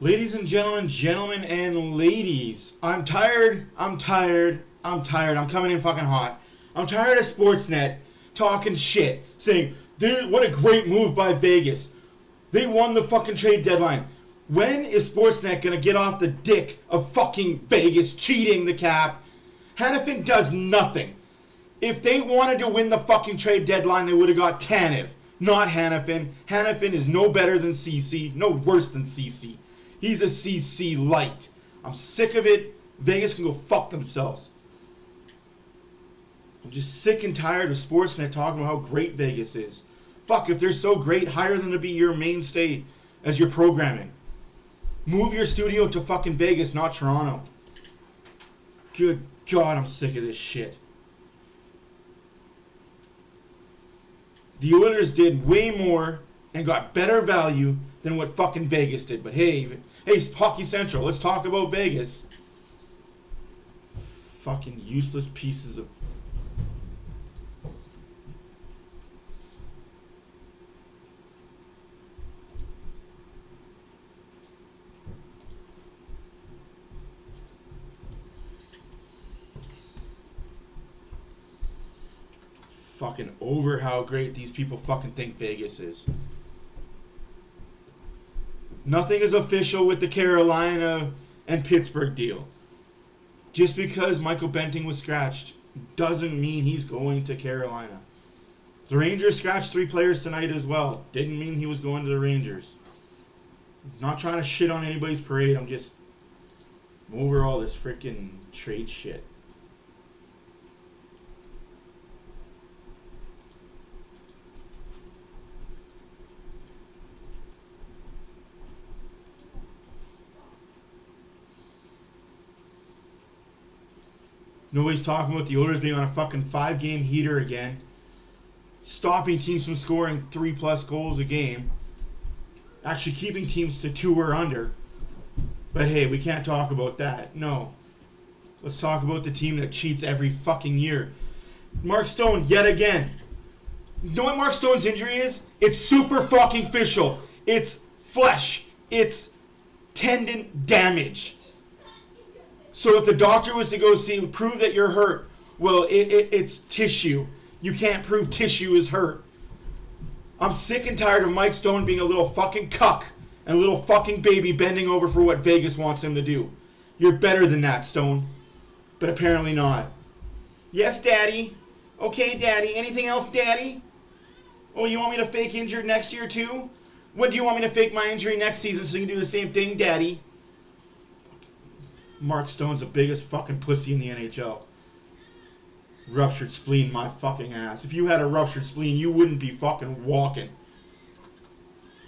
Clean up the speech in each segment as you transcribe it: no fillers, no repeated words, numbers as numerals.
Ladies and gentlemen and ladies, I'm tired. I'm coming in fucking hot. I'm tired of Sportsnet talking shit, saying, dude, what a great move by Vegas. They won the fucking trade deadline. When is Sportsnet going to get off the dick of fucking Vegas cheating the cap? Hanifin does nothing. If they wanted to win the fucking trade deadline, they would have got Tanev, not Hanifin. Hanifin is no better than CC, no worse than CC. He's a CC light. I'm sick of it. Vegas can go fuck themselves. I'm just sick and tired of Sportsnet talking about how great Vegas is. Fuck, if they're so great, hire them to be your mainstay as your programming. Move your studio to fucking Vegas, not Toronto. Good God, I'm sick of this shit. The Oilers did way more and got better value than what fucking Vegas did. But hey, Hockey Central, let's talk about Vegas. Fucking useless pieces of... fucking over how great these people fucking think Vegas is. Nothing is official with the Carolina and Pittsburgh deal. Just because Michael Benting was scratched doesn't mean he's going to Carolina. The Rangers scratched 3 players tonight as well. Didn't mean he was going to the Rangers. Not trying to shit on anybody's parade. I'm just over all this freaking trade shit. Nobody's talking about the Oilers being on a fucking 5-game heater again. Stopping teams from scoring 3+ goals a game. Actually keeping teams to 2 or under. But hey, we can't talk about that. No. Let's talk about the team that cheats every fucking year. Mark Stone, yet again. You know what Mark Stone's injury is? It's super fucking official. It's flesh. It's tendon damage. So if the doctor was to go see, prove that you're hurt, well, it's tissue. You can't prove tissue is hurt. I'm sick and tired of Mike Stone being a little fucking cuck and a little fucking baby bending over for what Vegas wants him to do. You're better than that, Stone. But apparently not. Yes, Daddy. Okay, Daddy. Anything else, Daddy? Oh, you want me to fake injured next year too? When do you want me to fake my injury next season so you can do the same thing, Daddy? Mark Stone's the biggest fucking pussy in the NHL. Ruptured spleen, my fucking ass. If you had a ruptured spleen, you wouldn't be fucking walking.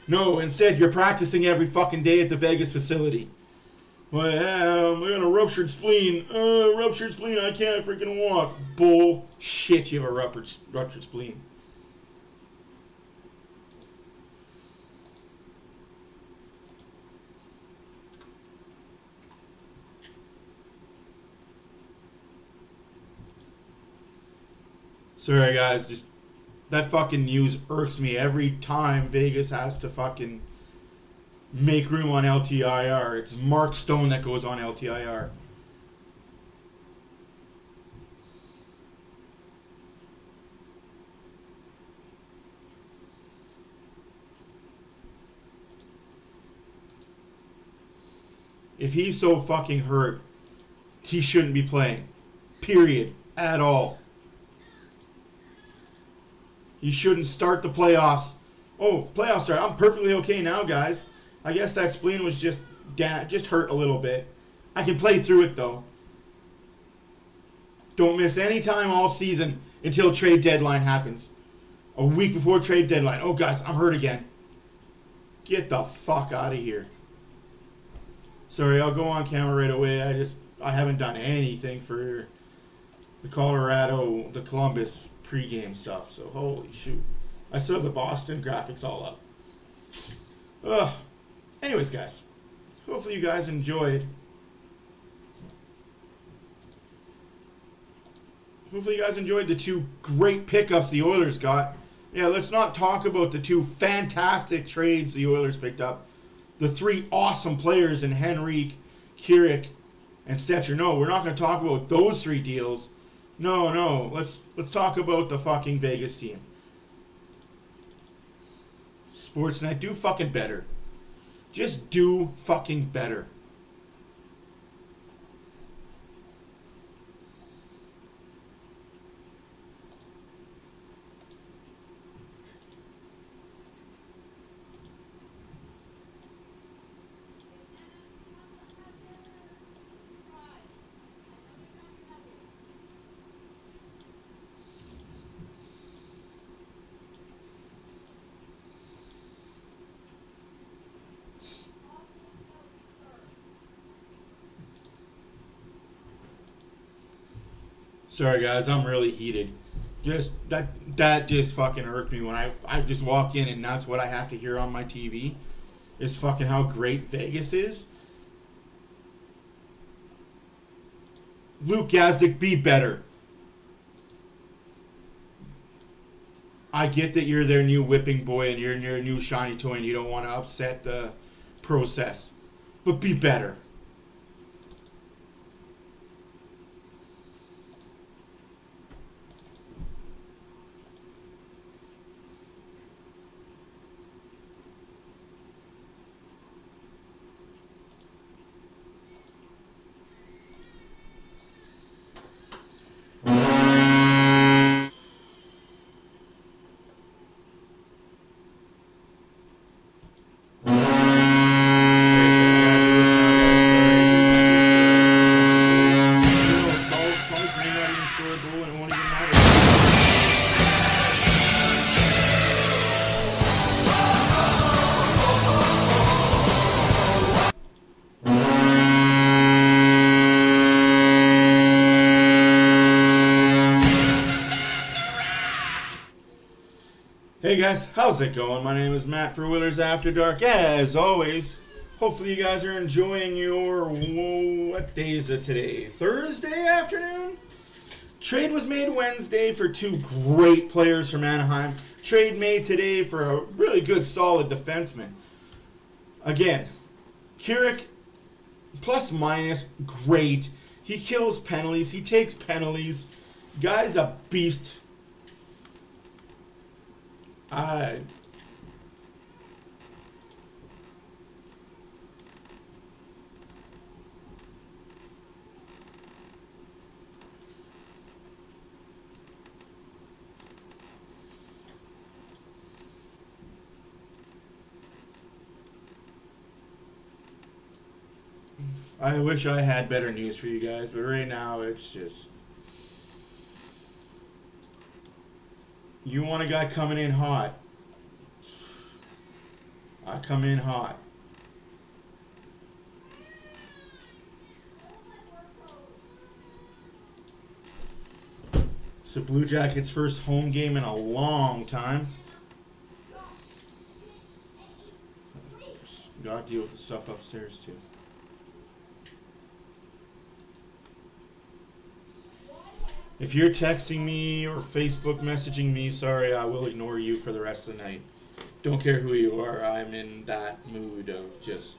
No, instead, you're practicing every fucking day at the Vegas facility. Well, I got a ruptured spleen. I can't freaking walk. Bullshit, you have a ruptured spleen. Sorry guys, just that fucking news irks me every time Vegas has to fucking make room on LTIR. It's Mark Stone that goes on LTIR. If he's so fucking hurt, he shouldn't be playing. Period. At all. He shouldn't start the playoffs. Oh, playoffs start. I'm perfectly okay now, guys. I guess that spleen was just hurt a little bit. I can play through it, though. Don't miss any time all season until trade deadline happens. A week before trade deadline. Oh, guys, I'm hurt again. Get the fuck out of here. Sorry, I'll go on camera right away. I haven't done anything for the Columbus pregame stuff, so holy shoot. I still have the Boston graphics all up. Ugh. Anyways, guys, hopefully you guys enjoyed. Hopefully you guys enjoyed the 2 great pickups the Oilers got. Yeah, let's not talk about the 2 fantastic trades the Oilers picked up. the three awesome players in Henrique, Keurig, and Stetcher. No, we're not going to talk about those three deals. No. Let's talk about the fucking Vegas team. Sportsnet, do fucking better. Just do fucking better. Sorry guys, I'm really heated. Just that just fucking irked me when I just walk in and that's what I have to hear on my TV is fucking how great Vegas is. Luke Gazdic, be better. I get that you're their new whipping boy and you're their new shiny toy and you don't want to upset the process. But be better. Hey guys, how's it going? My name is Matt for Wheelers After Dark. As always, hopefully you guys are enjoying your, what day is it today? Thursday afternoon? Trade was made Wednesday for two great players from Anaheim. Trade made today for a really good, solid defenseman. Again, Keurig, plus minus, great. He kills penalties. He takes penalties. Guy's a beast. I wish I had better news for you guys, but right now it's just... You want a guy coming in hot. I come in hot. It's the Blue Jackets' first home game in a long time. Gotta deal with the stuff upstairs too. If you're texting me or Facebook messaging me, sorry, I will ignore you for the rest of the night. Don't care who you are, I'm in that mood of just...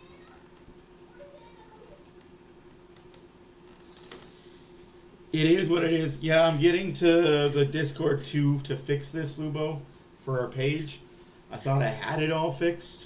It is what it is. Yeah, I'm getting to the Discord too to fix this, Lubo, for our page. I thought I had it all fixed.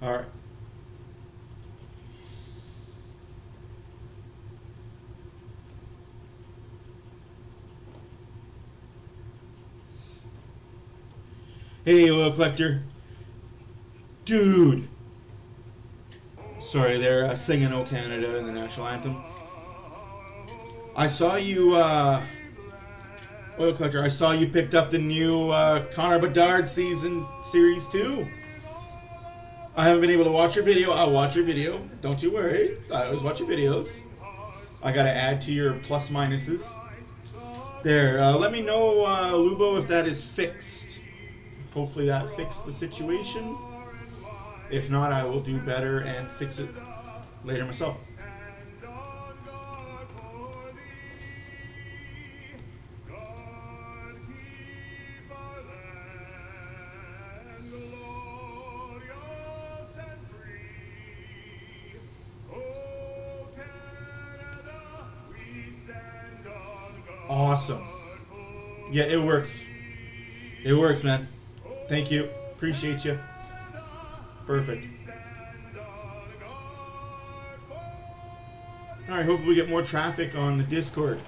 All right. Hey, oil collector. Dude. Sorry, they're singing "O Canada" in the national anthem. I saw you, oil collector. I saw you picked up the new Connor Bedard series 2. I haven't been able to watch your video. I'll watch your video. Don't you worry. I always watch your videos. I gotta add to your plus minuses. There. Let me know, Lubo, if that is fixed. Hopefully that fixed the situation. If not, I will do better and fix it later myself. Awesome. Yeah, it works. It works, man. Thank you. Appreciate you. Perfect. Alright, hopefully we get more traffic on the Discord.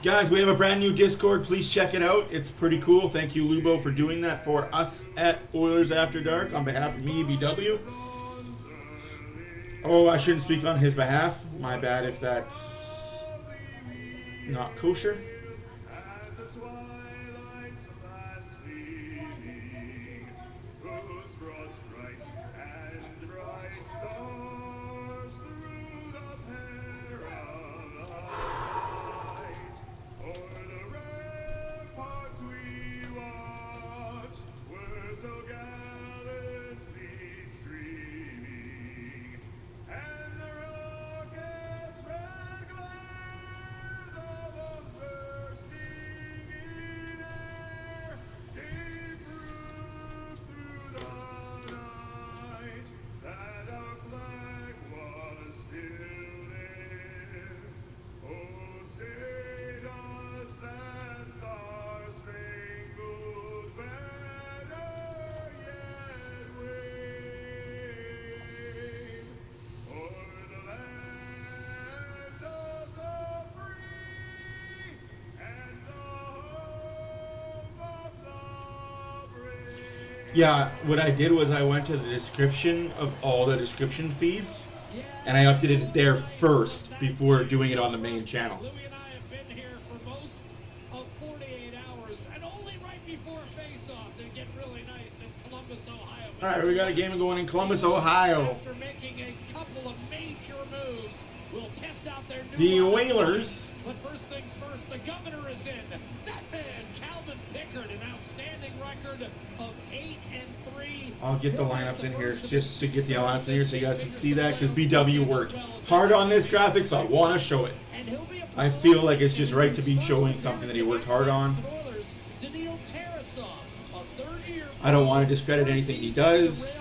Guys, we have a brand new Discord. Please check it out. It's pretty cool. Thank you, Lubo, for doing that for us at Oilers After Dark on behalf of me, BW. Oh, I shouldn't speak on his behalf. My bad if that's not kosher. Yeah, what I did was I went to the description of all the description feeds, and I updated it there first before doing it on the main channel. Louis and I have been here for most of 48 hours, and only right before face-off to get really nice in Columbus, Ohio. All right, we got a game going in Columbus, Ohio. After making a couple of major moves, we'll test out their new The Oilers. But first things first, the governor is in. That man, Calvin Pickard, an outstanding record of 8-3. I'll get the lineups in here just to get the lineups in here so you guys can see that, because BW worked hard on this graphic, so I want to show it. I feel like it's just right to be showing something that he worked hard on. I don't want to discredit anything he does.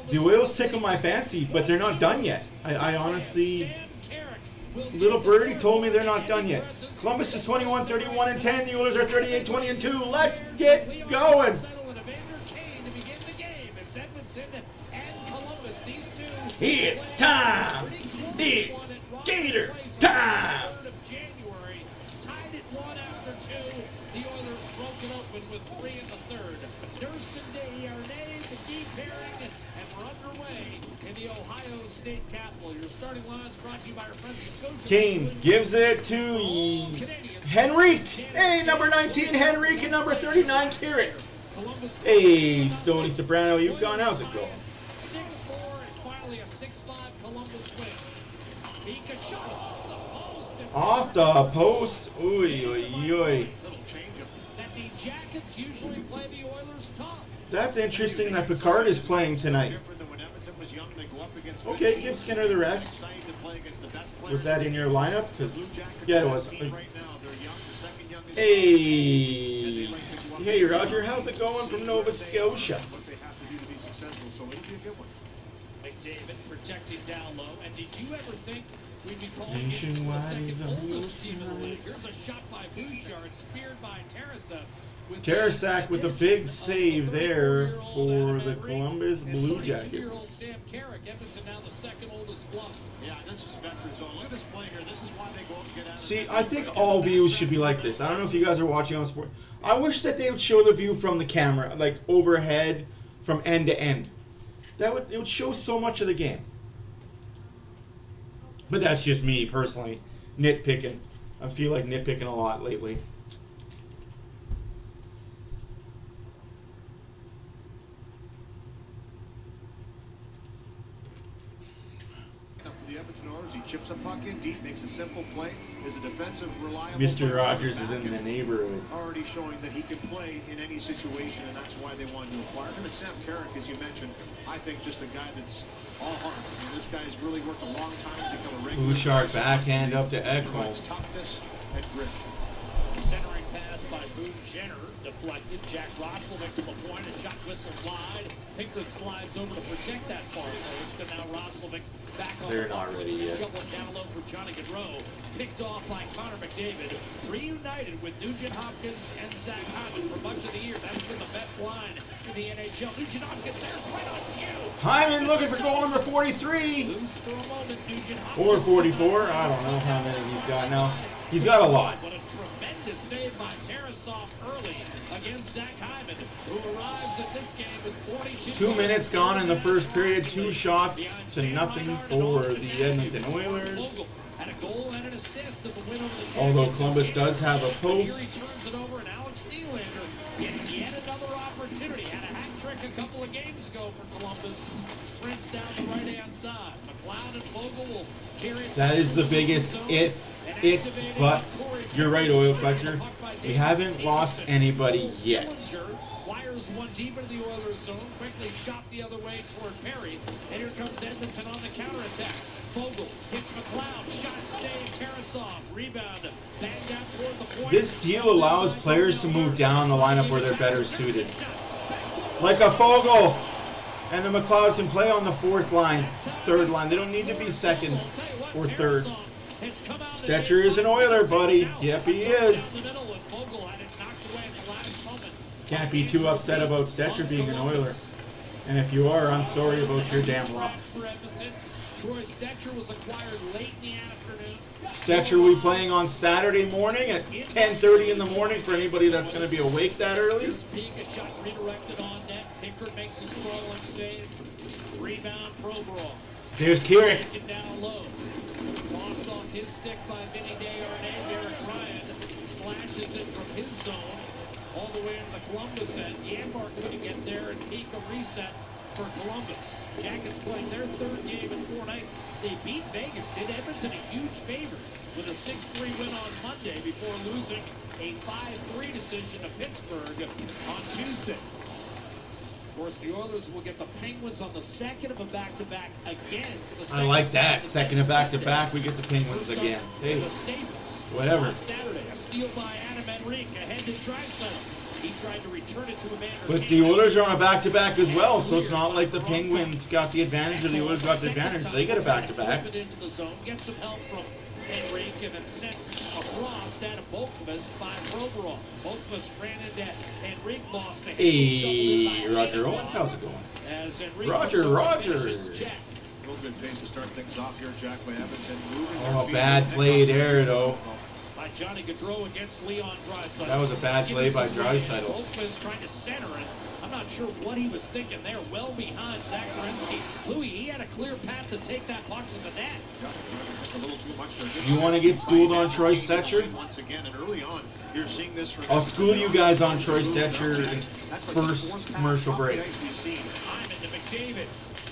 The Oilers tickle my fancy, but they're not done yet. I honestly... Little Birdie told me they're not done yet. Columbus is 21-31-10. The Oilers are 38-20-2. Let's get going. It's time. It's Gator time. Tied at 1 after 2. The Oilers broke it open with 3 in the third. Nursen de Arnay, the deep pairing, and we're underway in the Ohio State Capitol. Your starting lines brought to you by our friends at Scotia. Kane gives it to Henrique. Hey, number 19, Henrique, and number 39, Carrot. Hey, Stoney Soprano, Yukon, how's it going? 6-4 and finally a 6-5 Columbus win. He could shot off the post. Off the post. Oy, oy, oy. That the Jackets usually play the Oilers top. That's interesting that Picard is playing tonight. Okay, give Skinner the rest. Was that in your lineup? Because yeah, it was. Hey, Roger, how's it going from Nova Scotia? McDavid protecting down low. And did you ever think we'd be calling Nationwide it the is second a oldest team in the league? Here's a shot by Bouchard, speared by Teresa. Tarasak with a big save there for the Columbus Blue Jackets. See, I think all views should be like this. I don't know if you guys are watching on sport. I wish that they would show the view from the camera, like overhead, from end to end. It would show so much of the game. But that's just me personally nitpicking. I feel like nitpicking a lot lately. The Edmonton Oilers, he chips a puck in deep, makes a simple play. Is a defensive, reliable. Mr. Rogers is in the neighborhood. Already showing that he can play in any situation, and that's why they wanted to acquire him. And Sam Carrick, as you mentioned, I think just a guy that's all heart. I mean, this guy's really worked a long time to become a regular. Bouchard backhand up to Ekholm. Toughness and grit. Centering pass by Boone Jenner, deflected. Jack Roslovic to the point, a shot whistle wide. Pinkard slides over to protect that far post, and now Roslovic back on They're the not block. ready yet. Shoveling down low for Johnny Gaudreau. Picked off by Connor McDavid. Reunited with Nugent Hopkins and Zach Hyman for much of the year. That's been the best line in the NHL. Nugent Hopkins there, right on cue. Hyman looking for goal number 43. Loose for a moment, Nugent Hopkins. Or 44. I don't know how many he's got now. He's got a lot. What a tremendous save by Tarasov early against Zach Hyman, who arrives at this game with 42. 2 minutes gone in the first period. 2 shots to nothing for the Edmonton Oilers. Had a goal and an assist of the win over the Although Canucks. Columbus does have a He post. returns it over, and Alex Nylander getting yet another opportunity. Had a hat trick a couple of games ago for Columbus. Sprints down the right-hand side. McLeod and Vogel will carry it. That is the biggest but you're right, Oil Collector. We haven't lost anybody yet. Wires one deep into the Oilers zone, quickly shot the other way toward Perry, and here comes Edmonton on the counterattack. Vogel hits McLeod, shot saved, Tarasov, rebound, banged out toward the point. This deal allows players to move down the lineup where they're better suited. Like a Vogel. And the McLeod can play on the 4th line, 3rd line. They don't need to be 2nd or 3rd. Stetcher is an Oiler, buddy. Yep, he is. Can't be too upset about Stetcher being an Oiler. And if you are, I'm sorry about your damn luck. Troy Stetcher was acquired late in the afternoon. Stetcher will be playing on Saturday morning at 10:30 in the morning for anybody that's going to be awake that early. Here's Peak, a shot redirected on net. Pinkard makes a scrolling save. Rebound, Provorov. There's Keurig. Taken down low. Tossed off his stick by Vinny Desharnais. Derek Ryan slashes it from his zone all the way into the Columbus end. Yanmark couldn't get there, and Peak a reset for Columbus. Jackets playing their 3rd game in 4 nights. They beat Vegas, did Edmonton a huge favor with a 6-3 win on Monday before losing a 5-3 decision to Pittsburgh on Tuesday. Of course, the Oilers will get the Penguins on the 2nd of a back-to-back again. I like that. 2nd of back-to-back, we get the Penguins again. Hey, whatever. Saturday, a steal by Adam Henrique ahead to Draisaitl. He tried to return it to Evander. But the Oilers are on a back-to-back as well, so it's not like the Penguins got the advantage or the Oilers got the advantage. They get a back-to-back. Into the zone, get some help from Henrique, and it's sent across down to Bolkvist by Provorov. Bolkvist ran into Henrique, lost the Hey, Roger Owens, how's it going? Roger. Real good pace to start things off here, Jack, by Edmonton. Oh, bad play there, though. By Johnny Gaudreau against Leon Draisaitl. That was a bad play by Draisaitl. Bolkvist trying to center it. I'm not sure what he was thinking there. Well behind Zach Werenski. Louis, he had a clear path to take that puck to the net. A little too much there. You want to get schooled on Troy Stetcher? Once again, and early on, you're seeing this from I'll school you guys on Troy Stetcher in first commercial break. Hyman to McDavid.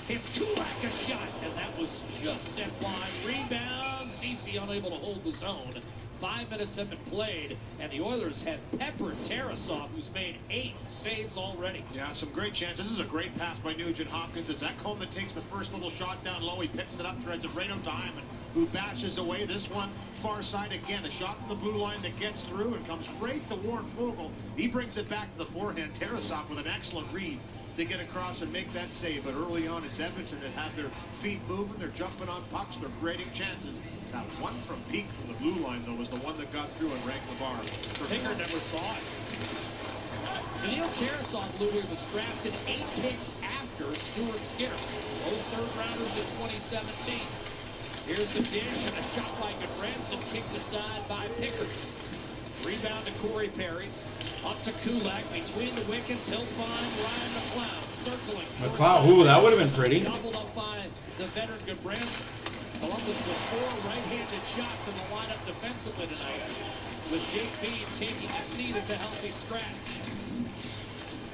Hits Kulak a shot, and that was just sent wide. Rebound. Ceci unable to hold the zone. 5 minutes have been played, and the Oilers have peppered Tarasov, who's made 8 saves already. Yeah, some great chances. This is a great pass by Nugent Hopkins. It's Ekholm that takes the first little shot down low. He picks it up, threads it right out to Hyman, who bashes away. This one, far side again. A shot from the blue line that gets through and comes right to Warren Foegele. He brings it back to the forehand. Tarasov with an excellent read to get across and make that save. But early on, it's Edmonton that have their feet moving. They're jumping on pucks. They're creating chances. That one from Peak from the blue line, though, was the one that got through and ranked the bar. Pinkard never saw it. Daniil Tarasov, Louis, was drafted 8 picks after Stuart Skinner. Both third-rounders in 2017. Here's a dish and a shot by Goodbranson, kicked aside by Pickard. Rebound to Corey Perry. Up to Kulak between the wickets. He'll find Ryan McLeod circling. McLeod, ooh, that would have been pretty. Doubled up by the veteran Goodbranson. Columbus with 4 right-handed shots in the lineup defensively tonight, with Jake Bean taking a seat as a healthy scratch.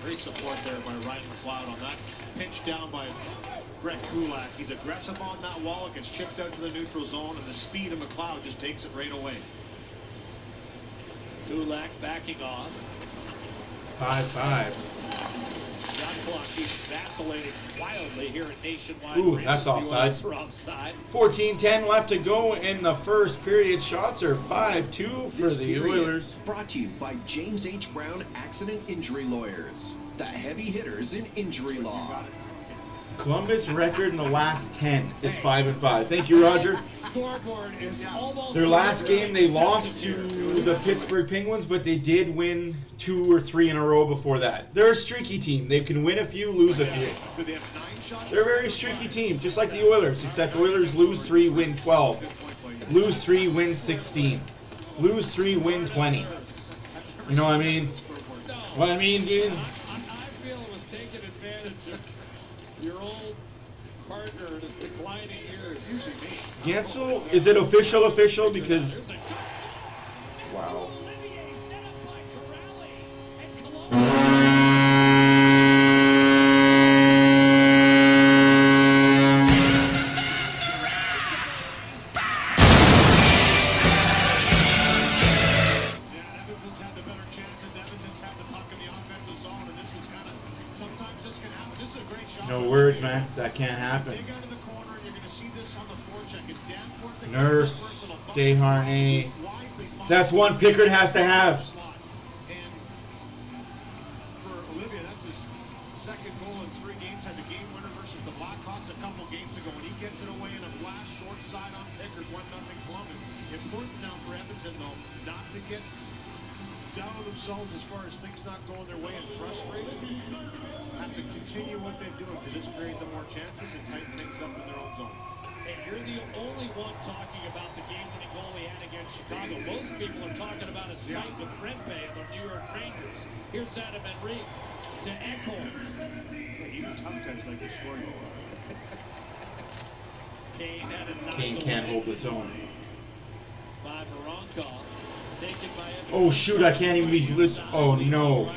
Great support there by Ryan McLeod on that pinch down by Brett Kulak. He's aggressive on that wall. It gets chipped out to the neutral zone, and the speed of McLeod just takes it right away. Kulak backing off. 5-5. Shot clock keeps vacillating wildly here at Nationwide. Ooh, that's offside. 14:10 left to go in the first period. Shots are 5-2 for the Oilers. Brought to you by James H. Brown Accident Injury Lawyers, the heavy hitters in injury law. Columbus record in the last 10 is 5-5. Thank you, Roger. Scoreboard is almost Their last game they lost to the Pittsburgh Penguins, but they did win 2 or 3 in a row before that. They're a streaky team. They can win a few, lose a few. They're a very streaky team, just like the Oilers, except Oilers lose 3, win 12. Lose 3, win 16. Lose 3, win 20. You know what I mean? What I mean, Dean? I feel it was taking advantage of your old partner in his declining years. Gensel, is it official? Because... Wow. No words, man. That can't happen. Nurse, Desharnais. That's one Pickard has to have. And for Olivia, that's his second goal in 3 games. Had the game winner versus the Blackhawks a couple games ago, and he gets it away in a flash, short side on Pickard, 1-0 Columbus. Important now for Edmonton, though, not to get down on themselves as far as things not going their way and frustrated. Have to continue what they're doing, because it's creating them more chances and tighten things up in their own zone. And you're the only one talking about the game-winning goal he had against Chicago. Most people are talking about his fight with Rempe and the New York Rangers. Here's Adam Enrique to Ekholm. Even tough guys like to score you. Kane can't hold his own. By Voronkov. Taken by Oh shoot, I can't even be listening. Oh no.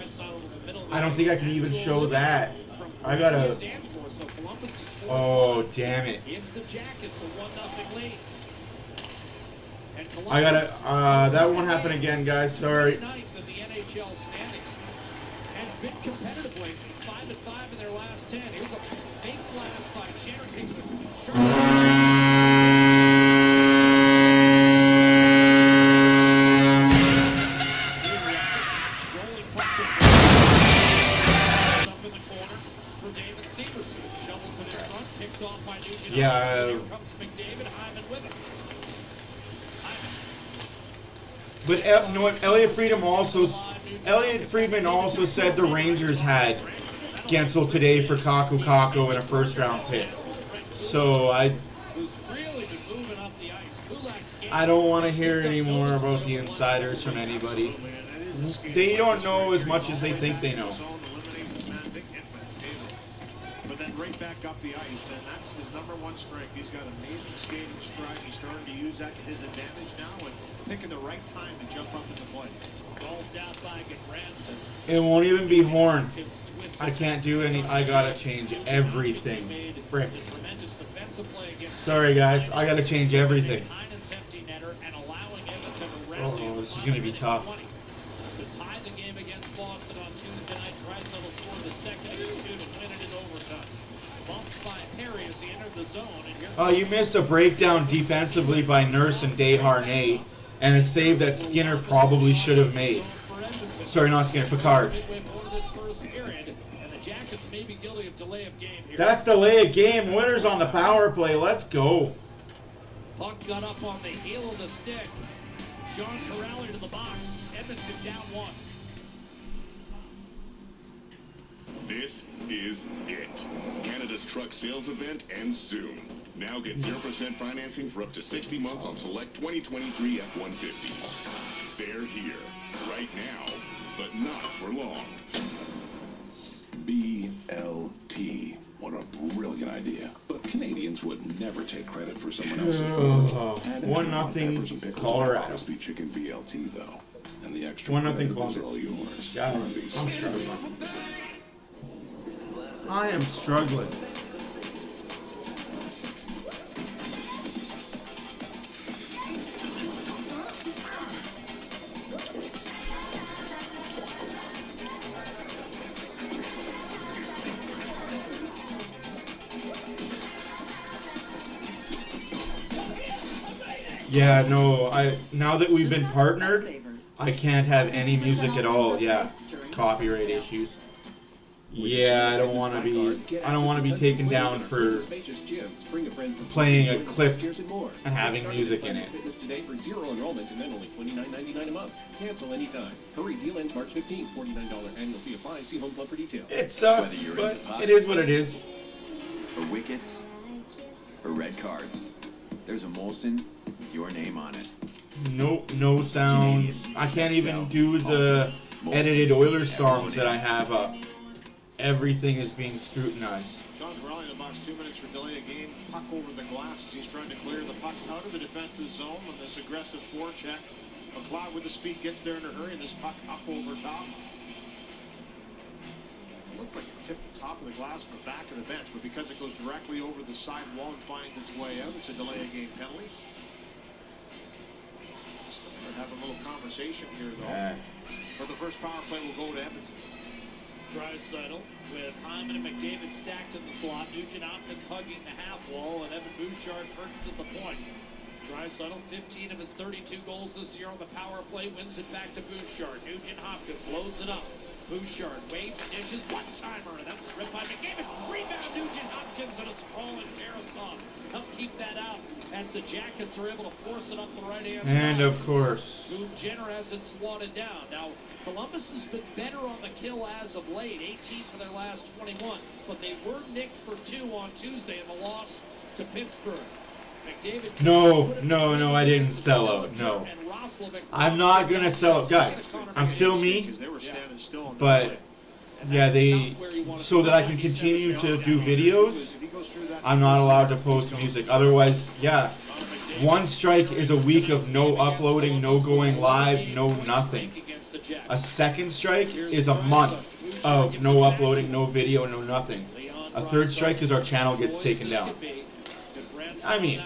I don't think I can even show that. I gotta... Oh, damn it. I gotta... that won't happen again, guys. Sorry. The NHL standings has been competitive lately. 5-5 in their last 10. Here's a big blast by Jenner. Takes the yeah. But no, Elliot Friedman also said the Rangers had Gensel today for Kaku and a first-round pick. So I don't want to hear any more about the insiders from anybody. They don't know as much as they think they know. Right back up the ice, and that's his #1 strength. He's got amazing skating stride. He's starting to use that to his advantage now and picking the right time to jump up into play. It won't even be Horn. I can't do any. I gotta change everything. Frick. Sorry guys, I gotta change everything. Oh, this is gonna be tough. To tie the game against Boston on Tuesday night, Draisaitl scored the second of his 2 to win it in overtime. Bumped by Perry as he entered the zone. Oh, you missed a breakdown defensively by Nurse and Desharnais, and a save that Skinner probably should have made. Sorry, not Skinner, Picard. That's delay of game. Winners on the power play. Let's go. Puck got up on the heel of the stick. Sean Corrali to the box. Edmonton down 1. This is it. Canada's truck sales event ends soon. Now get 0% financing for up to 60 months on select 2023 F-150s. They're here, right now, but not for long. BLT. What a brilliant idea. But Canadians would never take credit for someone else's work. 1-0 Colorado. Crispy chicken BLT though. And the extra 1-0 credit is Columbus. all yours. Guys, I'm struggling. I am struggling. Yeah, no, now that we've been partnered, I can't have any music at all. Yeah, copyright issues. Yeah, I don't want to be taken down for playing a clip and having music in it. Today for zero enrollment and then only $29.99 a month. Cancel anytime. Hurry, deal ends March 15th. $49 annual fee applies. See Home Club for details. It sucks, but it is what it is. For wickets, for red cards, there's a Molson, your name on it. Nope, no sounds. I can't even do the edited Oilers songs that I have up. Everything is being scrutinized. John Corrali in the box, 2 minutes for delay of game. Puck over the glass as he's trying to clear the puck out of the defensive zone on this aggressive forecheck. McLeod with the speed gets there in a hurry, and this puck up over top. It looked like it tipped the top of the glass in the back of the bench, but because it goes directly over the side wall and finds its way out, it's a delay of game penalty. We're having a little conversation here, though. For the first power play, we'll go to Edmonton. Draisaitl with Hyman and McDavid stacked in the slot. Nugent Hopkins hugging the half wall, and Evan Bouchard perched at the point. Draisaitl, 15 of his 32 goals this year on the power play, wins it back to Bouchard. Nugent Hopkins loads it up. Bouchard waves, dishes, one-timer, and that was ripped by McDavid. Rebound, Nugent Hopkins, and a sprawling Tarasov. Help keep that out as the Jackets are able to force it up the right-hand side. And of course, Boone Jenner has it swatted down. Now, Columbus has been better on the kill as of late, 18 for their last 21, but they were nicked for 2 on Tuesday in the loss to Pittsburgh. McDavid no, I didn't sell out. No, I'm not gonna sell out, guys. I'm still me, but yeah, so that I can continue to do videos, I'm not allowed to post music. Otherwise, yeah, one strike is a week of no uploading, no going live, no nothing. A second strike is a month of no uploading, no video, no nothing. A third strike is our channel gets taken down. I mean,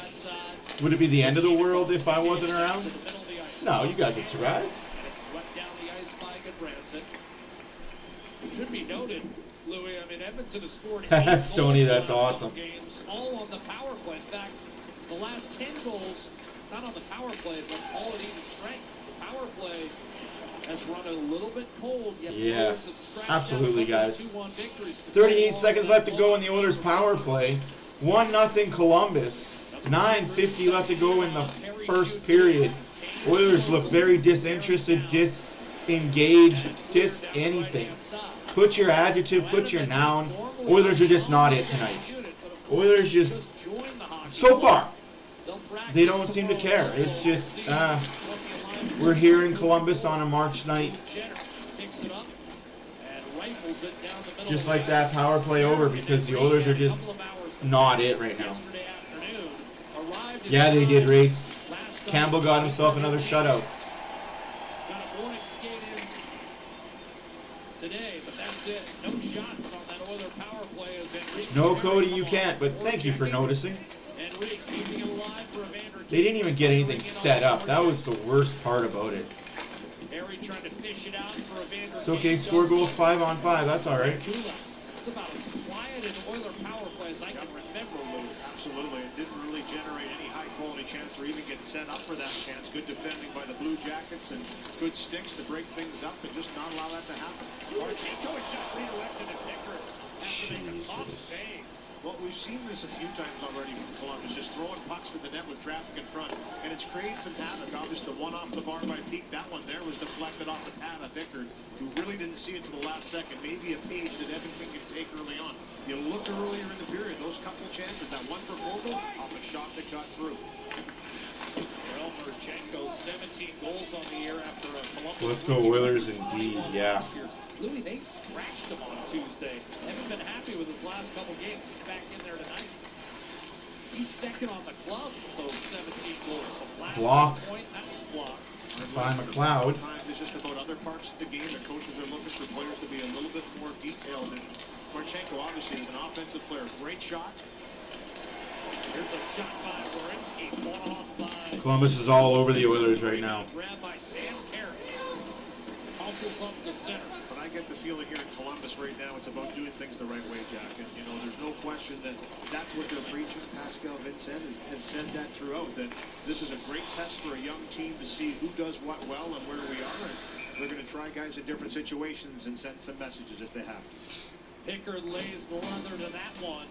would it be the end of the world if I wasn't around? No, you guys would survive. It should be noted, Louis, I mean, Edmonton has scored 8 Stoney, goals that's in the last awesome. couple games, all on the power play. In fact, the last 10 goals, not on the power play, but all at even strength. The power play has run a little bit cold, yet the Yeah, Oilers have scratched absolutely, out a guys. couple of 2-1 victories to 38 fall seconds off left to that go ball. in the Oilers power play. 1-0 Columbus. 9:50 left to go in the first period. Oilers look very disinterested, disengaged, anything. Put your adjective, put your noun. Oilers are just not it tonight. Oilers just, so far, they don't seem to care. It's just, we're here in Columbus on a March night. Just like that power play over because the Oilers are just not it right now. Yeah, they did race. Campbell got himself another shutout. Got a morning skate in today, but that's it. No shots on that Oiler power play as Enrique. No, Cody, you can't, but thank you for noticing. Enrique keeping it alive for Evander. They didn't even get anything set up. That was the worst part about it. Harry trying to fish it out for Evander. It's okay, score goals 5-on-5. That's all right. It's about as quiet an Oiler power play as I can remember, Lou. Absolutely. It didn't really generate any high-quality chance or even get set up for that chance. Good defending by the Blue Jackets and good sticks to break things up and just not allow that to happen. Marchenko and shot redirected to Pickard. Jesus. Well, we've seen this a few times already from Columbus, just throwing pucks to the net with traffic in front, and it's created some havoc. Obviously, the one off the bar by Peak, that one there was deflected off the pad of Vickard, who really didn't see it to the last second. Maybe a page that Edmonton could take early on. You look earlier in the period, those couple chances, that one for Vogel, off a shot that got through. Well, Marchenko, 17 goals on the year after a Columbus. Let's go Oilers indeed, yeah. Louis, they scratched him on Tuesday. Haven't been happy with his last couple games. He's back in there tonight. He's second on the club with those 17 goals. So Block. Point, that was blocked. By McLeod. It's just about other parts of the game. The coaches are looking for players to be a little bit more detailed. And Marchenko obviously is an offensive player. Great shot. Here's a shot by Werenski. One off by Columbus is all over the Oilers right now. Grabbed by Sam Carey. Hustles up the center. But I get the feeling here in Columbus right now, it's about doing things the right way, Jack. And, you know, there's no question that that's what they're preaching. Pascal Vincent has said that throughout, that this is a great test for a young team to see who does what well and where we are. And they're going to try guys in different situations and send some messages if they have to. Pickard lays the leather to that one.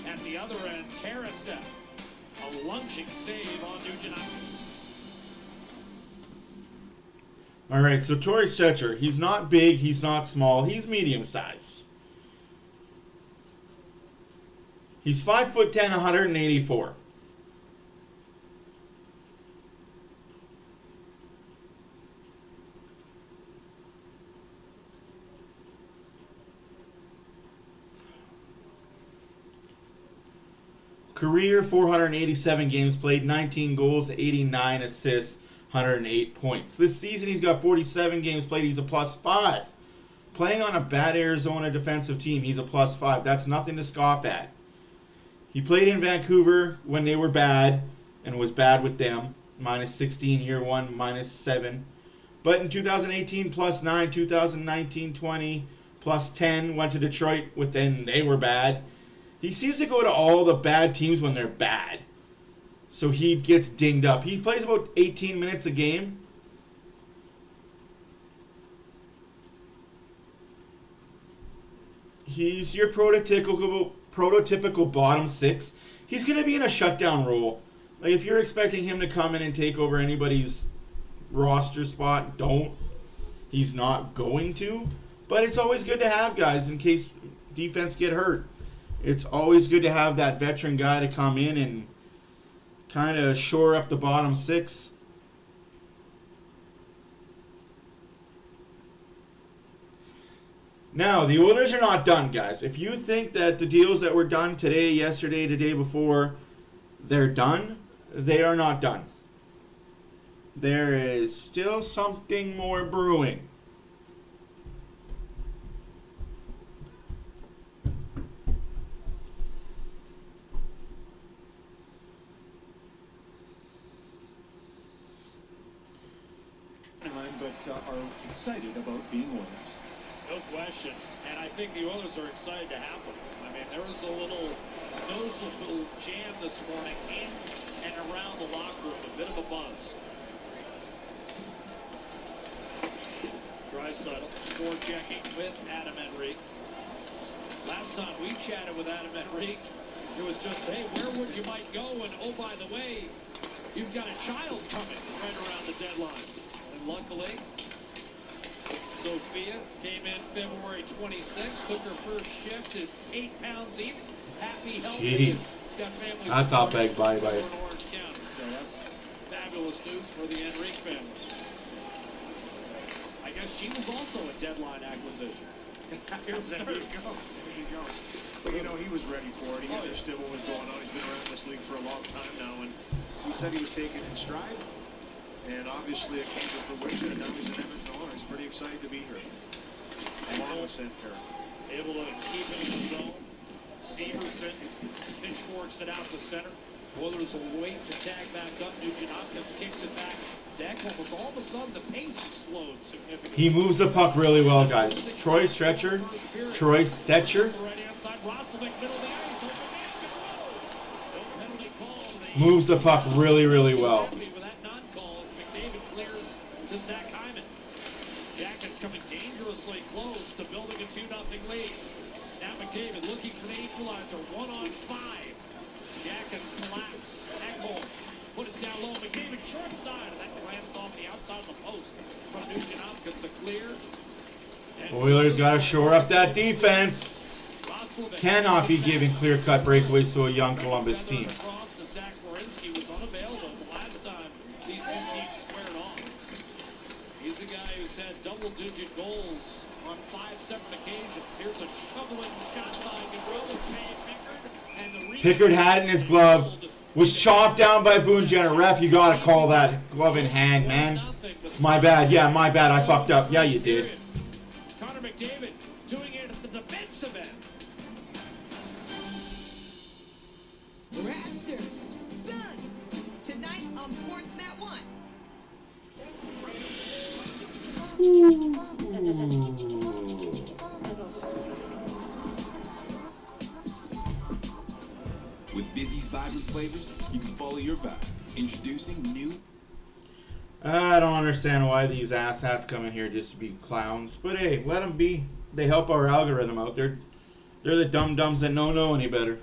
At the other end, Tarasev. A lunging save on Nugent-Hopkins. All right, so Torrey Stetcher, he's not big, he's not small, he's medium size. He's 5'10", 184. Career 487 games played, 19 goals, 89 assists, 108 points. This season he's got 47 games played, he's a +5. Playing on a bad Arizona defensive team, he's a +5. That's nothing to scoff at. He played in Vancouver when they were bad and was bad with them. -16 year one, -7. But in 2018, +9, 2019-20, +10, went to Detroit when they were bad. He seems to go to all the bad teams when they're bad. So he gets dinged up. He plays about 18 minutes a game. He's your prototypical bottom six. He's going to be in a shutdown role. Like if you're expecting him to come in and take over anybody's roster spot, don't. He's not going to. But it's always good to have guys in case defense get hurt. It's always good to have that veteran guy to come in and kind of shore up the bottom six. Now, the Oilers are not done, guys. If you think that the deals that were done today, yesterday, the day before, they're done, they are not done. There is still something more brewing. But are excited about being Oilers. No question. And I think the Oilers are excited to have them. I mean, there was a little noticeable jam this morning in and around the locker room, a bit of a buzz. Draisaitl for checking with Adam Enrique. Last time we chatted with Adam Enrique, it was just, hey, where would you might go? And oh, by the way, you've got a child coming right around the deadline. And luckily, Sophia came in February 26th, took her first shift, is 8 pounds each, happy, healthy. Jeez. She's got family That's top support bag bye bye. in Orange County, so that's fabulous news for the Enrique family. I guess she was also a deadline acquisition. Here's there you go. There you go. But you know, he was ready for it. He understood what was going on. He's been around this league for a long time now, and he said he was taking it in stride. And obviously it came to fruition, and now he's in Edmonton. He's pretty excited to be here. Along with Sankara. Able to keep it in the zone. Severson pitchforks it out to center. Oilers will wait to tag back up. Nugent-Hopkins kicks it back to Ekholm. All of a sudden, the pace is slowed significantly. He moves the puck really well, guys. Troy Stetcher. Right outside, Roslovic, middle of the ice, over the no penalty call. Moves the puck really, really well. With that non-call as McDavid clears to Zach Hyman. Jackets coming dangerously close to building a 2-0 lead. Now Now McDavid looking for the equalizer. 1-on-5. Jackets collapse. Ekholm put it down low. McDavid short side. And that glanced off the outside of the post from Nugent Hopkins. A clear. Oilers got to shore up that defense. Cannot be giving clear-cut breakaways to a young Columbus team. Across to Zach Werenski was unavailable the last time these two teams squared off. He's a guy who's had double-digit goals on 5 separate occasions. Here's a shoveling shot by Gaudreau with Shane Pickard, and the Pickard had it in his glove. Was chopped down by Boone Jenner. Ref, you got to call that glove in hand, man. My bad. Yeah, my bad. I fucked up. Yeah, you did. Connor McDavid doing it at the defensive end. Raptors, Suns, tonight on Sportsnet 1. With Vizzy's vibrant flavors, you can follow your vibe. Introducing new... I don't understand why these asshats come in here just to be clowns. But hey, let them be. They help our algorithm out. They're the dum-dums that don't know any better.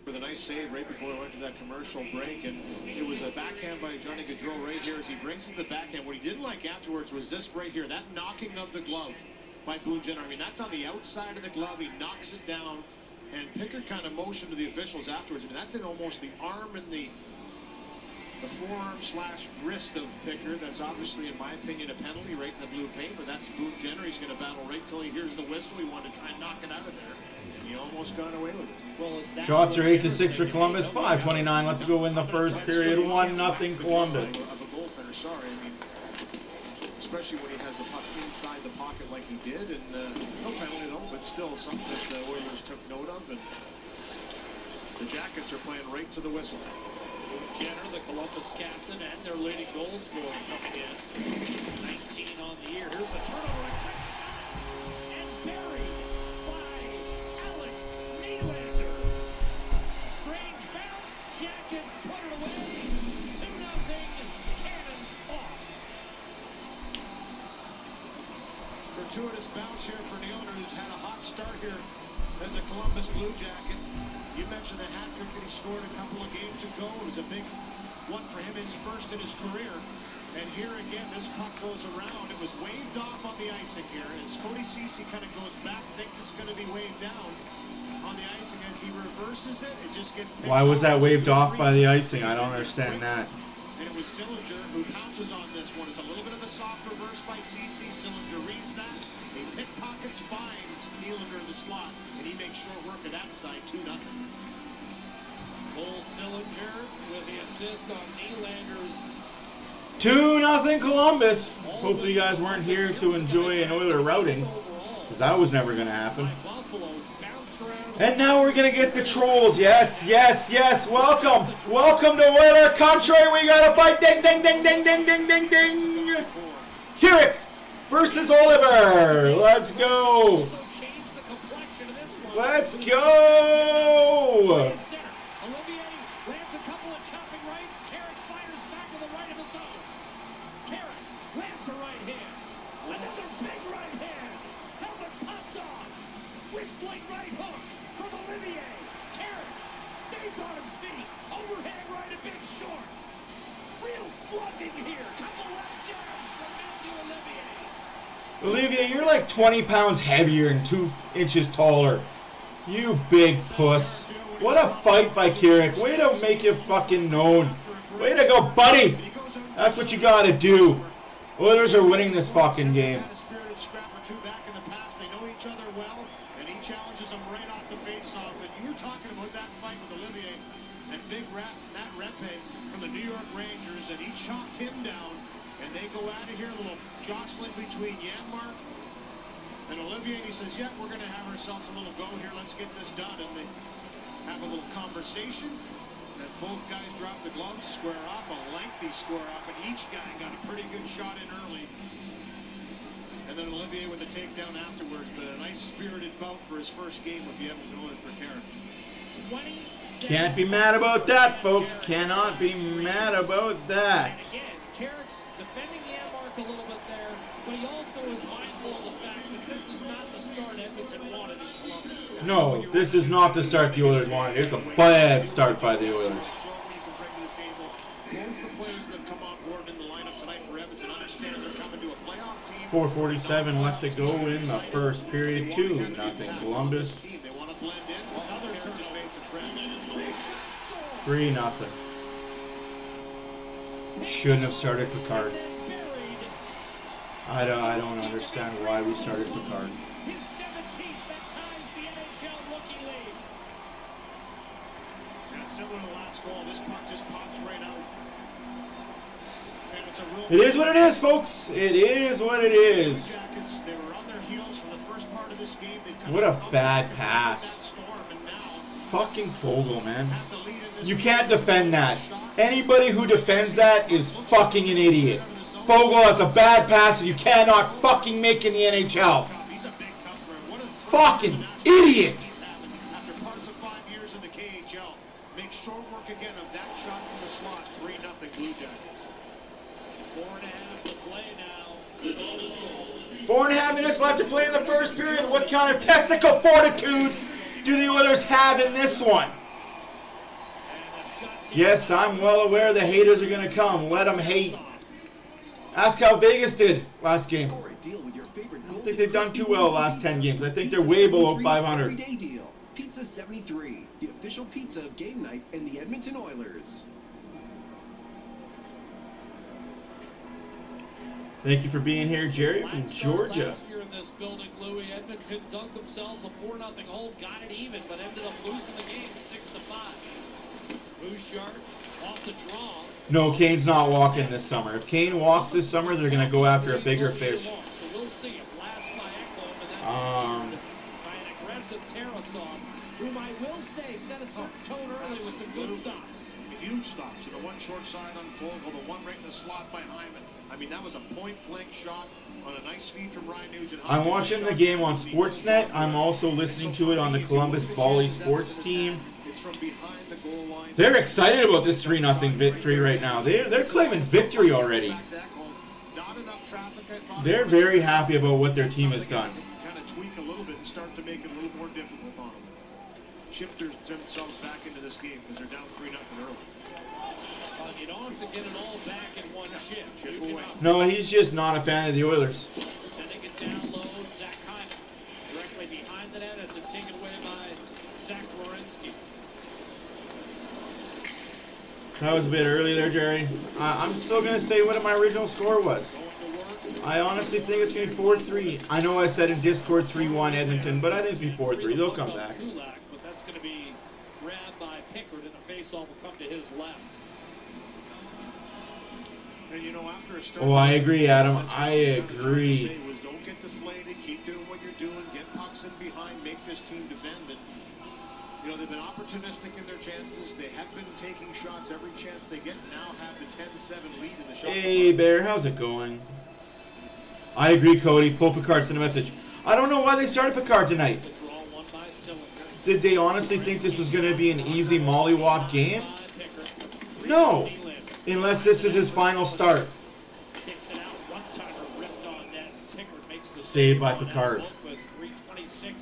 With a nice save right before we went to that commercial break, and it was a backhand by Johnny Gaudreau right here as he brings him the backhand. What he didn't like afterwards was this right here, that knocking of the glove by Boone Jenner. I mean, that's on the outside of the glove. He knocks it down, and Pickard kind of motioned to the officials afterwards. I mean, that's in almost the arm and the forearm slash wrist of Pickard. That's obviously, in my opinion, a penalty right in the blue paint, but that's Boone Jenner. He's going to battle right till he hears the whistle. He wanted to try and knock it out of there. He almost got away with it. Well, Shots are 8-6 for Columbus. 5:29 left to go in the first period. 1-0 Columbus. Of a goaltender, sorry. I mean, especially when he has the puck inside the pocket like he did, and no penalty though, but still something that the Oilers took note of, and the Jackets are playing right to the whistle. Jenner, the Columbus captain, and their leading goal scorer coming in. 19 on the year. Here's a turnover. And buried by Alex Nylander. Strange bounce. Jackets put it away. 2-0. Cannon off. Fortuitous bounce here for Nylander, who's had a hot start here as a Columbus Blue Jacket. You mentioned the hat trick that he scored a couple of games ago. It was a big one for him, his first in his career. And here again, this puck goes around. It was waved off on the icing here. And Cody Ceci kind of goes back, thinks it's going to be waved down on the icing. As he reverses it, it just gets picked Why was that off. waved off by the icing? I don't understand that. And it was Sillinger who pounces on this one. It's a little bit of a soft reverse by Ceci. Sillinger reads that. He pickpockets, finds Nylander in the slot, and he makes short work of that side, 2-0. Cole Sillinger with the assist on Nylander's. 2-0 Columbus. Hopefully you guys weren't here to enjoy an Oiler routing, because that was never going to happen. And now we're going to get the trolls. Yes, yes, yes. Welcome. Welcome to Oiler country. We got to fight. Ding, ding, ding, ding, ding, ding, ding, ding. Herrick versus Oliver. Let's go. Let's go. Olivier lands a couple of chopping rights. Carrick fires back to the right of his own. Carrick lands a right hand. Another big right hand. Helmet popped off. Whistling right hook from Olivier. Carrick stays on his feet. Overhand right, a big short. Real slugging here. Couple left jabs from Matthew Olivier. Olivier, you're like 20 pounds heavier and 2 inches taller. You big puss. What a fight by Keurig. Way to make it fucking known. Way to go, buddy. That's what you gotta do. Oilers are winning this fucking game. They know each other well, and he challenges him right off the face-off. And you were talking about that fight with Olivier and Big Rat, Matt Rempe from the New York Rangers, and he chopped him down. And they go out of here, a little jostling between Janmark and Olivier. And he says, yeah, we're going to have ourselves a little go here. Let's get this done. And they have a little conversation. And both guys drop the gloves, square off, a lengthy square off. And each guy got a pretty good shot in early. And then Olivier with a takedown afterwards. But a nice spirited bout for his first game with the Edmonton Oilers for Karen. Can't be mad about that, folks. Cannot be mad about that. Again, Carrick's defending Janmark a little bit there, but he also is mindful of the fact that this is not the start Edmonton wanted in Columbus. No, this is not the start the Oilers wanted. It's a bad start by the Oilers. Both the players that have come on board in the lineup tonight for Edmonton understand they're coming to a playoff team. 4:47 left to go in the first period. 2-0 Columbus. They want to blend in. Another turn just made some friends. 3-0. Shouldn't have started Picard. I don't understand why we started Picard. His 17th, that ties the NHL rookie lead. And similar to the last goal, this puck just pops right out. And it's a real It is what it is, folks. It is what it is. Jackets, they were on their heels for the first part of this game. They've come What a out bad that pass. storm, and now Fucking Fogle, man. have the lead in this You can't defend that. Anybody who defends that is fucking an idiot. Fogle, that's a bad pass and you cannot fucking make in the NHL. He's a big customer. What a Fucking idiot. he's having after parts of 5 years in the KHL. Make short work again of that shot in the slot. 3-0 Blue Jackets. 4.5 to play now. 4.5 minutes left to play in the first period. What kind of testicle fortitude do the Oilers have in this one? Yes, I'm well aware the haters are going to come. Let them hate. Ask how Vegas did last game. Or a deal with your favorite I don't think they've done too well the last 10 games. I think they're way below 500. Everyday deal. Pizza 73, the official pizza of game night and the Edmonton Oilers. Thank you for being here, Jerry from Last start Georgia. Last year in this building, Louis, Edmonton dug themselves a 4-0 hole, got it even, but ended up losing the game 6-5. Bouchard off the draw. No, Kane's not walking this summer. If Kane walks this summer, they're going to go after a bigger fish. So we'll see it. Blast by Ekholm, and that's by an aggressive Tarasov, whom I will say set a certain tone early with some good stops. Huge stops. You know, one short side on Fogle, the one right in the slot by Hyman. I mean, that was a point-blank shot on a nice feed from Ryan Nugent. I'm watching the game on Sportsnet. I'm also listening to it on the Columbus Bally Sports team. It's from behind the goal line. They're excited about this 3-0 victory right now. They're claiming victory already. Not enough traffic, I thought. They're very happy about what their team has done. Kind of tweak a little bit and start to make it a little more difficult on them. Shifters themselves back into this game because they're down 3-0 early. You don't have to get it all back in one shift. Chip You can away. No, he's just not a fan of the Oilers. sending it down low. Zach Hyman directly behind the net as it's taken away by Zach Werenski. That was a bit early there, Jerry. I'm still going to say what my original score was. I honestly think it's going to be 4-3. I know I said in Discord 3-1 Edmonton, but I think it's going to be 4-3. They'll come back. Kulak, but that's going to be grabbed by Pickard, and the faceoff will come to his left. And you know, after a start, Oh, I agree, Adam. I agree. Say was don't get deflated, keep doing what you're doing, get pucks in behind, make this team defend it. You know, they've been opportunistic in their chances. They have been taking shots every chance they get. Now have the 10-7 lead in the shot. Hey, Bear, how's it going? I agree, Cody. Pull Picard, send a message. I don't know why they started Picard tonight. The draw won by Cylinder. Did they honestly think this was going to be an easy mollywop game? By Pickard. No. Unless this is his final start. Kicks it out. One-timer ripped on net. Pickard makes the Saved by on it. Picard. Lopez, 3:26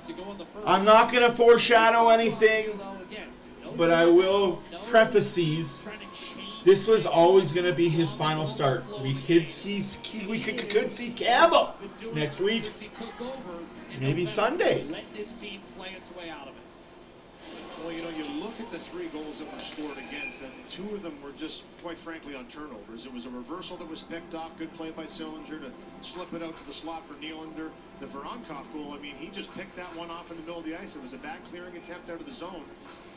to go in the first. I'm not going to foreshadow anything, Though, again, no but I will no prefaces trying to change This was always going to be his final start. We could see Campbell next week. Maybe Sunday. Letting his team play its way out of it. Well, you know, you look at the 3 goals that were scored against, and 2 of them were just, quite frankly, on turnovers. It was a reversal that was picked off. Good play by Sillinger to slip it out to the slot for Nylander. The Voronkov goal, I mean, he just picked that one off in the middle of the ice. It was a back-clearing attempt out of the zone.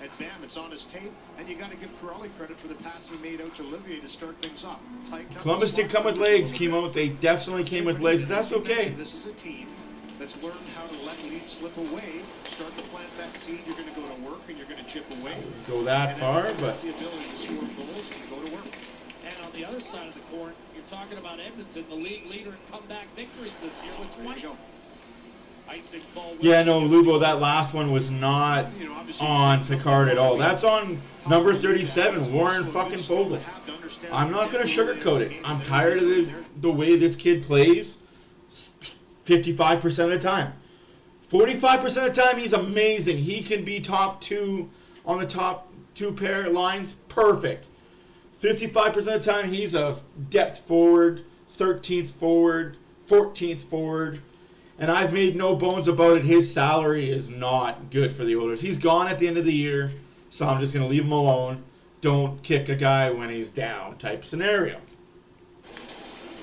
And bam, it's on his tape. And you got to give Corelli credit for the pass he made out to Olivier to start things off. Columbus did come with legs, Kimo. They definitely came with legs. That's okay. This is a team that's learned how to let leads slip away, start to plant that seed. You're going to go to work and you're going to chip away. Go that far, but the ability to score goals and go to work. And on the other side of the court, you're talking about Edmonton, the league leader in comeback victories this year with 20. Icing ball. Yeah, no, Lubo, that last one was not on Picard at all. That's on number 37, Warren fucking Fogle. I'm not going to sugarcoat it. I'm tired of the way this kid plays 55% of the time. 45% of the time, he's amazing. He can be top 2 on the top 2 pair lines. Perfect. 55% of the time, he's a depth forward, 13th forward, 14th forward. And I've made no bones about it. His salary is not good for the Oilers. He's gone at the end of the year, so I'm just going to leave him alone. Don't kick a guy when he's down type scenario.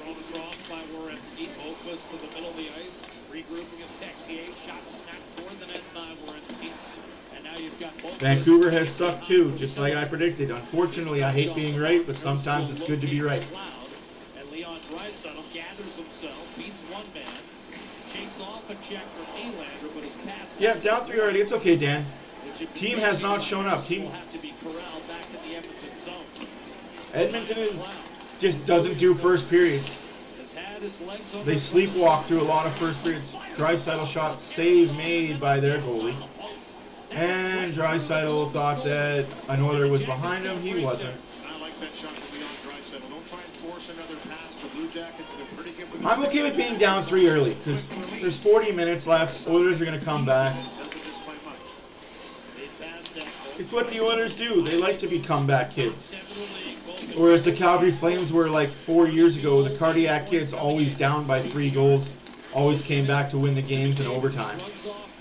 Thrown across by Werenski. Oakvist to the middle of the ice. Regrouping his Texier. Shot snapped toward the net by Werenski. And now you've got both. Vancouver has sucked too, just like I predicted. Unfortunately, I hate being right, but sometimes it's good to be right. And Leon Draisaitl gathers himself, beats one man. Shakes off a check from Nylander, but his pass. Yeah, down 3 already. It's okay, Dan. Team has not shown up. Team. Have to be corralled back in the Edmonton zone. Edmonton just doesn't do first periods. They sleepwalk through a lot of first periods. Draisaitl shot, save made by their goalie. And Draisaitl thought that an Oiler was behind him. He wasn't. I like that shot from Leon Draisaitl. Don't try and force another pass. The Blue Jackets are pretty good with I'm okay with being down 3 early because there's 40 minutes left. Oilers are going to come back. It's what the Oilers do. They like to be comeback kids. Whereas the Calgary Flames were like 4 years ago, the Cardiac Kids always down by 3 goals, always came back to win the games in overtime.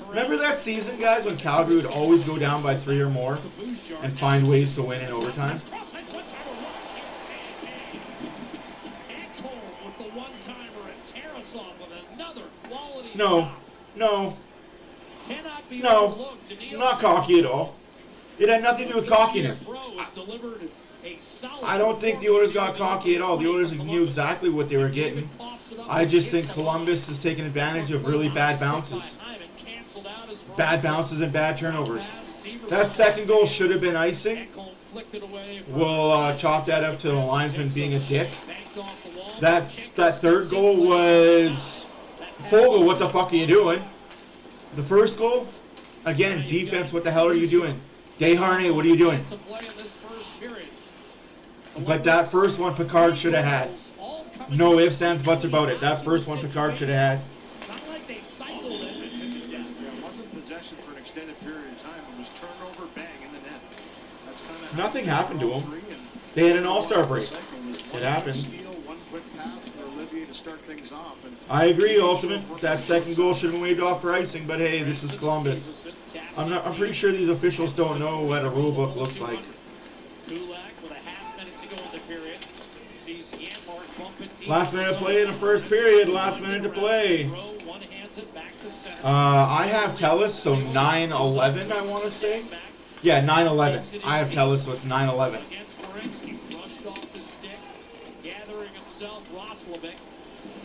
Remember that season, guys, when Calgary would always go down by 3 or more and find ways to win in overtime? No, not cocky at all. It had nothing to do with cockiness. I don't think the Oilers got cocky at all. The Oilers knew exactly what they were getting. I just think Columbus has taken advantage of really bad bounces. Bad bounces and bad turnovers. That second goal should have been icing. We'll chalk that up to the linesman being a dick. That third goal was Fogle, what the fuck are you doing? The first goal, again, defense, what the hell are you doing? Desharnais, what are you doing? But that first one Picard should have had. No ifs, ands, buts about it. That first one Picard should have had. It wasn't possession for an extended period of time. It was turnover, bang, in the net. That's kind of nothing happened to them. They had an all-star break. It happens. One quick pass for Olivier to start things off. I agree, Ultimate. That second goal should have been waved off for icing, but hey, this is Columbus. I'm pretty sure these officials don't know what a rule book looks like. Last minute to play in the first period. Last minute to play. I have Telus, so 9-11, I want to say. Yeah, 9-11. I have Telus, so it's 9-11. Gathering himself, Roslovic,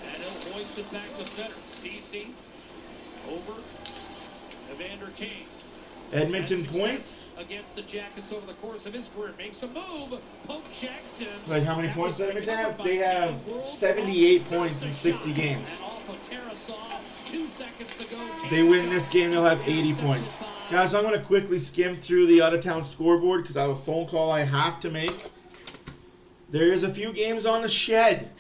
and he'll hoist it back to center. CC over Evander Kane. Edmonton points. Against the Jackets over the course of his career. Makes a move. Poke checked. Like how many points does Edmonton have? They have 78 points in 60 games. They win this game, they'll have 80 points. Guys, I'm going to quickly skim through the out-of-town scoreboard because I have a phone call I have to make. There's a few games on the shed.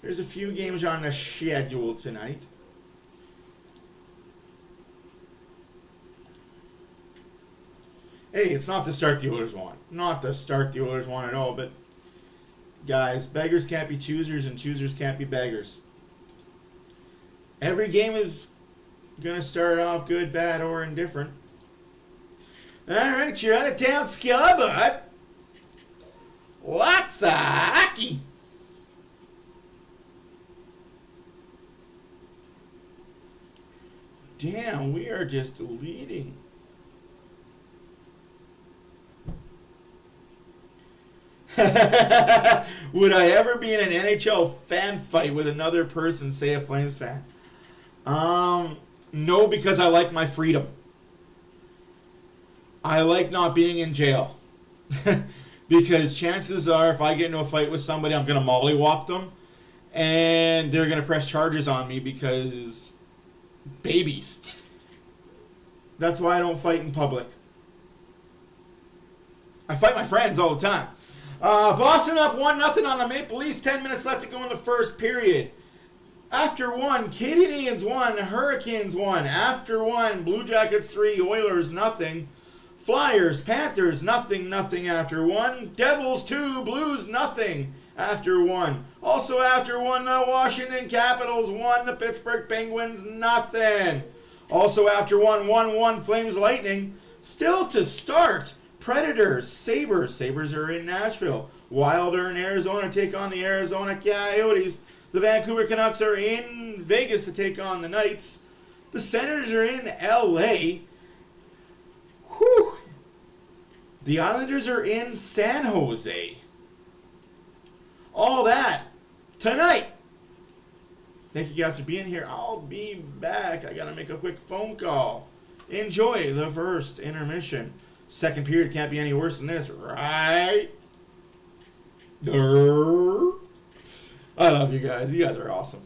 There's a few games on the schedule tonight. Hey, it's not the start the Oilers want. Not the start the Oilers want at all, but guys. Beggars can't be choosers, and choosers can't be beggars. Every game is going to start off good, bad, or indifferent. All right, you're out of town, Scuttlebutt. Lots of hockey. Damn, we are just leading. Would I ever be in an NHL fan fight with another person, say a Flames fan? No, because I like my freedom. I like not being in jail. Because chances are, if I get into a fight with somebody, I'm going to mollywop them. And they're going to press charges on me because babies. That's why I don't fight in public. I fight my friends all the time. Boston up 1-0 on the Maple Leafs. 10 minutes left to go in the first period. After 1, Canadiens 1, Hurricanes 1. After 1, Blue Jackets 3, Oilers nothing. Flyers, Panthers nothing after 1. Devils 2, Blues nothing after 1. Also after 1, the Washington Capitals 1, the Pittsburgh Penguins nothing. Also after 1, Flames Lightning. Still to start, Predators, Sabres. Sabres are in Nashville. Wild are in Arizona, take on the Arizona Coyotes. The Vancouver Canucks are in Vegas to take on the Knights. The Senators are in LA. Whew. The Islanders are in San Jose. All that tonight. Thank you guys for being here. I'll be back. I gotta make a quick phone call. Enjoy the first intermission. Second period can't be any worse than this, right? Durr. I love you guys. You guys are awesome.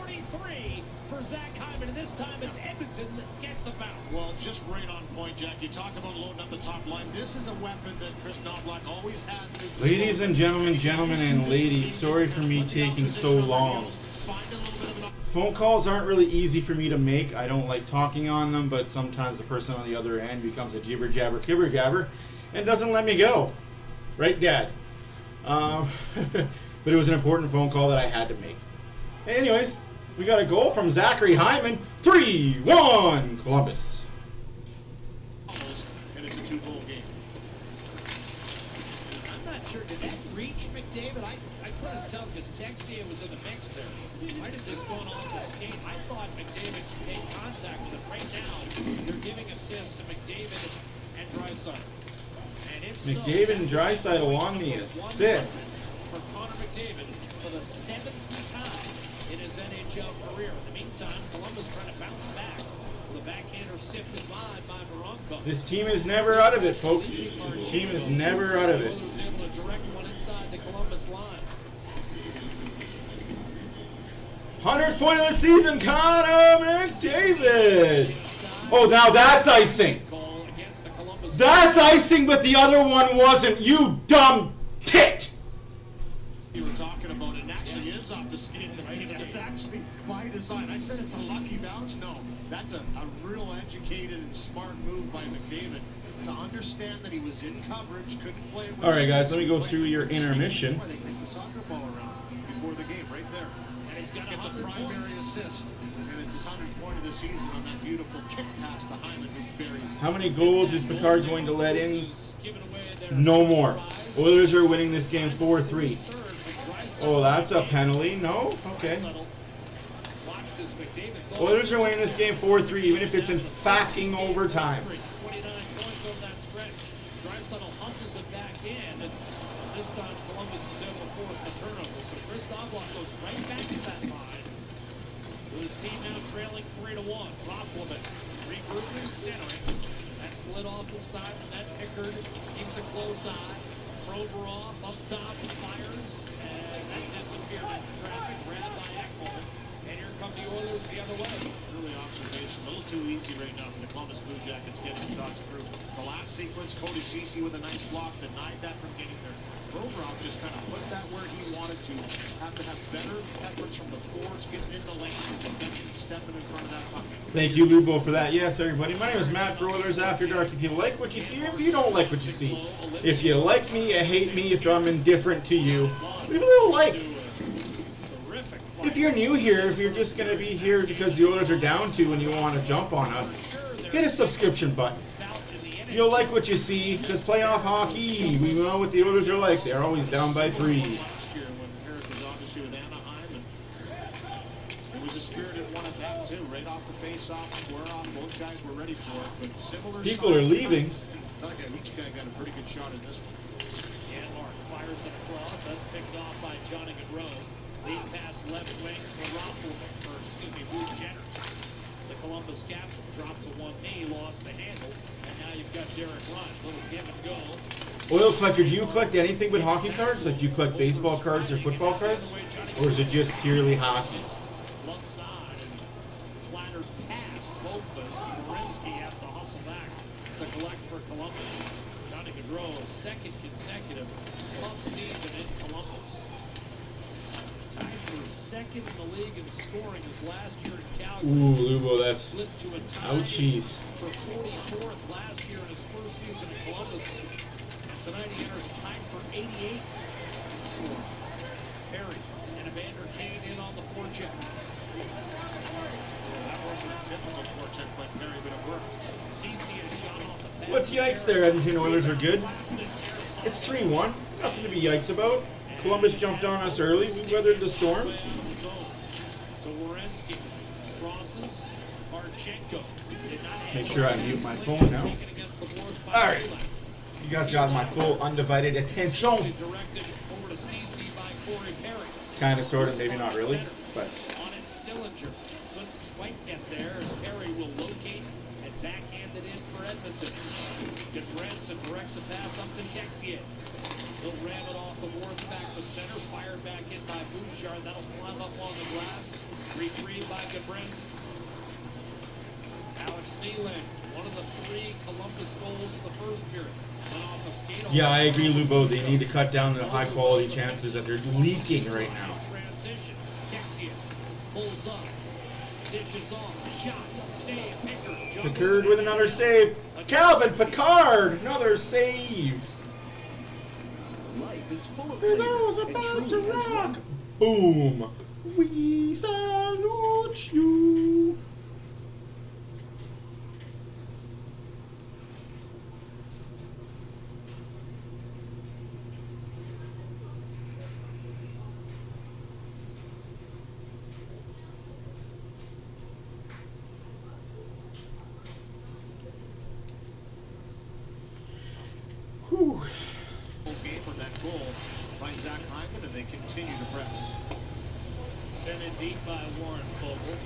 43 for Zach Hyman, and this time it's Edmonton that gets a bounce. Well, just right on point, Jack. You talked about loading up the top line. This is a weapon that Chris Knobloch always has. Ladies and gentlemen and ladies, sorry for me taking so long. Phone calls aren't really easy for me to make. I don't like talking on them, but sometimes the person on the other end becomes a jibber jabber kibber gabber and doesn't let me go. Right, Dad? But it was an important phone call that I had to make. Anyways, we got a goal from Zachary Hyman. 3-1 Columbus. And it's a 2-goal game. I'm not sure, did that reach McDavid? I couldn't tell because Texier was in the mix there. Might have just gone off the skate. I thought McDavid made contact with it. Right now, they're giving assists to McDavid and Draisaitl. And if McDavid so, and Draisaitl on the assists. For Connor McDavid for the 7th time in his NHL career. In the meantime, Columbus trying to bounce back with a backhander sifted by Veronco. This team is never out of it, folks. This team is never out of it. Was able to direct one inside the Columbus line. 100th point of the season, Connor McDavid. Oh, now that's icing. That's icing, but the other one wasn't. You dumb tit. You were talking about it actually is off the skate. It's actually by design. I said it's a lucky bounce. No, that's a real educated and smart move by McDavid to understand that he was in coverage, couldn't play. All right, guys, let me go through your intermission. They kicked the soccer ball around before the game, right there. And he's got a primary assist, and it's his 100th point of the season on that beautiful kick pass to Hyman, who buried. How many goals is Picard going to let in? No more. Oilers are winning this game 4-3. Oh, that's a penalty. No? Okay. Oilers are winning this game 4-3, even if it's in fucking overtime. 29 points on that stretch. Draisaitl hustles it back in, and this time Columbus is able to force the turnover. So Chris Knobloch goes right back to that line. With his team now trailing 3-1. Roslovic regrouping, centering. That slid off the side from that Pickard. Keeps a close eye. Provorov up top, fires, and that disappeared in traffic. Grabbed by Ekholm. And here come the Oilers the other way. Early observation, a little too easy right now for the Columbus Blue Jackets getting shots through. The last sequence, Cody Ceci with a nice block, denied that from getting there. Provorov just kind of put that where he wanted to. Have to have better efforts from the forwards getting in the lane and defensemen stepping in front of that puck. Thank you, Lubo, for that. Yes, everybody. My name is Matt for Oilers After Dark. If you like what you see, or if you don't like what you see, if you like me, you hate me, if I'm indifferent to you, leave a little like. If you're new here, if you're just going to be here because the Oilers are down 2 and you want to jump on us, hit a subscription button. You'll like what you see, because playoff hockey, we know what the Oilers are like. They're always down by 3. Last year when Eric was obviously with Anaheim, and it was a spirited one at that too. Right off the face-off, square off, both guys were ready for it. But similar. People are leaving. Each guy got a pretty good shot in this one. Janmark fires it across. That's picked off by Johnny Gaudreau. Lead pass left wing for Blue Jenner. The Columbus captain dropped to one knee, lost the handle, and now you've got Derek Ryan. Little give and go. Oil collector, do you collect anything but hockey cards? Like, do you collect baseball cards or football cards? Or is it just purely hockey? Left side, and Flanders passed Lopez. Marinsky has to hustle back to collect for Columbus. Johnny Gaudreau, a second consecutive tough season in Columbus. Tied for second in the league in scoring his last year in Calgary. Ooh, Lubo, that's Slipped to a tie ouchies. for 44th last year in his first season in Columbus. Tonight he enters tied for 88th in scoring. Perry and Evander Kane in on the forecheck. That wasn't a typical forecheck by Perry, but it worked. CC has shot off the pass. What's yikes there, Edmonton Oilers are good? It's 3-1. Nothing to be yikes about. Columbus jumped on us early. We weathered the storm. To Werenski. Crosses. Marchenko. Make sure I mute my phone now. Alright. You guys got my full undivided attention. Directed over to CC by Corey Perry. Kind of, sort of, maybe not really. But On it, Sillinger. Couldn't quite get there as Perry will locate and backhand it in for Edmonton. Gudbranson directs a pass up to Texier. He'll ram it off the boards back to center. Fired back in by Bouchard. That'll climb up on the glass. Retrieved by Gabrins. Alex Nealon, one of the 3 Columbus goals in the first period. Went off a skate. Yeah, I agree, Lubo. They need to cut down the high quality chances that they're leaking right now. Transition. Kexia pulls up. Dishes off. Shot. Save. Pickard. Pickard with another save. Calvin Pickard, another save. Life is full of For flavor, those and about to truly has rock. one. Boom. We salute you. Whew. Game from that goal by Zach Hyman, and they continue to press. Sent in deep by Warren Fogle.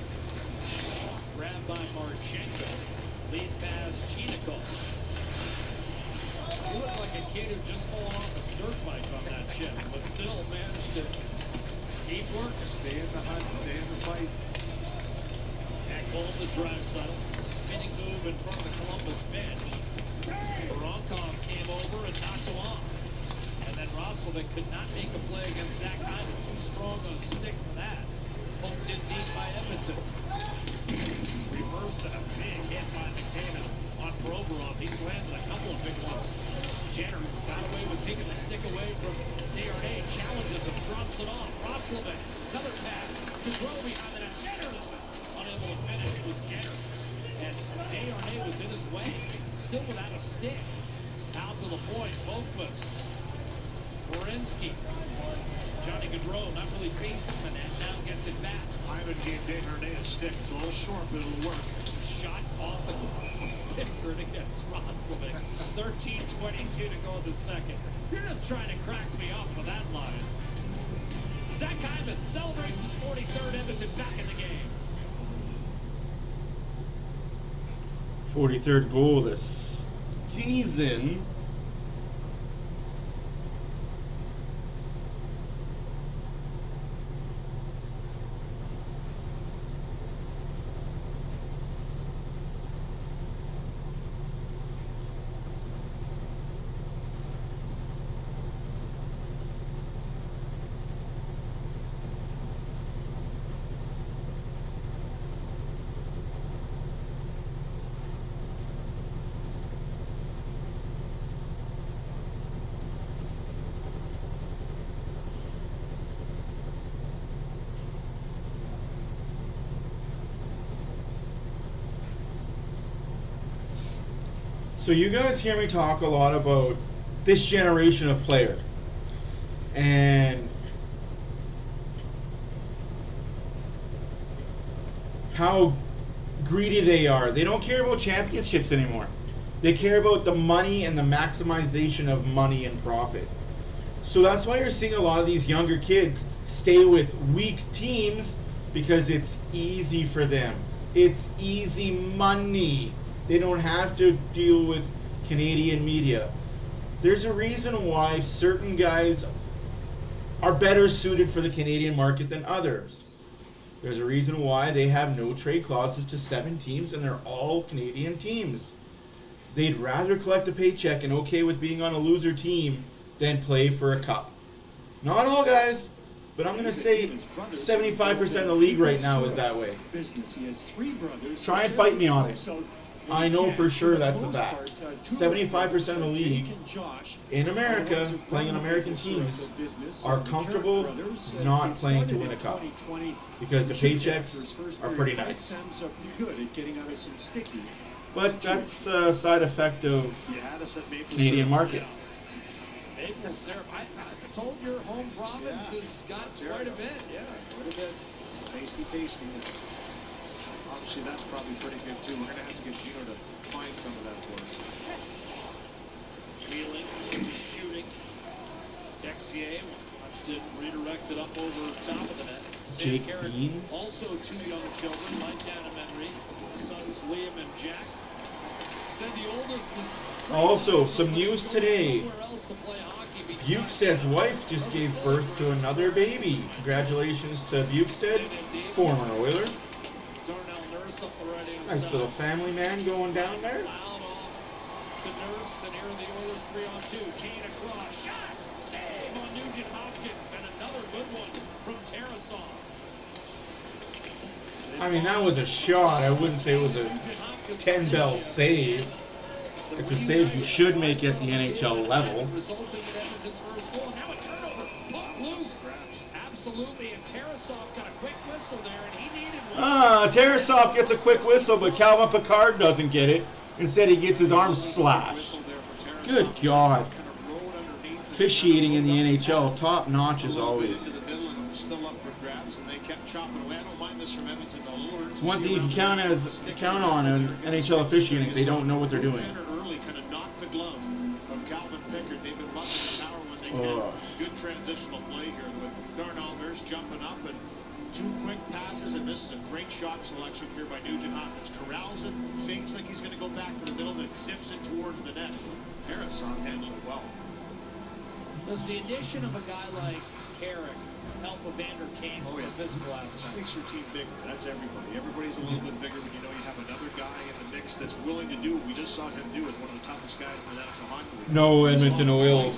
Grabbed by Marchenko. Lead pass Chinikov. He looked like a kid who just fallen off his dirt bike on that ship, but still managed to keep working. Stay in the hunt, stay in the fight. That goal to Draisaitl. Spinning move in front of the Columbus bench. Voronkov came over and knocked him off. And then Roslovic could not make a play against Zach Hyman. Too strong on a stick for that. Poked in deep by Edmonton. Reversed a big hit by McDavid on Provorov. He's landed a couple of big ones. Jenner got away with taking the stick away from Desharnais. Challenges him, drops it off. Roslovic, another pass. Gaudreau behind the net. Centers unable to finish with Jenner. As Desharnais was in his way. Still without a stick. Out to the point, Boqvist. Werenski. Johnny Gaudreau not really facing the net, now gets it back. Hyman gave Desharnais a stick. It's a little short, but it'll work. Shot off the Pickard against Roslovic. 13:22 to go in the second. You're just trying to crack me up with that line. Zach Hyman celebrates his 43rd. Edmonton back in the game. 43rd goal this season. So you guys hear me talk a lot about this generation of player and how greedy they are. They don't care about championships anymore. They care about the money and the maximization of money and profit. So that's why you're seeing a lot of these younger kids stay with weak teams, because it's easy for them. It's easy money. They don't have to deal with Canadian media. There's a reason why certain guys are better suited for the Canadian market than others. There's a reason why they have no trade clauses to 7 teams and they're all Canadian teams. They'd rather collect a paycheck and okay with being on a loser team than play for a cup. Not all guys, but I'm going to say 75% of the league right now is that way. Try and fight me on it. I know for sure that's the facts. 75% of the league in America, playing on American teams, are comfortable not playing to win a cup because the paychecks are pretty nice. But that's a side effect of Canadian market. Maple syrup. I told your home province has got quite a bit. Yeah, quite a bit. Tasty. Obviously, that's probably pretty good too. We're gonna have to get Gino to find some of that for us. Wheeling, shooting. Texier watched it redirected up over top of the net. Jake Bean. Also 2 young children, Mike Elementary, sons Liam and Jack. Said the oldest is Also, some news today. Somewhere else to play hockey Bukestad's wife just gave birth to another baby. Congratulations to Bukestad, former Oiler. Darnell Nurse up the right hand Nice side. little family man going down there. Loud off to Nurse, and here are the Oilers 3-on-2. Kane across, shot, save on Nugent Hopkins, and another good one from Tarasov. I mean, that was a shot. I wouldn't say it was a 10-bell save. It's a save you should make at the NHL level. Resulting in Edmonton's first goal. Now a turnover. Puck loose. Absolutely. And Tarasov got a quick whistle there, and he needed one. Tarasov gets a quick whistle, but Calvin Pickard doesn't get it. Instead, he gets his arm slashed. Good God. Officiating in the NHL, top notch as always. Still up for grabs, and they kept chopping away. I don't mind this from Edmonton. It's one thing you can count on in NHL officiating. They don't know what they're doing. Early kind of knocked the glove of Calvin Pickard. They've been much in power when they can. Good transitional play here with Darnell Nurse jumping up and two quick passes, and this is a great shot selection here by Nugent Hopkins. Corrals it, fakes like he's going to go back to the middle, then zips it towards the net. Tarasov handled it well. Does the addition of a guy like Carrick help Evander Kane from the physical Just aspect? makes your team bigger. That's everybody. Everybody's a little bit bigger when you know you have another guy in the mix that's willing to do what we just saw him do as one of the toughest guys in the National Hockey League. No Edmonton Oil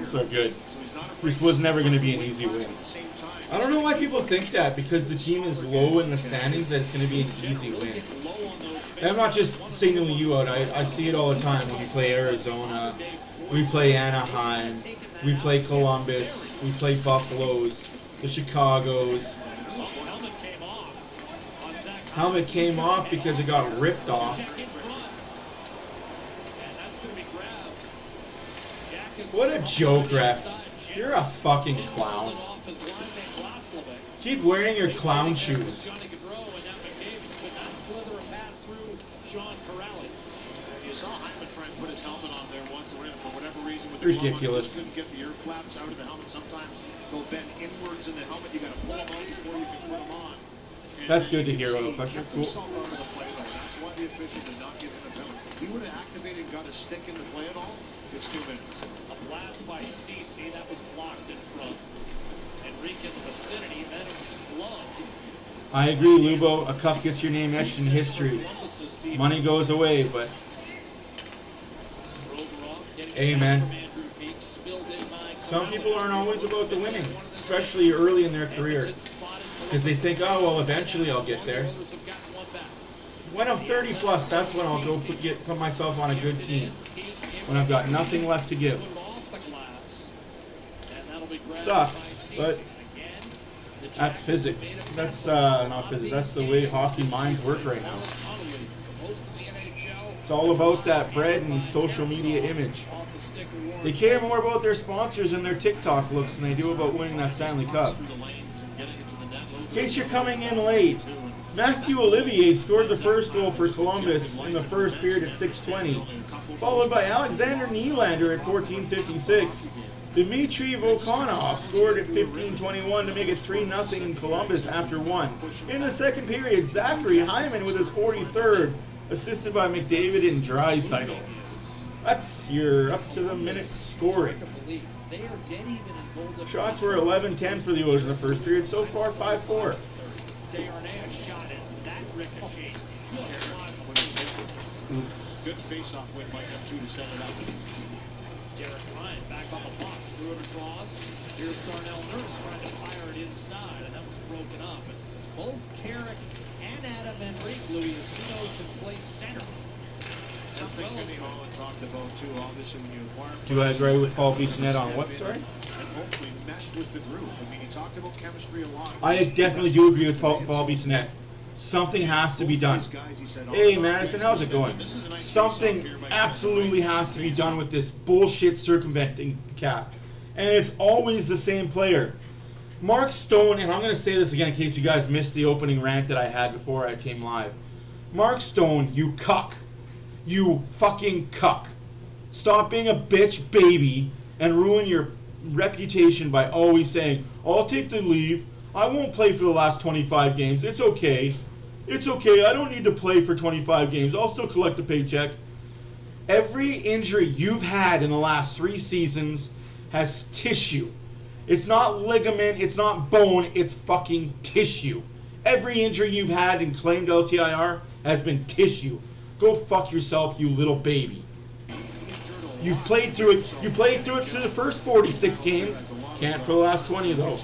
so good. So he's not afraid This was never going to be an easy win. at the same time. I don't know why people think that, because the team is low in the standings, that it's going to be an easy win. Low on those And I'm not just signaling you out. I see it all the time when we play Arizona, we play Anaheim, we play Columbus, we play Buffaloes, the Chicagos. Helmet came off on Zach. Helmet came off because it got ripped off. Check in front. And that's going to be grabbed. Jackets What a off joke, the ref. inside. You're a fucking clown. Off his linemate Glaslovic. Keep wearing your clown shoes. Johnny Gaudreau, and now McDavid could not slither a pass through Sean Corrali. You saw Hyman try and put his helmet on there once, and for whatever reason, with the Ridiculous. glove on, he just couldn't get the ear flaps out of the helmet. Sometimes they'll bend inwards in the helmet. You got to pull them out before you can put them on. And That's good to you hear, can see Oil he kept Cool. himself out of the play, though. That's why the official did not give him a penalty. If he would have activated and got a stick in the play at all, it's 2 minutes. A blast by Ceci that was blocked in front. Enrique in the vicinity, then it was flubbed. I agree, Lubo. A cup gets your name etched in history. Columbus's defense. Money goes away, but Provorov getting Hey, it man. from Andrew Peak, spilled in by some people aren't always about the winning, One of the especially early in their career, Edmonton spotted because they think, oh, well, eventually I'll get there. Oilers have gotten one back. When I'm 30 plus, that's when I'll go put myself on a good team. When I've got nothing left to give. Put it off the glass. And that'll be grabbed Sucks, by but Ceci. Again, the that's Jackets physics. made a That's man not physics. That's the way hockey minds work right now. Connolly is the most in the NHL. It's all about that bread and social media image. Off the stick award. They care more about their sponsors and their TikTok looks than they do about winning that Stanley Cup. Through the lanes and getting it to the net. In case you're coming in late, Matthew Olivier scored the first goal for Columbus in the first period at 6:20, followed by Alexander Nylander at 14:56. Dmitry Volkanov scored at 15:21 to make it 3-0 in Columbus after one. In the second period, Zachary Hyman with his 43rd, assisted by McDavid and Draisaitl. That's your up-to-the-minute scoring. They are dead even in goal Shots were 11-10 for the Oilers in the first period, so far 5-4. Desharnais shot it. That ricochet. Oops. Good face-off win by them, too, to set it up. Derek Ryan back on the puck, threw it across. Here's Darnell Nurse trying to fire it inside, and that was broken up. And both Carrick and Adam Enrique, Louis, as we know, can play center. Something Kenny Holland talked about, too, obviously, when you acquire... Do I agree with Paul Bissonnette on what, sorry? And hopefully mesh with the group. I mean, he talked about chemistry a lot. I definitely do agree with Paul Bissonnette. Something has to be done. Hey, Madison, how's it going? Something absolutely has to be done with this bullshit circumventing cap. And it's always the same player. Mark Stone, and I'm going to say this again in case you guys missed the opening rant that I had before I came live. Mark Stone, you cuck. You fucking cuck. Stop being a bitch baby and ruin your reputation by always saying, I'll take the leave. I won't play for the last 25 games. It's okay. It's okay. I don't need to play for 25 games. I'll still collect a paycheck. Every injury you've had in the last 3 seasons has tissue. It's not ligament, it's not bone, it's fucking tissue. Every injury you've had and claimed LTIR has been tissue. Go fuck yourself, you little baby. You've played through it. You played through it through the first 46 games. Can't for the last 20 though.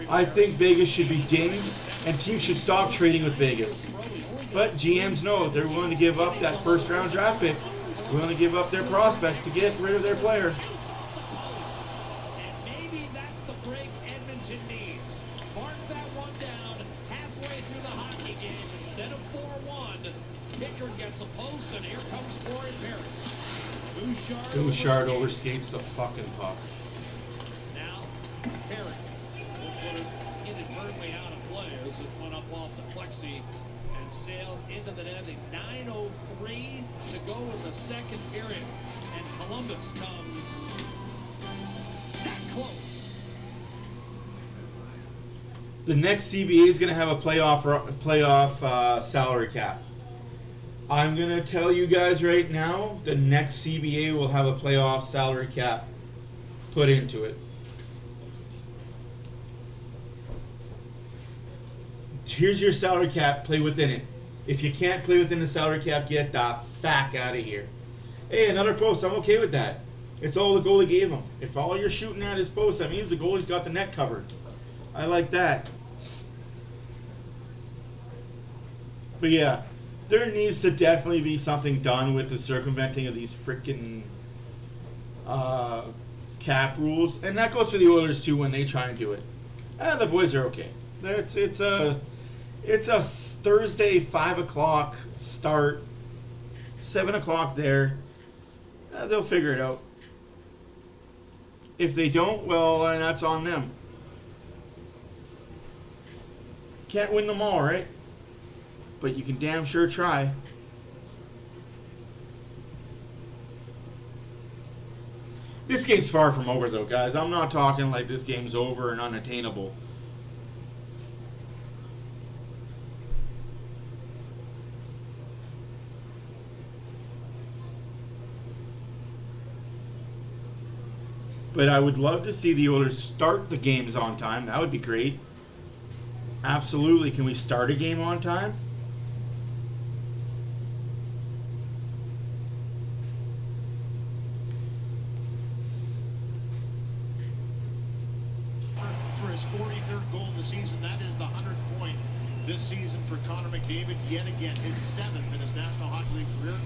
I think Vegas should be dinged, and teams should stop trading with Vegas. But GMs know they're willing to give up that first round draft pick, willing to give up their prospects to get rid of their player. And maybe that's the break Edmonton needs. Mark that one down halfway through the hockey game. Instead of 4-1, Pickard gets a post, and here comes Corey Perry. Bouchard overskates the fucking puck. Now, Perry will put it inadvertently out of play as it went up off the plexi and sailed into the net. 9:03 to go in the second period, and Columbus comes that close. The next CBA is going to have a playoff salary cap. I'm going to tell you guys right now, the next CBA will have a playoff salary cap put into it. Here's your salary cap, play within it. If you can't play within the salary cap, get the fuck out of here. Hey, another post, I'm okay with that. It's all the goalie gave him. If all you're shooting at is post, that means the goalie's got the net covered. I like that. But yeah, there needs to definitely be something done with the circumventing of these freaking cap rules. And that goes for the Oilers too when they try and do it. And the boys are okay. It's a Thursday 5 o'clock start, 7 o'clock there. They'll figure it out. If they don't, well, that's on them. Can't win them all, right? But you can damn sure try. This game's far from over, though, guys. I'm not talking like this game's over and unattainable. But I would love to see the Oilers start the games on time. That would be great. Absolutely. Can we start a game on time? For his 43rd goal of the season, that is the 100th point this season for Connor McDavid. Yet again, his 7th in his National Hockey League career.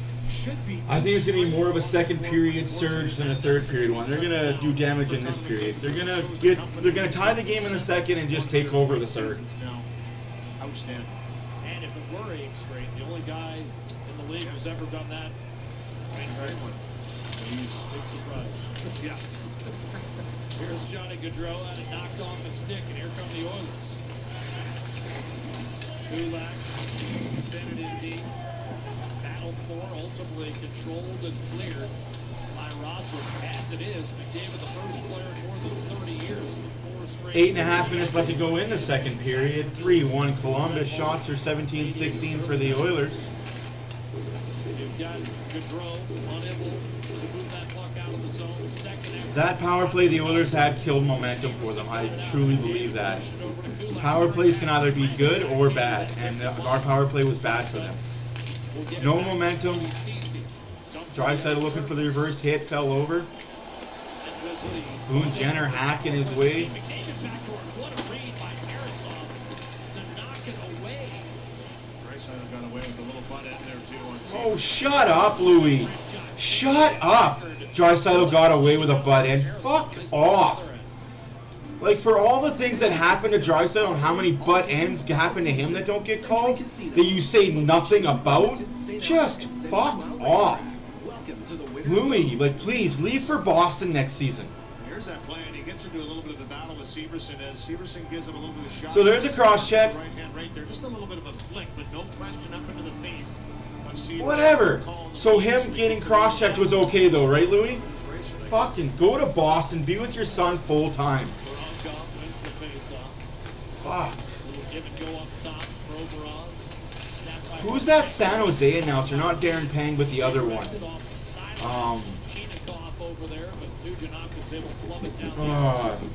Should be. I think it's going to be more of a second period surge than a third period one. They're going to do damage in this period. They're going to tie the game in the second and just take over the third. Outstanding. And if it were 8 straight, the only guy in the league who's ever done that, Wayne Franklin. So he's a big surprise. Yeah. Here's Johnny Gaudreau, had it knocked off the stick, and here come the Oilers. Kulak sent it in deep. Battled for, ultimately controlled and cleared by Russell. As it is, McDavid, the first player in more than 30 years with 4 straight. 8.5 minutes left to go in the second period. 3-1 Columbus. Shots are 17-16 for the Oilers. You've got Gaudreau unable to move that puck out of the zone. Second effort. That power play the Oilers had killed momentum for them. I truly believe that. Power plays can either be good or bad, and our power play was bad for them. No momentum. Draisaitl looking for the reverse hit, fell over. Boone Jenner hacking his way. What a read by Harrison to knock it away. Draisaitl got away with a little butt end there too. Oh, shut up, Louis. Shut up. Draisaitl got away with a butt end. Fuck off. Like, for all the things that happen to Draisaitl and how many butt ends happen to him that don't get called, that you say nothing about, just fuck off. Louis, like, please, leave for Boston next season. Here's that play, and he gets into a little bit of a battle with Severson as Severson gives him a little bit of shot. So there's a cross check. Right hand right there, just a little bit of a flick, but no question up into the face of Severson. Whatever. So him getting cross-checked was okay, though, right, Louis? Fucking go to Boston, be with your son full time. Wins the face-off. Fuck. Little give and go up top for Oberon. Snap by Who's that San Jose announcer? Not Darren Pang, but the other one. Chinakoff over there, but Nugent Hopkins able to club it down.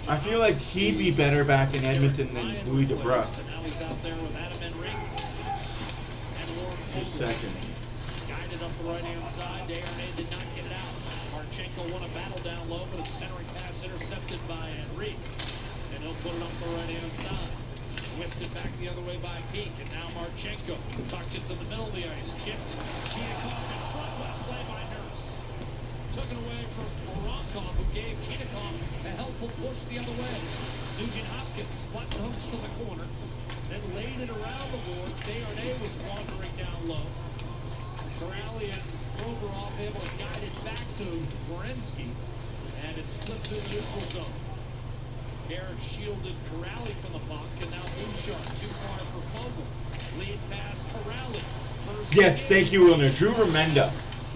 I feel like he'd be better back in Edmonton than Louis DeBrusk. Now he's out there with Adam Enrique. And Warren Just a second. guided up the right-hand side. Desharnais did not get it out. Marchenko won a battle down low, but a centering pass intercepted by Enrique. And he'll put it up the right-hand side. Twisted back the other way by Peak, and now Marchenko tucked it to the middle of the ice. Chipped. Chinakoff in front. Well play by Nurse. Took it away from Voronkov, who gave Chinakoff a helpful push the other way. Nugent Hopkins button hooks to the corner, then laid it around the boards. Desharnais was wandering down low. Corrali and Provorov able to guide it back to Werenski, and it's flipped to the neutral zone. Garrett shielded Corrali from the puck, and now Bouchard too far for Fogle. Lead pass, Corrali. Yes, thank you, Wilner. Drew Remenda.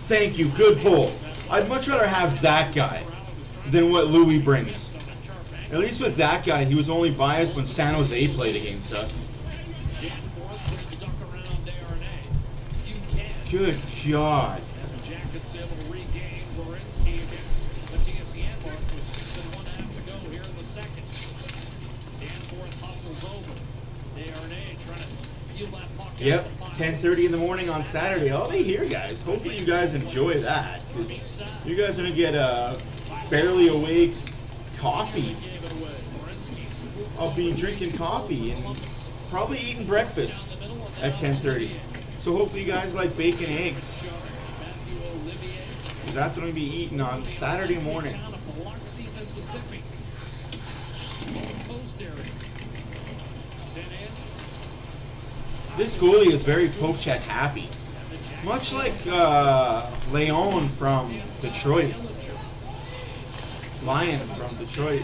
Thank you. Good pull. I'd much rather have that guy than what Louis brings. At least with that guy, he was only biased when San Jose played against us. Good God. And the Jackets able to regain Werenski against Matthias Janmark with 6.5 to go here in the second. Danforth hustles over. Desharnais trying to peel that puck. Yep, 10:30 in the morning on Saturday. I'll be here, guys. Hopefully you guys enjoy that, because you guys are going to get a barely awake coffee. I'll be drinking coffee and probably eating breakfast at 10:30. So hopefully you guys like bacon eggs, because that's what I'm going to be eating on Saturday morning. This goalie is very poke check happy, much like Leon from Detroit. Lion from Detroit,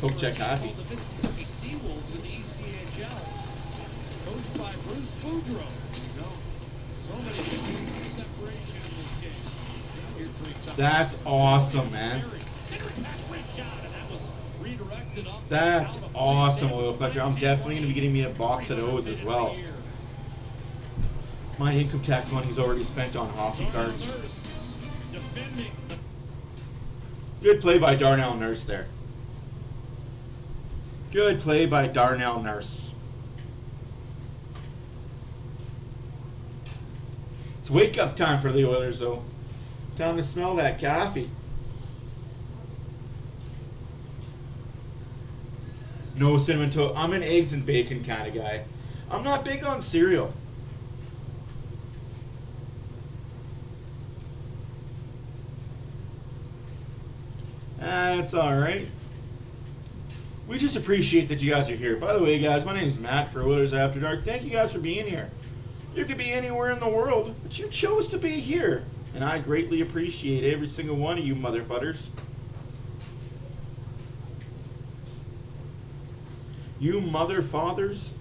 poke check happy. The Mississippi Seawolves in the ECHL, coached by Bruce Boudreau. So many degrees of separation in this game. Here's pretty tough. That's awesome, man. That's awesome, Oil Collector. I'm definitely going to be getting me a box of those as well. My income tax money's already spent on hockey cards. Good play by Darnell Nurse there. Good play by Darnell Nurse. It's wake up time for the Oilers, though. Time to smell that coffee. No cinnamon toast. I'm an eggs and bacon kind of guy. I'm not big on cereal. That's alright. We just appreciate that you guys are here. By the way, guys, my name is Matt for Oilers After Dark. Thank you guys for being here. You could be anywhere in the world, but you chose to be here. And I greatly appreciate every single one of you motherfuckers. You mother fathers.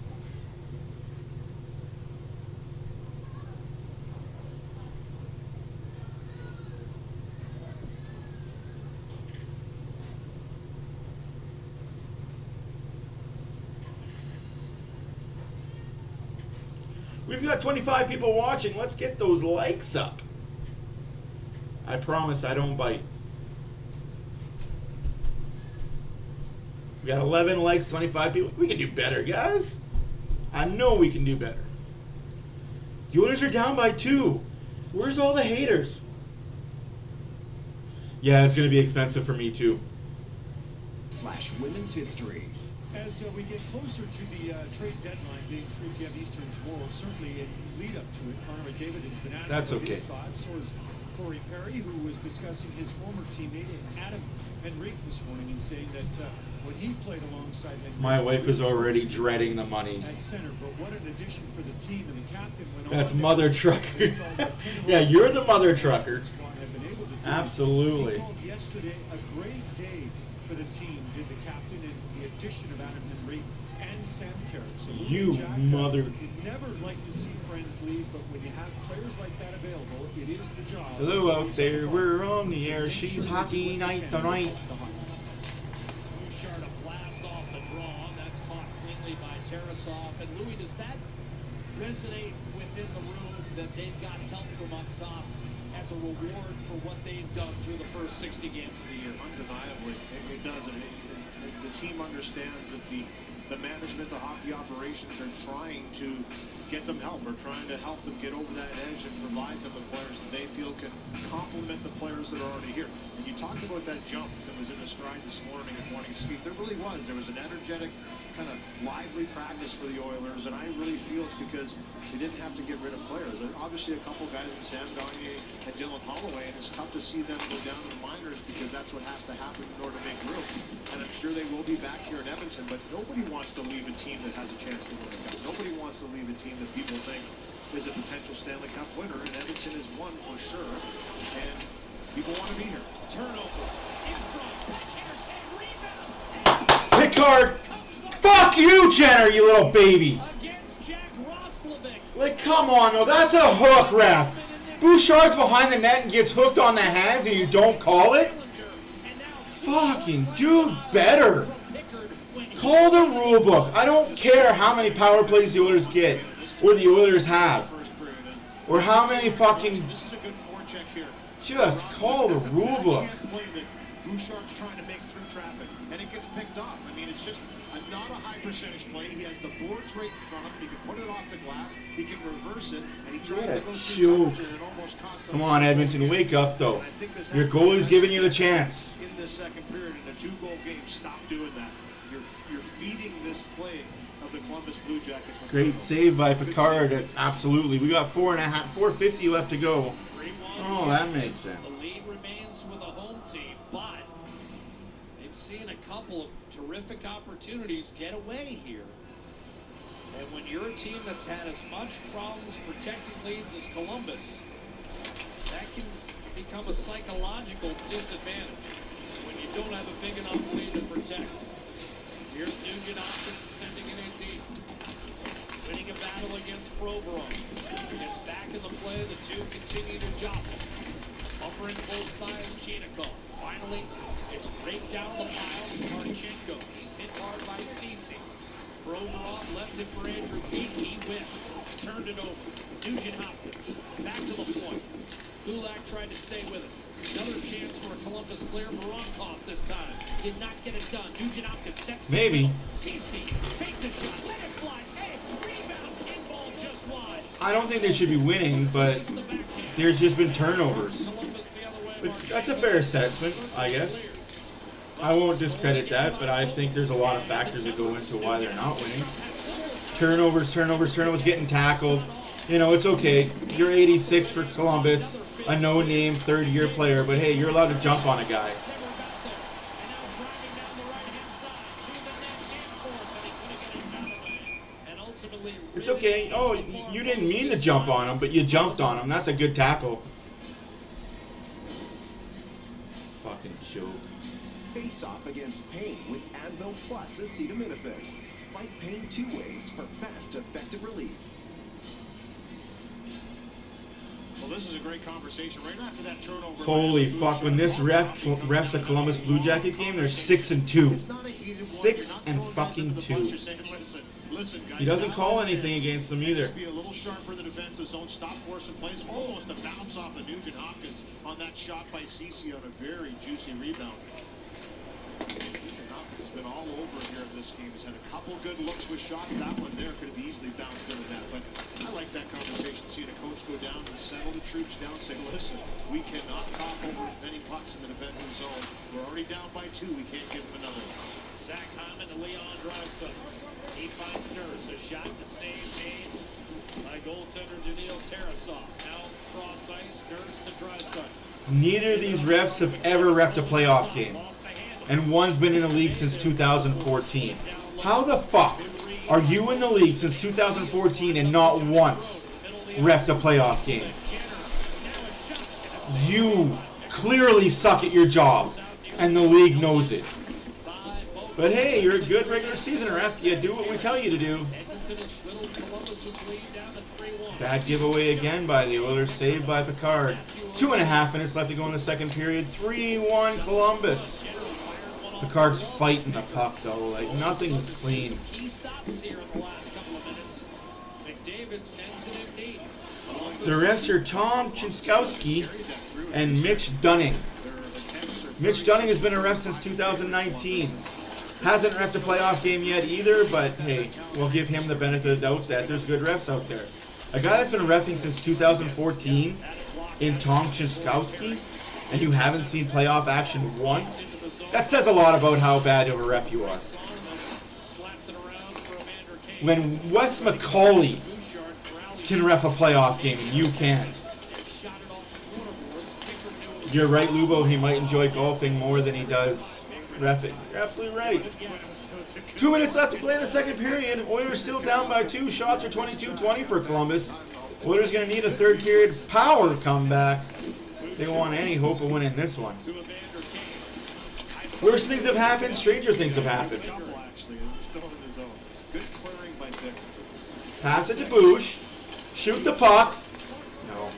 We've got 25 people watching. Let's get those likes up. I promise I don't bite. We got 11 likes, 25 people. We can do better, guys. I know we can do better. The Oilers are down by 2. Where's all the haters? Yeah, it's going to be expensive for me, too. / women's history. As we get closer to the trade deadline being 3 p.m. Eastern tomorrow, certainly in lead up to it, Connor McDavid has been asked That's about okay. his thoughts. So is Corey Perry, who was discussing his former teammate Adam Enrique this morning and saying that when he played alongside Enrique, My wife is already dreading the money. at center, but what an addition for the team, and the captain went That's on mother trucker. Yeah, you're the mother trucker. Absolutely. He called yesterday a great day for the team, did the captain, and the addition of Adam Enrique and Sam Carrick. So You Jack, mother... you'd never like to see friends leave, but when you have players like that available, it is the job. Hello out there, we're on the air. She's hockey night tonight. Bouchard a blast off the draw. That's caught cleanly by Tarasov. And Louis, does that resonate within the room that they've got help from up top as a reward for what they've done through the first 60 games of the year. Undeniably, it does. The team understands that the management, the hockey operations are trying to get them help, or trying to help them get over that edge and provide them the players that they feel can complement the players that are already here. And you talked about that jump that was in the stride this morning at morning skate. There really was. There was an energetic, kind of lively practice for the Oilers, and I really feel it's because they didn't have to get rid of players. There are obviously a couple guys in Sam Gagner and Dylan Holloway, and it's tough to see them go down to the minors because that's what has to happen in order to make room. And I'm sure they will be back here in Edmonton, but nobody wants to leave a team that has a chance to win a cup. Nobody wants to leave a team that people think is a potential Stanley Cup winner, and Edmonton is one for sure, and people want to be here. Turnover in front. Rebound. Picard! Fuck you, Jenner, you little baby! Against Jack Roslovic. Like, come on, no, that's a hook, ref. Bouchard's behind the net and gets hooked on the hands and you don't call it? Fucking do better. Call the rule book. I don't care how many power plays the Oilers get, or the Oilers have, or how many fucking... This is a good forecheck here. Just call the rule book. Bouchard's trying to make through traffic, and it gets picked off. I mean, it's just not a high percentage play. He has the boards right in front of him. He can put it off the glass. He can reverse it, and he tries to go through coverage, and it almost costs him. Come on, Edmonton, wake up, though. Your goalie's giving you the chance. In this second period, in a 2-goal game, stop doing that. You're feeding this play of the Columbus Blue Jackets. Great save by Picard. Absolutely. We got 450 left to go. Oh, that makes sense. The lead remains with a home team, but they've seen a couple of terrific opportunities get away here. And when you're a team that's had as much problems protecting leads as Columbus, that can become a psychological disadvantage when you don't have a big enough lead to protect. Here's Nugent Hopkins sending it in deep. Winning a battle against Provorov. Gets back in the play. The two continue to jostle. Upper and close by is Chinikov. Finally, it's raked down the pile to Marchenko. He's hit hard by Ceci. Provorov left it for Andrew Peake. He whipped. Turned it over. Nugent Hopkins. Back to the point. Kulak tried to stay with it. Another chance for a Columbus clear. Voronkov this time. Did not get it done. Nugent Hopkins steps. Maybe. Ceci. Take the shot. Let it fly. Save. Rebound. In ball just wide. I don't think they should be winning, but there's just been turnovers. But that's a fair assessment, I guess. I won't discredit that, but I think there's a lot of factors that go into why they're not winning. Turnovers, getting tackled. You know, it's okay. You're 86 for Columbus, a no-name third-year player, but hey, you're allowed to jump on a guy. It's okay. Oh, you didn't mean to jump on him, but you jumped on him. That's a good tackle. Fucking joke. Face off against pain with Advil Plus acetaminophen. Fight pain 2 ways for fast, effective relief. Well, this is a great conversation right after that turnover. Holy fuck! When this refs a Columbus Blue Jacket game, they're 6-2. 6 and fucking 2. He doesn't call anything against them either. Be a little sharper in the defensive zone. Stop forcing plays. Almost a bounce off of Nugent Hopkins on that shot by Ceci on a very juicy rebound. Nugent Hopkins has been all over here in this game. He's had a couple good looks with shots. That one there could have easily bounced into that. But I like that conversation, seeing a coach go down and settle the troops down and say, listen, we cannot pop over many pucks in the defensive zone. We're already down by 2. We can't give them another one. Zach Hyman to Leon Draisaitl. He finds Nurse. A shot to save made by goaltender Daniil Tarasov. Now cross ice. Nurse to Draisaitl. Neither of these refs have ever reffed a playoff game. And one's been in the league since 2014. How the fuck are you in the league since 2014 and not once reffed a playoff game? You clearly suck at your job, and the league knows it. But hey, you're a good regular season ref. You do what we tell you to do. Bad giveaway again by the Oilers, saved by Picard. 2.5 minutes left to go in the second period. 3-1 Columbus. Picard's fighting the puck though, like nothing is clean. The refs are Tom Chinskowski and Mitch Dunning. Mitch Dunning has been a ref since 2019. Hasn't refed a playoff game yet either, but hey, we'll give him the benefit of the doubt that there's good refs out there. A guy that's been reffing since 2014 in Tom Cziskowski, and you haven't seen playoff action once, that says a lot about how bad of a ref you are. When Wes McCauley can ref a playoff game and you can't, you're right, Lubo, he might enjoy golfing more than he does reffing. You're absolutely right. 2 minutes left to play in the second period. Oilers still down by 2. Shots are 22-20 for Columbus. Oilers going to need a third period power comeback. They don't want any hope of winning this one. Worse things have happened. Stranger things have happened. Pass it to Boosh. Shoot the puck. No.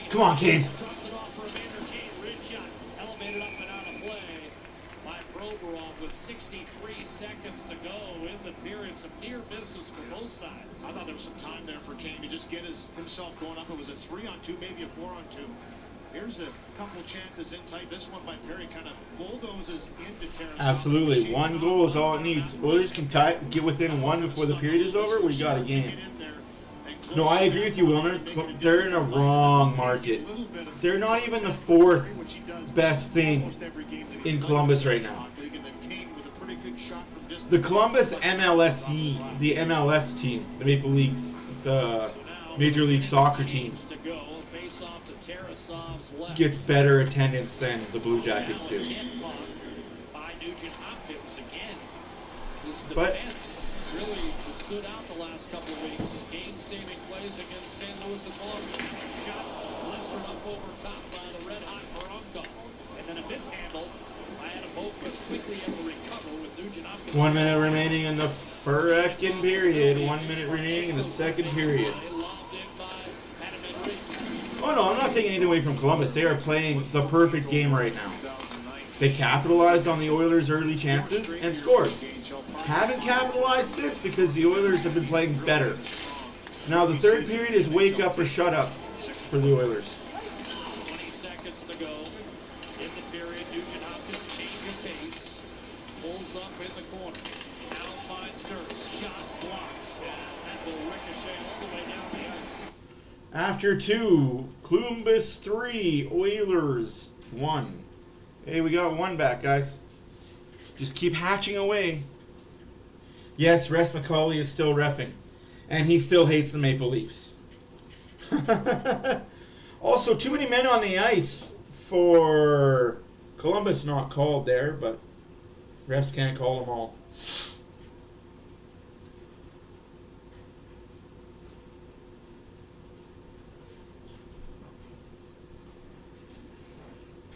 Come on, Kane. Elevated up and out of play by Provorov with 63 seconds to go in the period. Some near misses for both sides. I thought there was some time there for Kane to just get himself going up. It was a 3-on-2, maybe a 4-on-2. Here's a couple chances in tight. This one by Perry kind of bulldozes into Terrence. Absolutely. One goal is all it needs. Oilers can get within one before the period is over. We got a game. No, I agree with you, Wilner. They're in a wrong market. They're not even the fourth best thing in Columbus right now. The Columbus MLSE, the MLS team, the Maple Leafs, the Major League Soccer team, gets better attendance than the Blue Jackets do. But really stood out the last couple of weeks. Game-saving plays against St. Louis and Boston. Shot blistered up over top by the red-hot Morongo. And then a mishandle by Adam Boquist, quickly able to recover with Nugent Hopkins. 1 minute remaining in the second period. 1 minute remaining in the second period. Oh no, I'm not taking anything away from Columbus. They are playing the perfect game right now. They capitalized on the Oilers' early chances and scored. Haven't capitalized since because the Oilers have been playing better. Now the third period is wake up or shut up for the Oilers. 20 seconds to go in the period. Nugent Hopkins change of pace. Pulls up in the corner. Now finds Nurse. Shot blocked. And that will ricochet all the way down the ice. After 2, Columbus 3, Oilers 1. Hey, we got 1 back, guys. Just keep hatching away. Yes, Wes McCauley is still reffing. And he still hates the Maple Leafs. Also, too many men on the ice for Columbus not called there, but refs can't call them all.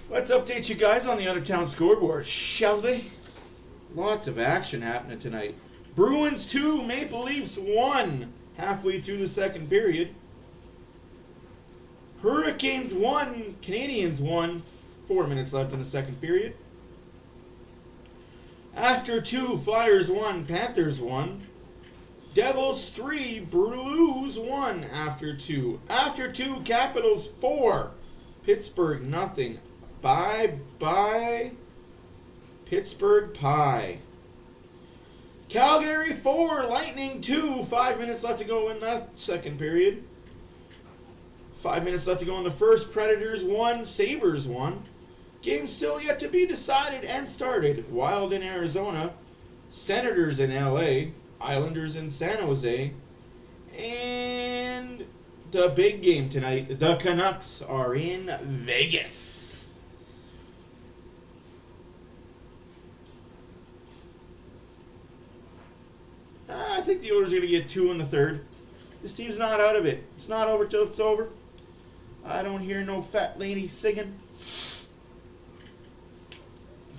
Let's update you guys on the out-of-town scoreboard, shall we? Lots of action happening tonight. Bruins 2, Maple Leafs 1, halfway through the second period. Hurricanes 1, Canadians 1, 4 minutes left in the second period. After 2, Flyers 1, Panthers 1. Devils 3, Blues 1 after 2. After 2, Capitals 4, Pittsburgh nothing. Bye-bye, Pittsburgh Pie. Calgary 4, Lightning 2. 5 minutes left to go in that second period. 5 minutes left to go in the first. Predators 1, Sabres 1. Game still yet to be decided and started. Wild in Arizona. Senators in LA. Islanders in San Jose. And the big game tonight. The Canucks are in Vegas. I think the Oilers are going to get 2 in the third. This team's not out of it. It's not over till it's over. I don't hear no fat lady singing.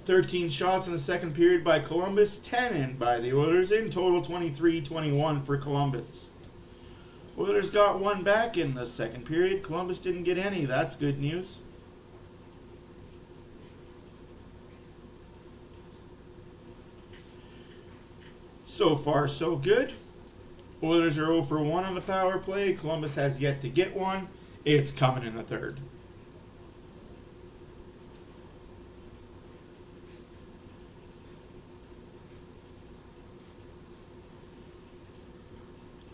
13 shots in the second period by Columbus, 10 in by the Oilers. In total, 23-21 for Columbus. Oilers got one back in the second period. Columbus didn't get any. That's good news. So far, so good. Oilers are 0 for 1 on the power play. Columbus has yet to get one. It's coming in the third.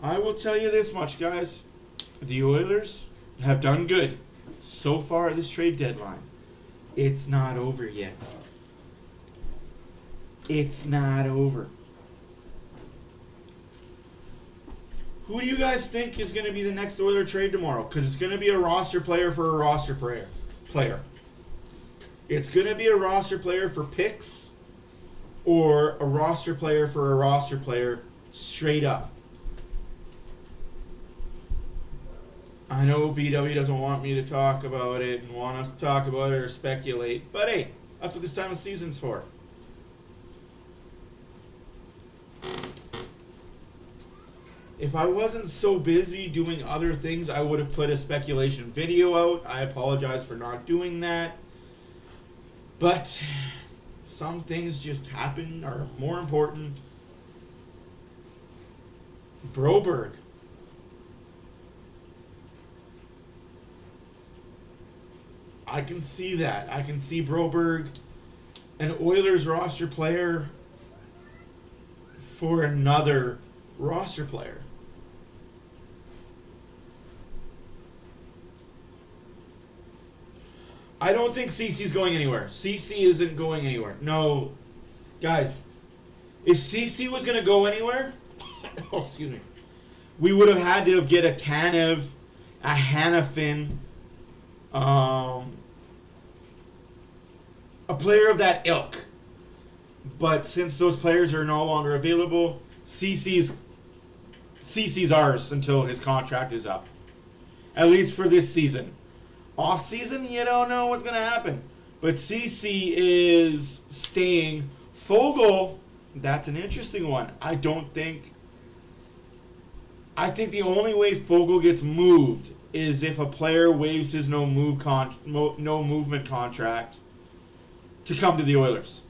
I will tell you this much, guys. The Oilers have done good so far at this trade deadline. It's not over yet. It's not over. Who do you guys think is going to be the next Oiler trade tomorrow? Because it's going to be a roster player for a roster player. It's going to be a roster player for picks or a roster player for a roster player straight up. I know BW doesn't want me to talk about it and want us to talk about it or speculate, but hey, that's what this time of season's for. If I wasn't so busy doing other things, I would have put a speculation video out. I apologize for not doing that. But some things just happen, are more important. Broberg. I can see that. I can see Broberg, an Oilers roster player, for another roster player. I don't think CC's going anywhere. CC isn't going anywhere. No. Guys, if CC was going to go anywhere, oh, excuse me, we would have had to get a Tanev, a Hanifin, a player of that ilk. But since those players are no longer available, CC's ours until his contract is up. At least for this season. Off season, you don't know what's going to happen. But CC is staying. Fogle, that's an interesting one. I think the only way Fogle gets moved is if a player waives his no movement contract to come to the Oilers.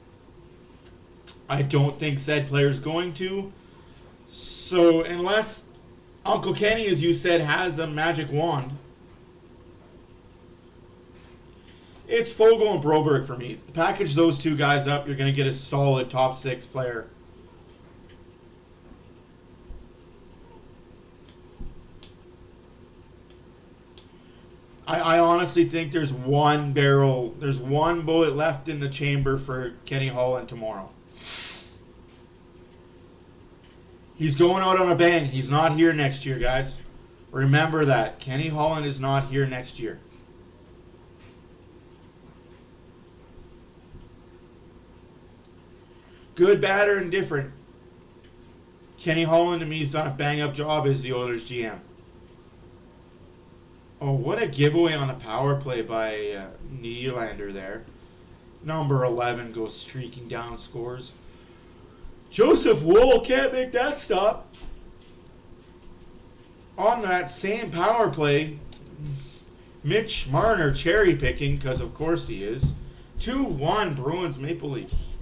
I don't think said player's going to. So unless Uncle Kenny, as you said, has a magic wand, it's Fogle and Broberg for me. Package those two guys up, you're going to get a solid top 6 player. I honestly think there's one bullet left in the chamber for Kenny Holland tomorrow. He's going out on a bang. He's not here next year, guys. Remember that. Kenny Holland is not here next year. Good, bad, or indifferent. Kenny Holland, to me, has done a bang-up job as the Oilers GM. Oh, what a giveaway on the power play by Nylander there. Number 11 goes streaking down, scores. Joseph Wool can't make that stop. On that same power play, Mitch Marner cherry picking, because of course he is. 2-1 Bruins Maple Leafs.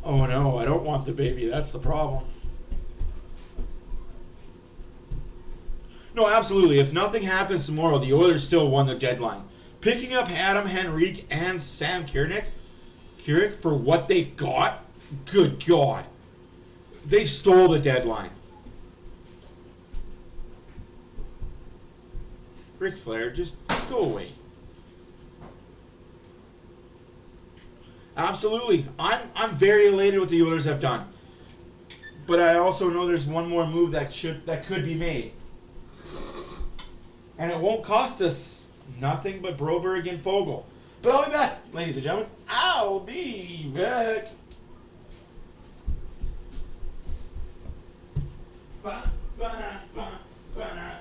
Oh no, I don't want the baby. That's the problem. No, absolutely. If nothing happens tomorrow, the Oilers still won the deadline. Picking up Adam Henrique and Sam Kieran for what they got, good God. They stole the deadline. Ric Flair, just go away. Absolutely. I'm very elated what the Oilers have done. But I also know there's one more move that could be made. And it won't cost us nothing but Broberg and Fogle. But I'll be back, ladies and gentlemen. I'll be back. Ba, ba, ba, ba,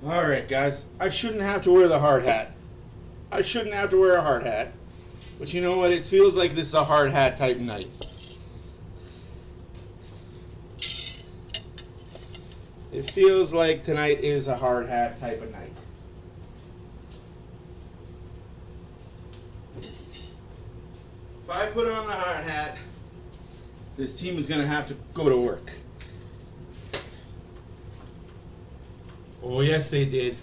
All right, guys. I shouldn't have to wear the hard hat. I shouldn't have to wear a hard hat. But you know what? It feels like this is a hard hat type night. It feels like tonight is a hard hat type of night. If I put on the hard hat, this team is going to have to go to work. Oh, yes, they did.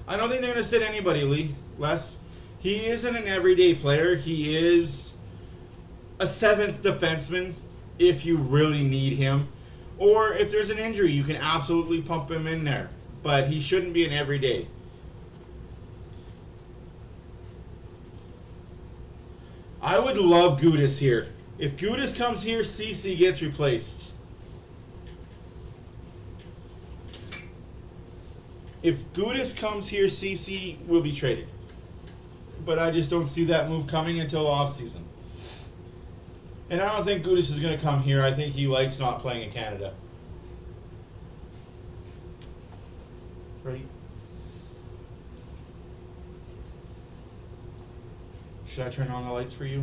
I don't think they're going to sit anybody, Les. He isn't an everyday player. He is a seventh defenseman if you really need him. Or if there's an injury, you can absolutely pump him in there. But he shouldn't be an everyday. I would love Gudas here. If Gudas comes here, CC gets replaced. If Gudas comes here, CC will be traded. But I just don't see that move coming until offseason. And I don't think Gudas is going to come here. I think he likes not playing in Canada. Right? Should I turn on the lights for you?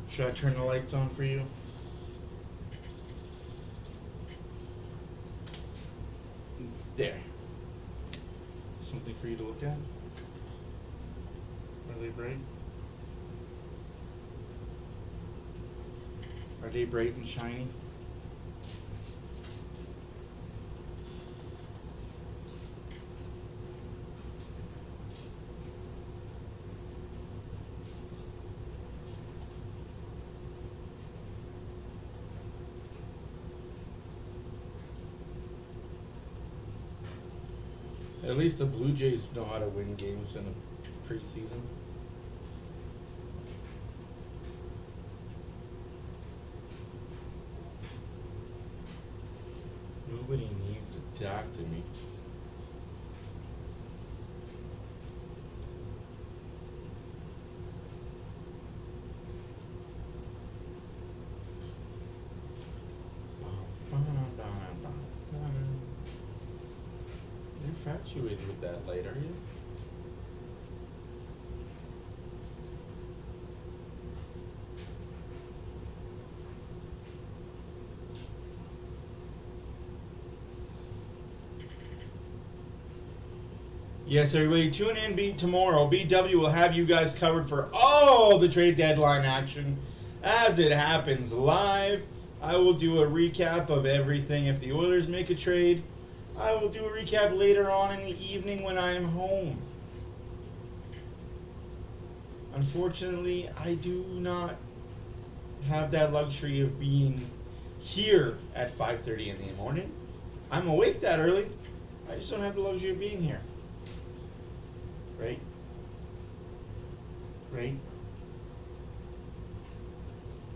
Should I turn the lights on for you? There. Something for you to look at? Are they bright? Are they bright and shiny? At least the Blue Jays know how to win games in the preseason. Nobody needs to talk to me. You're infatuated with that light, are you? Yes, everybody, tune in tomorrow. BW will have you guys covered for all the trade deadline action as it happens live. I will do a recap of everything. If the Oilers make a trade, I will do a recap later on in the evening when I am home. Unfortunately, I do not have that luxury of being here at 5:30 in the morning. I'm awake that early. I just don't have the luxury of being here. Right? Right?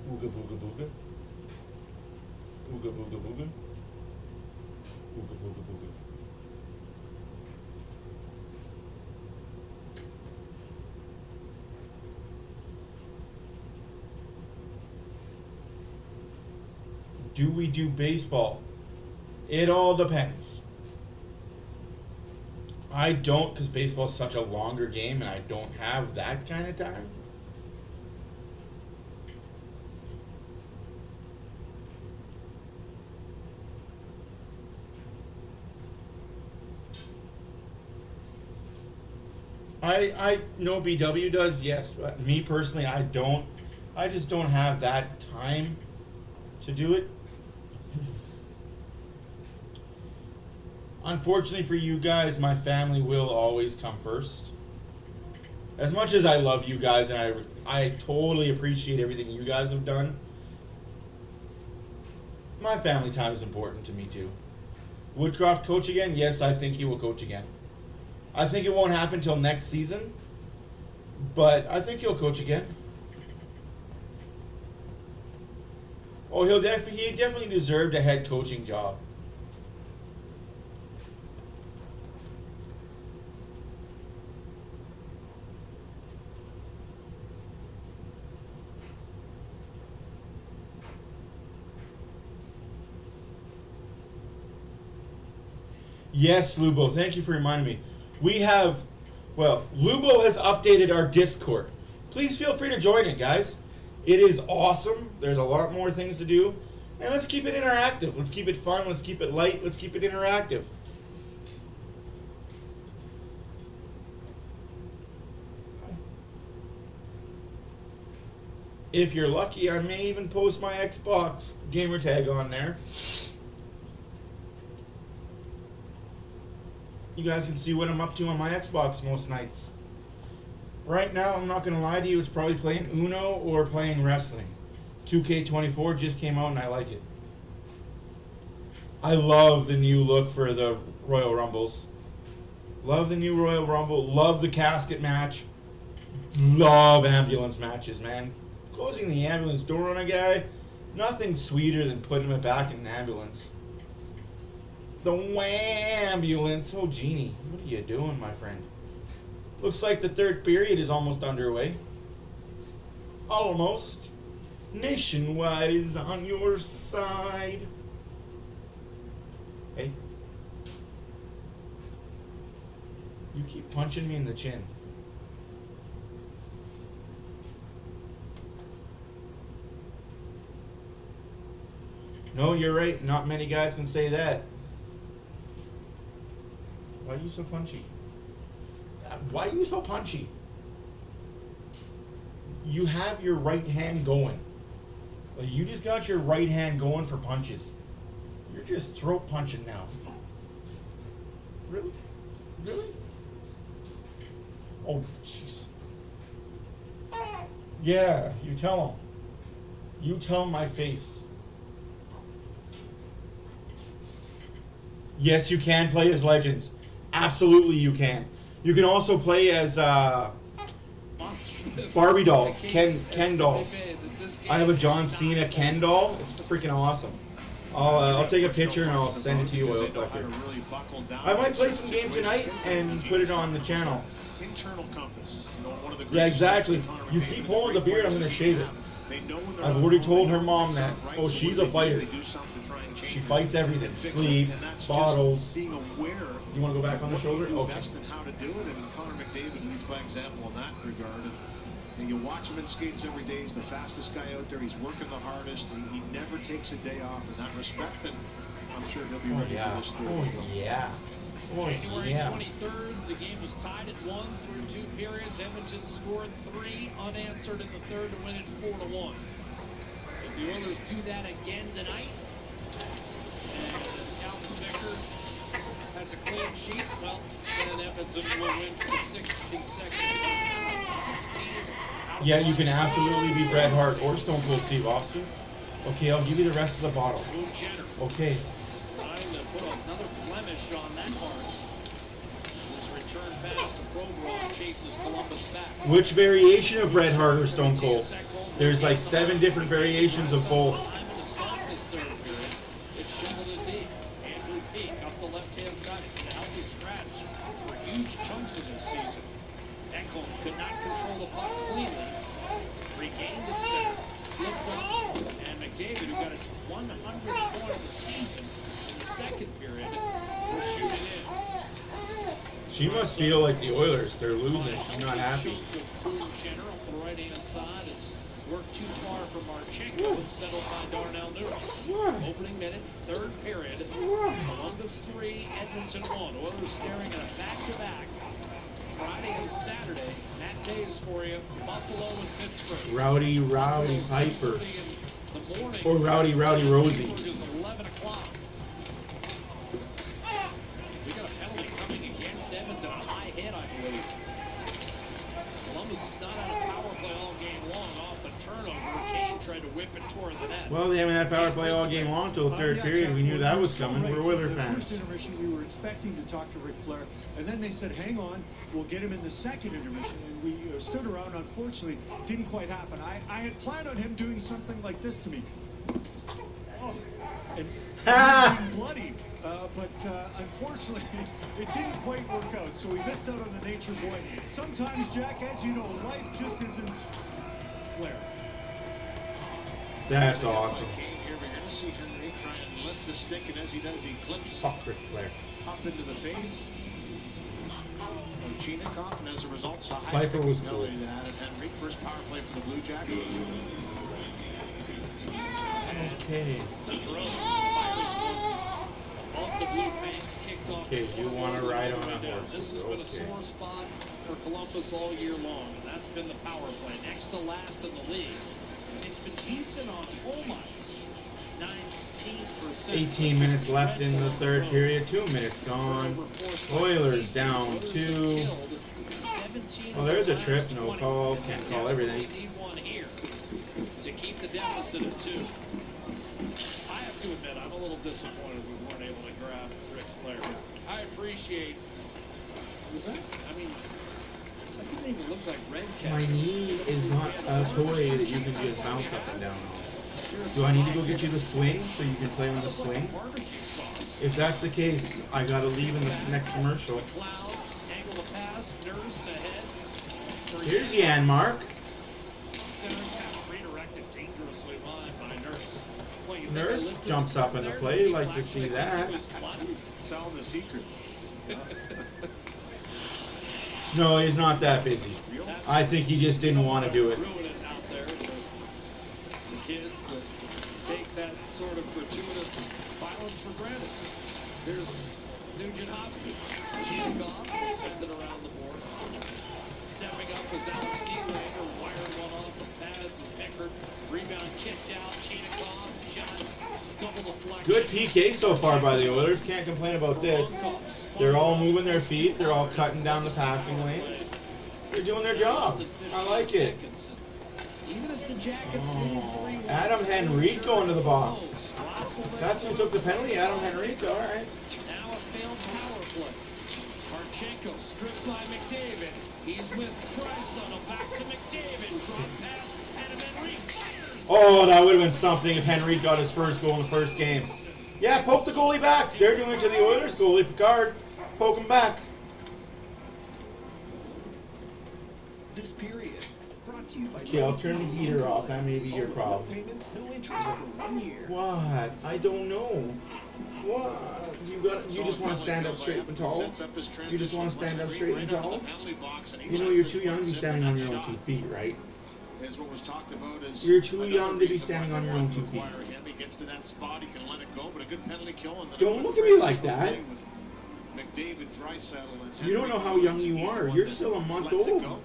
Ooga booga booga. Ooga booga booga. Ooga booga booga. Do we do baseball? It all depends. I don't, because baseball is such a longer game and I don't have that kind of time. I know BW does, yes, but me personally, I don't. I just don't have that time to do it. Unfortunately for you guys, my family will always come first. As much as I love you guys and I totally appreciate everything you guys have done, my family time is important to me too. Woodcroft coach again? Yes, I think he will coach again. I think it won't happen till next season, but I think he'll coach again. Oh, he definitely deserved a head coaching job. Yes, Lubo. Thank you for reminding me. We have, well, Lubo has updated our Discord. Please feel free to join it, guys. It is awesome. There's a lot more things to do. And let's keep it interactive. Let's keep it fun. Let's keep it light. Let's keep it interactive. If you're lucky, I may even post my Xbox gamer tag on there. You guys can see what I'm up to on my Xbox most nights. Right now, I'm not going to lie to you, it's probably playing Uno or playing wrestling. 2K24 just came out and I like it. I love the new look for the Royal Rumbles. Love the new Royal Rumble. Love the casket match. Love ambulance matches, man. Closing the ambulance door on a guy, nothing sweeter than putting him back in an ambulance. The ambulance. Oh, Genie, what are you doing, my friend? Looks like the third period is almost underway. Almost. Nationwide is on your side. Hey. You keep punching me in the chin. No, you're right. Not many guys can say that. Why are you so punchy? Why are you so punchy? You have your right hand going. Well, you just got your right hand going for punches. You're just throat punching now. Really? Really? Oh, jeez. Yeah, you tell him. You tell him my face. Yes, you can play as Legends. Absolutely you can. You can also play as Barbie dolls, Ken dolls. I have a John Cena Ken doll. It's freaking awesome. I'll take a picture and I'll send it to you, Oil Collector. I might play some game tonight and put it on the channel. Yeah, exactly. You keep pulling the beard, I'm going to shave it. I've already told her mom that. Oh, she's a fighter. She fights everything. Sleep, bottles. You want to go back on the shoulder? Okay. How to do it, and Connor McDavid leads by example in that regard. And you watch him in skates every day. He's the fastest guy out there. He's working the hardest. He never takes a day off in that respect, and I'm sure he'll be ready for this third. Oh, yeah. Oh, January yeah. 23rd, the game was tied at 1 through 2 periods. Edmonton scored 3 unanswered in the third to win it 4-1. If the Oilers do that again tonight, and Calvin Becker has a clean sheet, well, then Edmonton will win for the 62nd. Yeah, you can absolutely be Bret Hart or Stone Cold Steve Austin. Okay, I'll give you the rest of the bottle. Okay. Trying to put another blemish on that part. This return pass to Provorov chases Columbus back. Which variation of Bret Hart or Stone Cold? There's like 7 different variations of both. It's shoveled it deep. Andrew Peak up the left-hand side. A healthy scratch for huge chunks of this season. Ekholm could not control the puck cleanly. Regained it center. Flipped up. And McDavid, who got his 100th point of the season in the second period, will shoot it in. She must feel like the Oilers. They're losing. She's not happy. Jenner up the right-hand side. It's worked too far for Marchenko and settled by Darnell Nurse. Opening minute, third period. Columbus 3, Edmonton 1. Oilers staring at a back-to-back. Friday and Saturday, Matt Days for you, Buffalo and Pittsburgh. Rowdy Piper. Or Rowdy Rosie. Pittsburgh is 11 o'clock. We got a penalty coming against Edmonton, a high hit, I believe. Columbus has not had a power play all game long off the turnover. Kane tried to whip it toward the net. Well, they haven't had power play all game long until the third period. We knew that was coming. We're Oiler fans. First intermission, we were expecting to talk to Ric Flair, and then they said, hang on, we'll get him in the second intermission, and we stood around. Unfortunately, didn't quite happen. I had planned on him doing something like this to me. Oh, and bloody. But unfortunately, it didn't quite work out, so we missed out on the nature boy. Sometimes, Jack, as you know, life just isn't Flair. That's awesome. see Henry try and lift the stick, and as he does, he clips Fuck Ric Flair. up into the face of Chinikov, and as a result, saw high Piper was stick cool. ability to add it. Henry, first power play for the Blue Jackets. Okay. The drone fires off the blue bank, kicked off. Okay, you want to ride on a horse. This has been a Okay. sore spot for Columbus all year long, and that's been the power play. Next to last in the league. It's been decent on home ice. 19%. 18 minutes left in the third period. 2 minutes gone. Oilers down 2. Well, there's a trip. No call. Can't call everything. They need one here to keep the deficit at 2. I have to admit, I'm a little disappointed we weren't able to grab Ric Flair. I appreciate. Was that? I mean, that didn't even look like red cap. My knee is not a toy that you can just bounce up and down on. Do I need to go get you the swing so you can play on the swing? If that's the case, I gotta leave in the next commercial. McLeod, angle of pass, Nurse ahead. Here's Janmark. Centering pass redirected dangerously wide by Nurse. Well, you think Nurse they lifted jumps up in the there, play. did he Like to actually see that. think it was one? Selling the secrets. No, he's not that busy. I think he just didn't want to do it. Ruin it out there for the kids that take that sort of gratuitous violence for granted. Here's Nugent Hopkins. Chinikov send it around the board. Stepping up was Alex Nylander, wired one off the pads of Pickard. Rebound kicked out. Chinikov shot. Double deflection. Good PK so far by the Oilers. Can't complain about this. They're all moving their feet. They're all cutting down the passing lanes. They're doing their job. I like it. Even as the Jackets lead 3-1. Adam Henrico into the box. That's who took the penalty, Adam Henrico. All right. Now a failed power play. Marchenko stripped by McDavid. He's with Draisaitl. Back to McDavid. Drop pass. Adam Henrique fires. Oh, that would have been something if Henrique got his first goal in the first game. Yeah, poke the goalie back. They're doing it to the Oilers goalie, Picard. Poke him back. This period brought to you by Okay, I'll turn the heater off. That may be your problem. Payments, no interest for 1 year. What? I don't know. What? You just want to stand up straight and tall? You just want to stand up straight and tall? You know you're too young to be standing on your own 2 feet, right? Is what was talked about as You're too young to be standing on your own 2 feet. He gets to that spot, he can let it go, but a good penalty kill. And Don't look at me like that. McDavid, Draisaitl, and You don't know how young you are. You're still a month lets it old. go.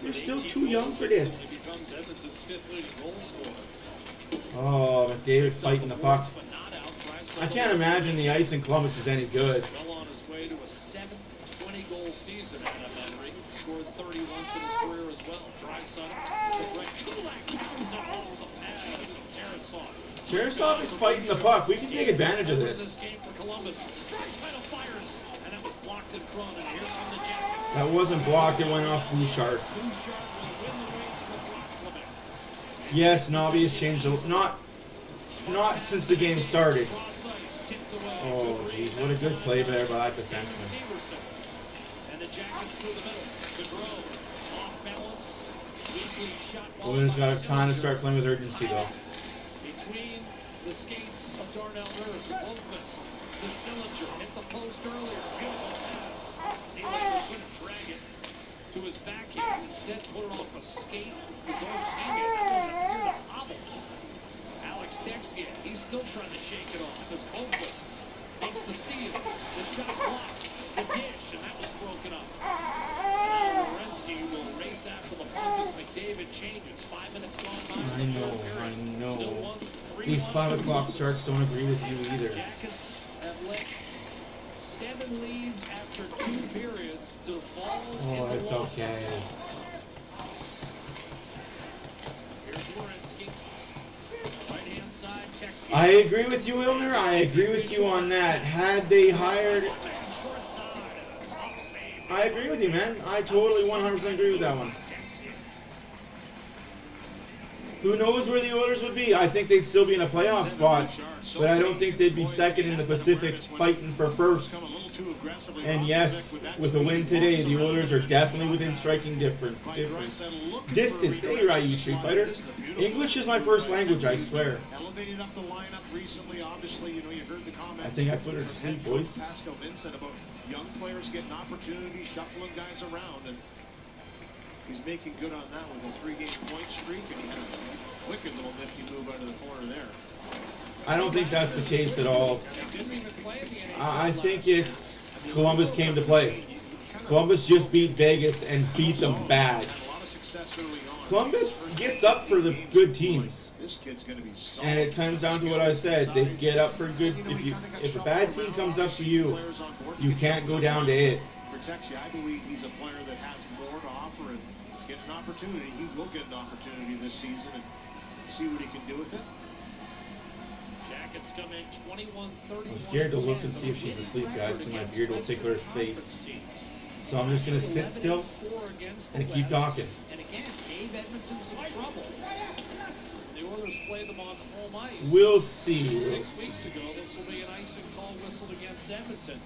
You're still too young for this. He becomes Edmonton's 5th leading goal scorer. Oh, McDavid fighting the puck. But not out. I can't imagine the ice in Columbus is any good. Well on his way to a 7th 20-goal season. Adam Henrique scored 30 once in his career as well. Draisaitl to Brett Kulak pounds it off the pads of Tarasov. Tarasov is fighting the puck. We can take advantage of this. This game for Columbus. Draisaitl fires, and that was blocked in front. And here come the Jackets. That wasn't blocked. It went off Bouchard. Bouchard will win the race lacrosse limit. Yes, Nobby has changed. Not since the game started. Cross ice, tipped away. Oh, jeez, what a good play there by that defenseman. And the Jackets through the middle. Gaudreau off balance. Weakly shot. Oilers got to kind of start playing with urgency, though. Between the skates of Darnell Nurse, Lundqvist to Sillinger, hit the post earlier, beautiful pass. Nylander couldn't drag it to his backhand, instead put it off a skate. His own teammate, that one appeared to hobble. Alex Texier, he's still trying to shake it off as Lundqvist takes the steal, the shot blocked, the dish, and that was broken up. Now Werenski will race after the puck as McDavid changes. 5 minutes gone by. I know. These 5 o'clock starts don't agree with you either. Jackets have let 7 leads after 2 periods to fall Oh, in the it's losses. okay. Here's Werenski. Right-hand side, Texier. I agree with you, Ilner. I agree with you on that. Had they hired... Short side, and a tough save. I agree with you, man. I totally 100% agree with that one. Who knows where the Oilers would be? I think they'd still be in a playoff spot, but I don't think they'd be second in the Pacific fighting for first. And yes, with a win today, the Oilers are definitely within striking difference. Distance. Hey, Ryu Street Fighter. English is my first language, I swear. Elevated up the lineup recently, obviously, you heard the comments. I think I put her to sleep, boys. Pascal Vincent about young players getting opportunities, shuffling guys around, and he's making good on that with a 3-game point streak, and he had a wicked little nifty move out of the corner there. I don't think that's the case at all. I think it's Columbus came to play. Columbus just beat Vegas and beat them bad. Columbus gets up for the good teams. And it comes down to what I said. They get up for good. If a bad team comes up to you, you can't go down to it. Protects you. I believe he's a player that has more to offer, and he's getting an opportunity. He will get an opportunity this season and see what he can do with it. Jackets come in 21-31. I'm scared to look and see if she's asleep, guys, because my beard will tickle her face. So I'm just going to sit still and keep talking. And again, gave Edmonton some trouble. The Oilers play them on home ice. We'll see. 6 weeks ago, this will be an icing call whistled against Edmonton.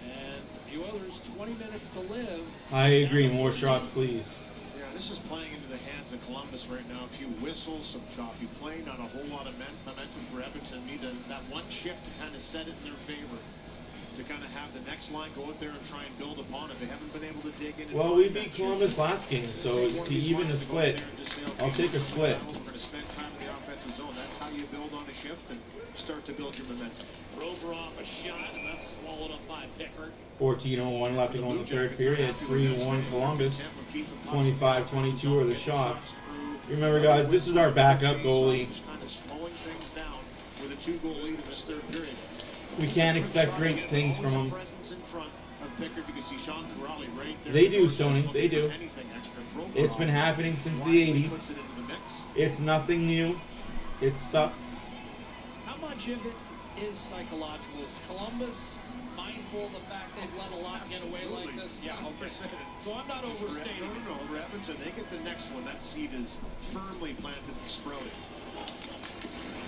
And the Oilers, 20 minutes to live. I agree. More shots, please. Yeah, this is playing into the hands of Columbus right now. A few whistles, some choppy play, not a whole lot of momentum for Edmonton. Need that one shift to kind of set it in their favor. To kind of have the next line go out there and try and build upon it. They haven't been able to dig in. Well, we beat Columbus last game, so to even a split, I'll take a split. We're going to spend time in the offensive zone. That's how you build on a shift and start to build your momentum. Rover off a shot, and that's swallowed up by Pickard. 14:01 left to go in the third period. 3-1 Columbus. 25-22 are the shots. Remember, guys, this is our backup goalie. Just kind of slowing things down with a 2-goal lead in this third period. We can't expect great things from them. Right, they do, Stoney. They do. It's been happening since the 80s. It's nothing new. It sucks. How much of it is psychological? Is Columbus mindful of the fact they've let a lot get away like this? Yeah, okay. So I'm not overstating. No, Edmonton, they get the next one. That seed is firmly planted and sprouted.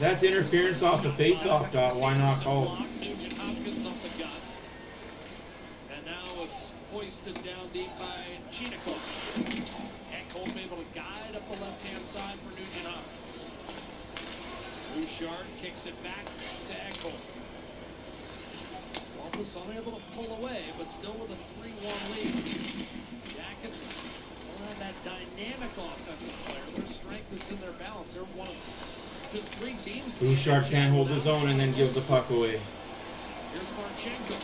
That's interference off the face-off dot. Why not call? Nugent Hopkins off the gun. And now it's hoisted down deep by Chinico. Ekholm able to guide up the left-hand side for Nugent Hopkins. Bouchard kicks it back to Ekholm. Columbus unable to pull away, but still with a 3-1 lead. Jackets don't have that dynamic offensive player. Their strength is in their balance. They're one of just 3 teams. Bouchard can't hold his own and then gives the puck away. Here's Marchenko.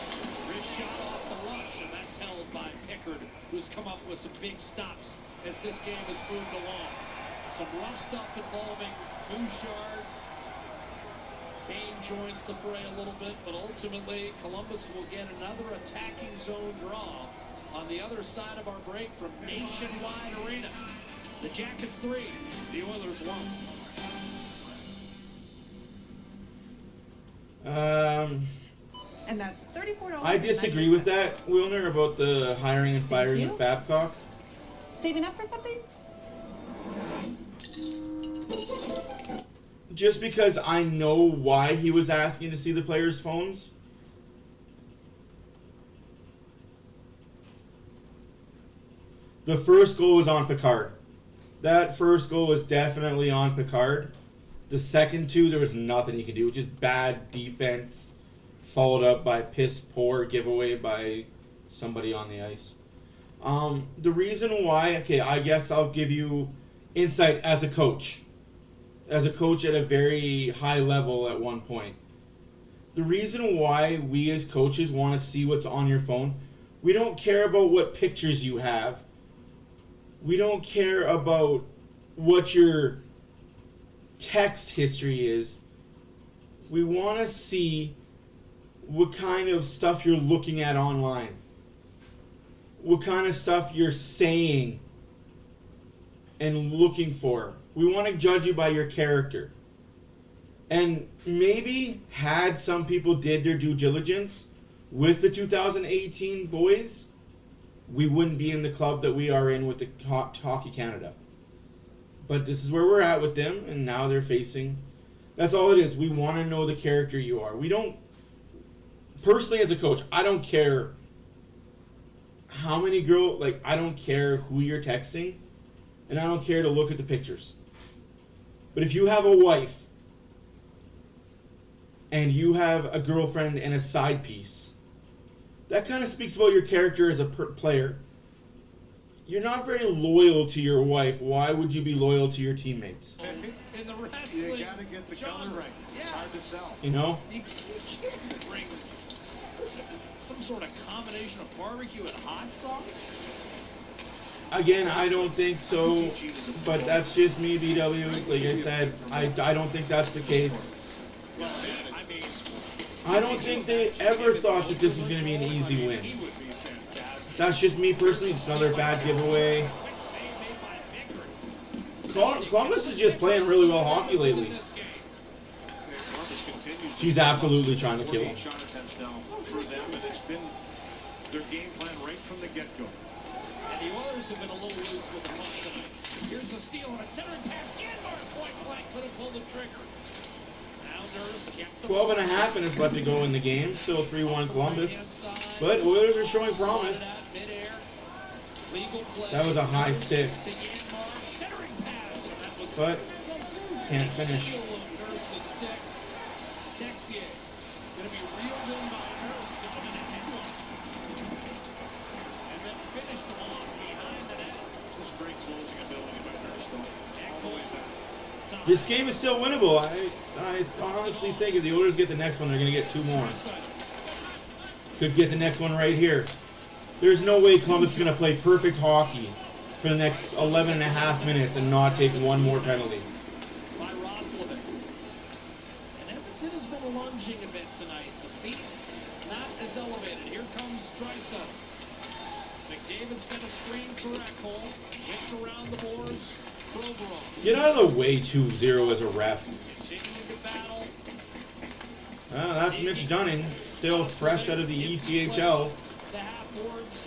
Wrist shot off the rush, and that's held by Pickard, who's come up with some big stops as this game has moved along. Some rough stuff involving Bouchard. Kane joins the fray a little bit, but ultimately Columbus will get another attacking zone draw on the other side of our break from Nationwide Arena. The Jackets 3, the Oilers 1. And that's $34. I disagree with that, Wilner, about the hiring and firing of Babcock. Saving up for something? Just because I know why he was asking to see the players' phones. The first goal was on Picard. That first goal was definitely on Picard. The second 2, there was nothing he could do. Just bad defense, followed up by piss poor giveaway by somebody on the ice. The reason why, okay, I guess I'll give you insight as a coach. As a coach at a very high level at one point. The reason why we as coaches want to see what's on your phone, we don't care about what pictures you have. We don't care about what your text history is. We want to see what kind of stuff you're looking at online. What kind of stuff you're saying and looking for. We want to judge you by your character. And maybe had some people did their due diligence with the 2018 boys, we wouldn't be in the club that we are in with the Hockey Canada. But this is where we're at with them, and now they're facing. That's all it is. We want to know the character you are. We don't. Personally, as a coach, I don't care how many girls. Like, I don't care who you're texting, and I don't care to look at the pictures. But if you have a wife, and you have a girlfriend and a side piece, that kind of speaks about your character as a player. You're not very loyal to your wife. Why would you be loyal to your teammates? In the wrestling, You gotta get the color right. It's hard to sell. You know? You can't bring some sort of combination of barbecue and hot sauce. Again, I don't think so, but that's just me, BW. Like I said, I don't think that's the case. I don't think they ever thought that this was going to be an easy win. That's just me personally. It's another bad giveaway. Columbus is just playing really well hockey lately. She's absolutely trying to kill him. Shot attempts now for them, and it's been their game plan right from the get-go. And the Oilers have been a little loose with the puck tonight. Here's a steal and a center pass. Scanlon point blank couldn't pull the trigger. Now Nurse kept 12.5 minutes left to go in the game. Still 3-1 Columbus. But Oilers are showing promise. That was a high stick. But can't finish. Going to be reeled in by Nurse going in Edmonton. And then finish them off behind the net. Just great closing ability by Nurse, though. All the way back. This game is still winnable. I honestly think if the Oilers get the next one, they're going to get 2 more. Could get the next one right here. There's no way Columbus is going to play perfect hockey for the next 11.5 minutes and not take 1 more penalty. By Roslovic. And Edmonton has been lunging a bit tonight. The feet not as elevated. Here comes Draisaitl. McDavid sent a screen for Ekholm. Whipped around the boards. Provorov. Get out of the way, 2-0 as a ref. Continuing to battle. That's Mitch Dunning, still fresh out of the ECHL. The half boards.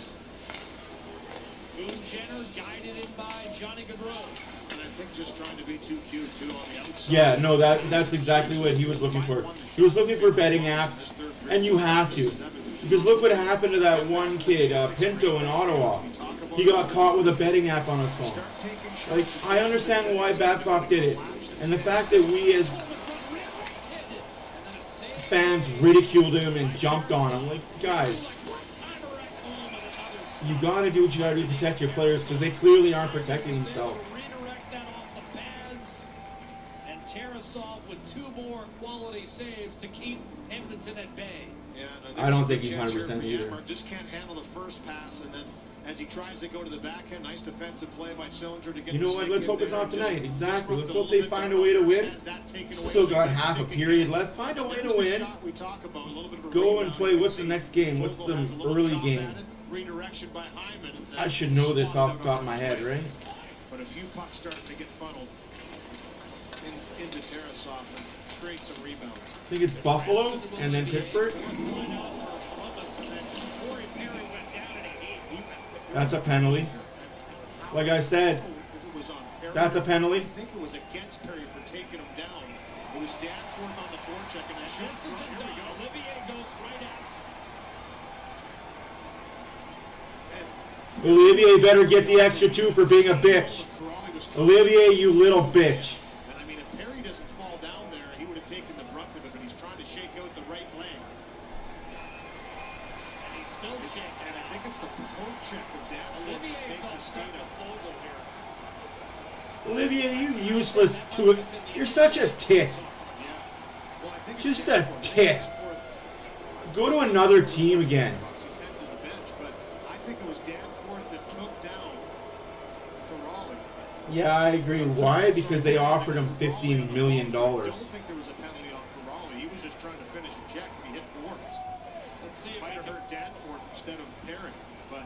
Boone Jenner guided in by Johnny Gaudreau. And I think just trying to be too cute, too, on the outside. Yeah, no, that's exactly what he was looking for. He was looking for betting apps, and you have to. Because look what happened to that one kid, Pinto in Ottawa. He got caught with a betting app on his phone. Like, I understand why Babcock did it. And the fact that we as fans ridiculed him and jumped on him. Like, guys, you got to do what you got to do to protect your players because they clearly aren't protecting themselves. Redirect that off the pads. And Tarasov with 2 more quality saves to keep Edmonton at bay. Yeah, I don't think he's 100% either. Just can't handle the first pass, and then as he tries to go to the backhand, nice defensive play by Sillinger to get. You know what? Let's hope it's not tonight. Exactly. Let's hope they find a way to win. Still got half a period left. Find a way to win. Go and play. What's the next game? What's the early game? Redirection by Hyman. I should know this off the top of my head, right? But a few pucks starting to get funneled into Tarasov and create some rebounds. I think it's Buffalo and then Pittsburgh. That's a penalty. Like I said, that's a penalty. I think it was against Perry for taking him down. It was Danforth on the forecheck, and that shot. Here we go. Olivier goes right at Olivier better get the extra 2 for being a bitch. Olivier, you little bitch. And I mean, if Perry doesn't fall down there, he would have taken the brunt of it, but he's trying to shake out the right leg. And he's still shaking. And I think it's the poke check of Danforth that Olivier's takes his upset feet with up. Vogel here. Olivia, you useless to it. You're such a tit. Well, I think Just a tit. Go to another team again. his head to the bench, but I think it was Danforth that took down Corrali. Yeah, I agree. Why? Because they offered him $15 million. I don't think there was a penalty on Corrali. He was just trying to finish a check and he hit boards. Let's see if Might he have can. hurt Danforth instead of Perry, but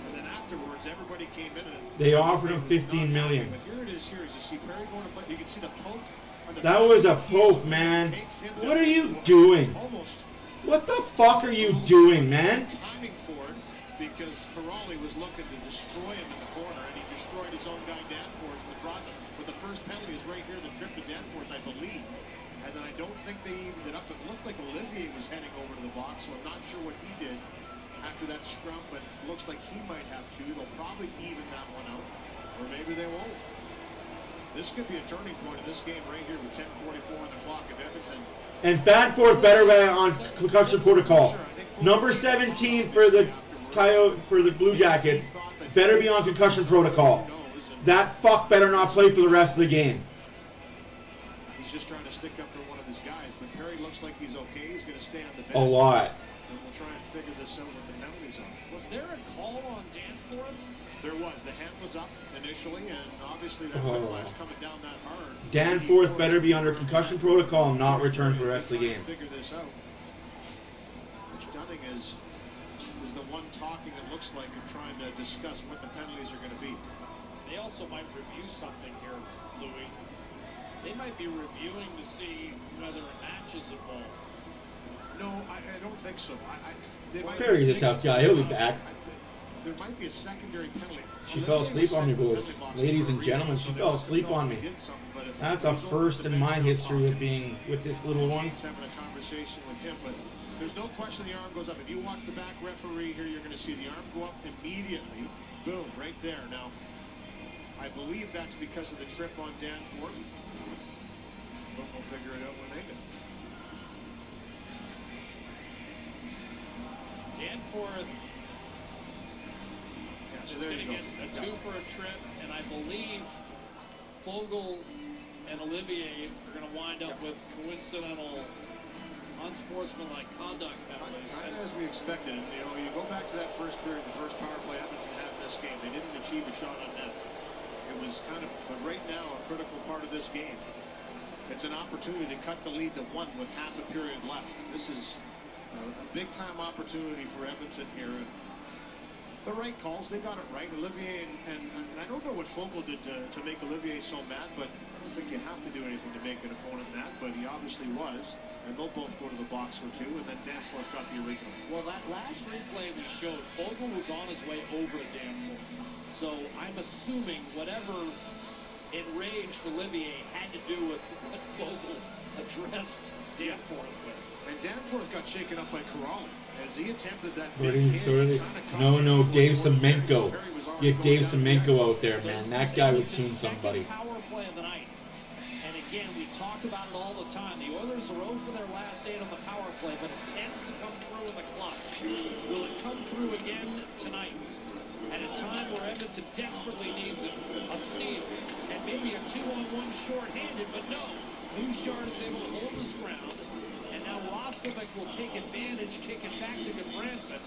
and then afterwards everybody came in and They offered him $15 million. But here it is. Here you see Perry going to play. You can see the poke. On the That was a poke, man. What are you doing? Almost What the fuck are you doing, man? timing for it because Corrali was looking to destroy him in the corner, and he destroyed his own guy Danforth with Bronson. think they evened it up. It looked like Olivier was heading over to the box, so I'm not sure what he did after that scrum, but it looks like he might have to. They'll probably even that one out, or maybe they won't. This could be a turning point in this game right here with 10:44 on the clock of Edmonton. And Fanforth better be on concussion protocol. Number 17 for the Blue Jackets better be on concussion protocol. That fuck better not play for the rest of the game. He's just trying to stick up for one of his guys, but Perry looks like he's okay. He's going to stay on the bench. A lot. And we'll try and figure this out with the penalties on. Was there a call on Danforth? There was. The hand was up initially, and obviously that whiplash coming down that hard. Danforth better be under concussion protocol and not return for the rest of the game. Figure this out. Which Dunning is the one talking, it looks like, and trying to discuss what the penalties are going to be. They also might review something here, Louis. They might be reviewing to see whether a match is involved. No, I don't think so. Perry's a tough guy. He'll be back. There might be a secondary penalty. She fell asleep on me, boys. Ladies and gentlemen, she fell asleep on me. That's a first in my history of being with this little one. Having a conversation with him, but there's no question the arm goes up. If you watch the back referee here, you're going to see the arm go up immediately. Boom, right there. Now, I believe that's because of the trip on Danforth. But we'll figure it out when they do. Danforth is going to get a 2 for a trip, and I believe Fogle and Olivier are going to wind up with coincidental unsportsmanlike conduct penalties. Kind of as we expected. You know, you go back to that first period, the first power play Edmonton had in this game. They didn't achieve a shot on net. It was kind of, but right now, a critical part of this game. It's an opportunity to cut the lead to 1 with half a period left. This is a big-time opportunity for Edmonton here. The right calls, they got it right. Olivier and I don't know what Fogle did to make Olivier so mad, but I don't think you have to do anything to make an opponent mad, but he obviously was. And they'll both go to the box for 2, and then Danforth got the original. Well, that last replay we showed, Fogle was on his way over Danforth. So I'm assuming whatever enraged Olivier had to do with what Fogle addressed Danforth with. And Danforth got shaken up by Corrali as he attempted that. No, Dave Semenko. Get Dave Semenko out there, man. That guy would tune somebody. Power play of the night. And again, we talk about it all the time. The Oilers are 0 for their last 8 on the power play, but it tends to come through in the clutch. Will it come through again tonight? At a time where Edmonton desperately needs a steal and maybe a 2-on-1 short-handed, but no. Bouchard is able to hold his ground, and now Roslovic will take advantage, kick it back to Goodbranson,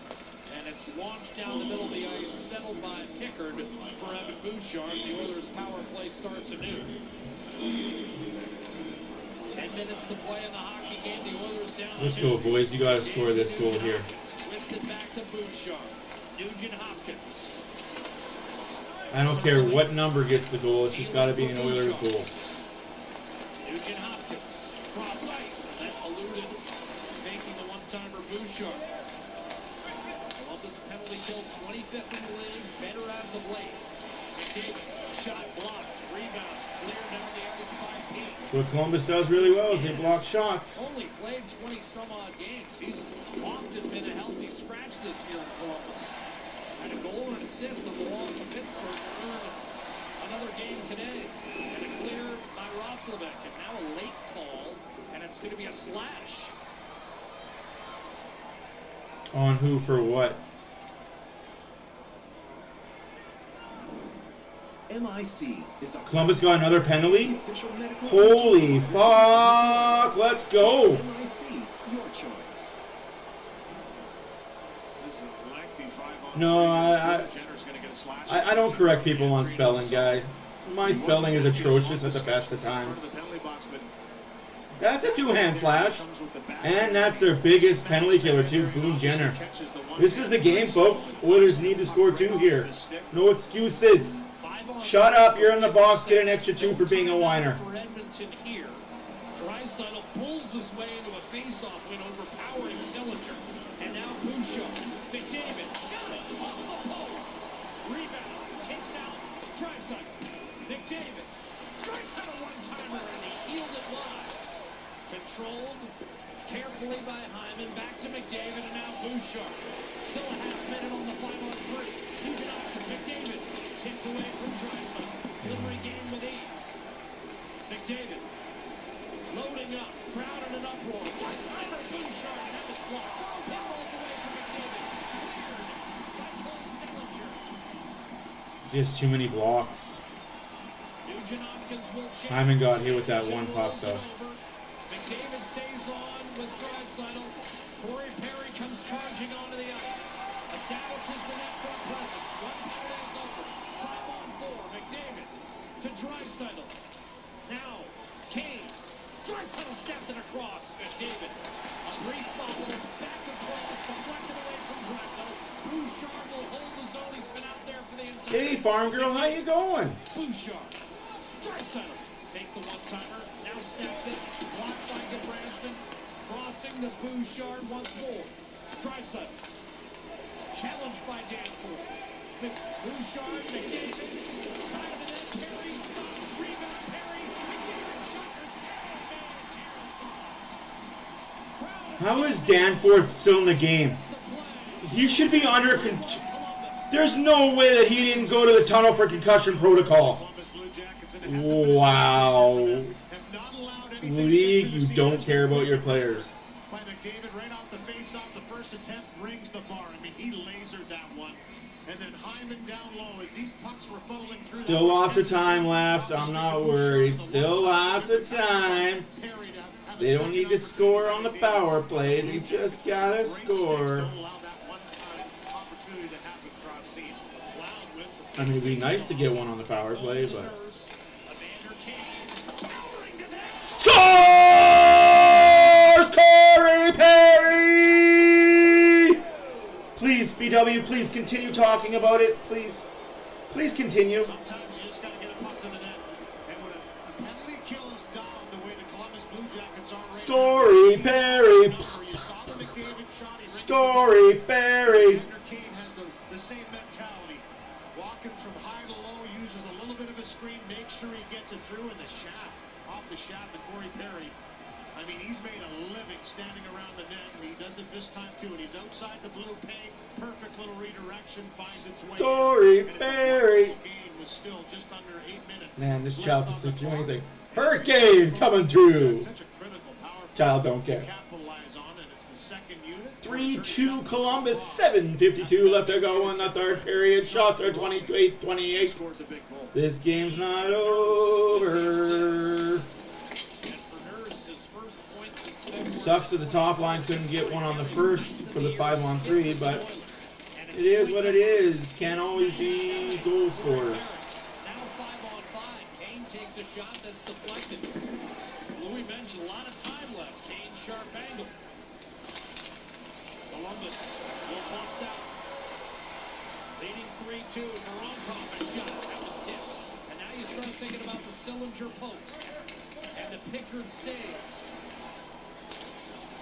and it's launched down the middle of the ice, settled by Pickard for Evan Bouchard. The Oilers' power play starts anew. 10 minutes to play in the hockey game. The Oilers down. Let's go, boys. You got to score this goal here. Twisted back to Bouchard. Nugent Hopkins. I don't care what number gets the goal. It's just got to be an Oilers goal. Nugent Hopkins, cross ice, and that eluded, making the one-timer Bouchard. Columbus penalty kill 25th in the league, better as of late. McDavid, shot blocked, rebound, clear down the ice by Pete. So what Columbus does really well is they block shots. Only played 20-some-odd games. He's often been a healthy scratch this year in Columbus. Had a goal and assist on the loss to Pittsburgh to earn another game today. And a clear by Roslovic, and now a late call, and it's going to be a slash. On who for what? MIC is a Columbus got another penalty? Holy fuck! Let's go! MIC, your choice. No, I don't correct people on spelling, guy. My spelling is atrocious at the best of times. That's a 2-hand slash. And that's their biggest penalty killer, too, Boone Jenner. This is the game, folks. Oilers need to score 2 here. No excuses. Shut up, you're in the box, get an extra 2 for being a whiner. For Edmonton here, Draisaitl pulls his way into a face-off win, overpowering Sillinger. And now Bouchard, McDavid, shot it off the post. Rebound, kicks out, Draisaitl, McDavid. Draisaitl one-timer, and he healed it live. Controlled carefully by Hyman. Back to McDavid, and now Bouchard. Still a half minute on the 5-on-3. Nugent Hopkins, McDavid. Tipped away from Draisaitl. Delivering game with ease. McDavid. Loading up. Crowd in an uproar. One-timer, Bouchard, and that was blocked. Balls away from McDavid. Cleared by Cole Sillinger. Just too many blocks. Nugent Hopkins will check. Hyman got hit with that one puck, though. McDavid stays on with Draisaitl. Corey Perry comes charging onto the ice. Establishes the net front presence. One penalty is over. 5-on-4. McDavid to Draisaitl. Now, Kane. Draisaitl snapped it across. McDavid. A brief bubble. Back across. Deflected away from Draisaitl. Bouchard will hold the zone. He's been out there for the entire. Hey, farm girl, how you going? Bouchard. Draisaitl. Take the one-timer. Now snapped it. Blocked by Gudbranson. Crossing to Bouchard once more. Draisaitl. Challenged by Danforth. Bouchard, McDavid. Side of the net. Perry stopped. Rebound. Perry. McDavid shot for How is Danforth still in the game? He should be under control. There's no way that he didn't go to the tunnel for concussion protocol. Wow. League, you don't care about your players. By McDavid right off the face-off, the first attempt rings the bar. I mean, he lasered that one. And then Hyman down low as these pucks were funneling through. Still lots of time left. I'm not worried. Still lots of time. They don't need to score on the power play. They just gotta score. I mean, it'd be nice to get one on the power play, but... Scores! Corey Perry! Please, BW, please continue talking about it. Please. Please continue. Sometimes you just got to get a puck to the net. And when a penalty kill is down the way the Columbus Blue Jackets are right Story Perry. Story Perry. Kane has the same mentality. Walking from high to low, uses a little bit of a screen, makes sure he gets it through in the shaft. Off the shaft to Corey Perry. I mean, he's made a living standing around the net, and he does it this time too. And he's outside the blue paint. Perfect little redirection, finds its way. Corey Perry. Game was still just under 8 minutes. Man, this child can sleep through anything. Hurricane coming through. Such a critical power play Child don't care. to capitalize on, and it's the second unit. 3-2 Columbus, 7:52 left to go in the third period. Shots are 28-28. Scores a big goal. This game's not over. Sucks that the top line couldn't get one on the first for the 5-on-3, but it is what it is. Can't always be goal scorers. Now 5-on-5. Kane takes a shot that's deflected. Louis mentioned a lot of time left. Kane sharp angle. Columbus will bust out. Leading 3-2. Voronkov a shot. That was tipped. And now you start thinking about the Sillinger post. And the Pickard saves.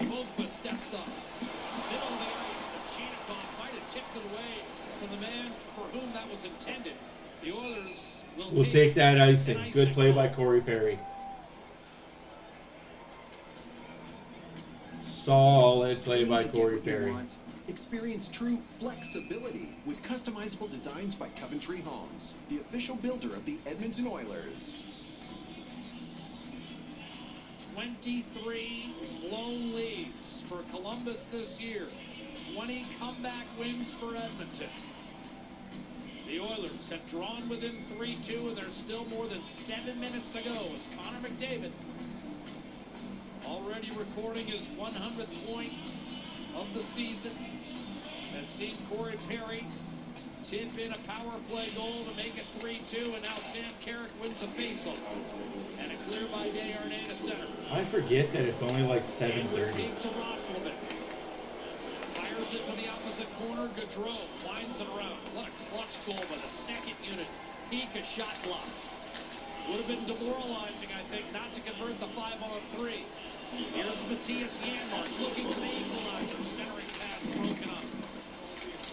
Pogba steps up. Middle of the ice. And Chinikov might have tipped it away from the man for whom that was intended. The Oilers will take that icing. Good play by Corey Perry. Solid play by Corey Perry. Experience true flexibility with customizable designs by Coventry Homes, the official builder of the Edmonton Oilers. 23 blown leads for Columbus this year. 20 comeback wins for Edmonton. The Oilers have drawn within 3-2, and there's still more than 7 minutes to go as Connor McDavid already recording his 100th point of the season. Has seen Corey Perry tip in a power play goal to make it 3-2, and now Sam Carrick wins a faceoff. And a clear by Desharnais to center. I forget that it's only like 7:30. To Roslovic. Fires it to the opposite corner. Gaudreau winds it around. What a clutch goal by the second unit. Peak a shot block. Would have been demoralizing, I think, not to convert the 5-on-3. Here's Matthias Janmark looking for the equalizer. Centering pass broken up.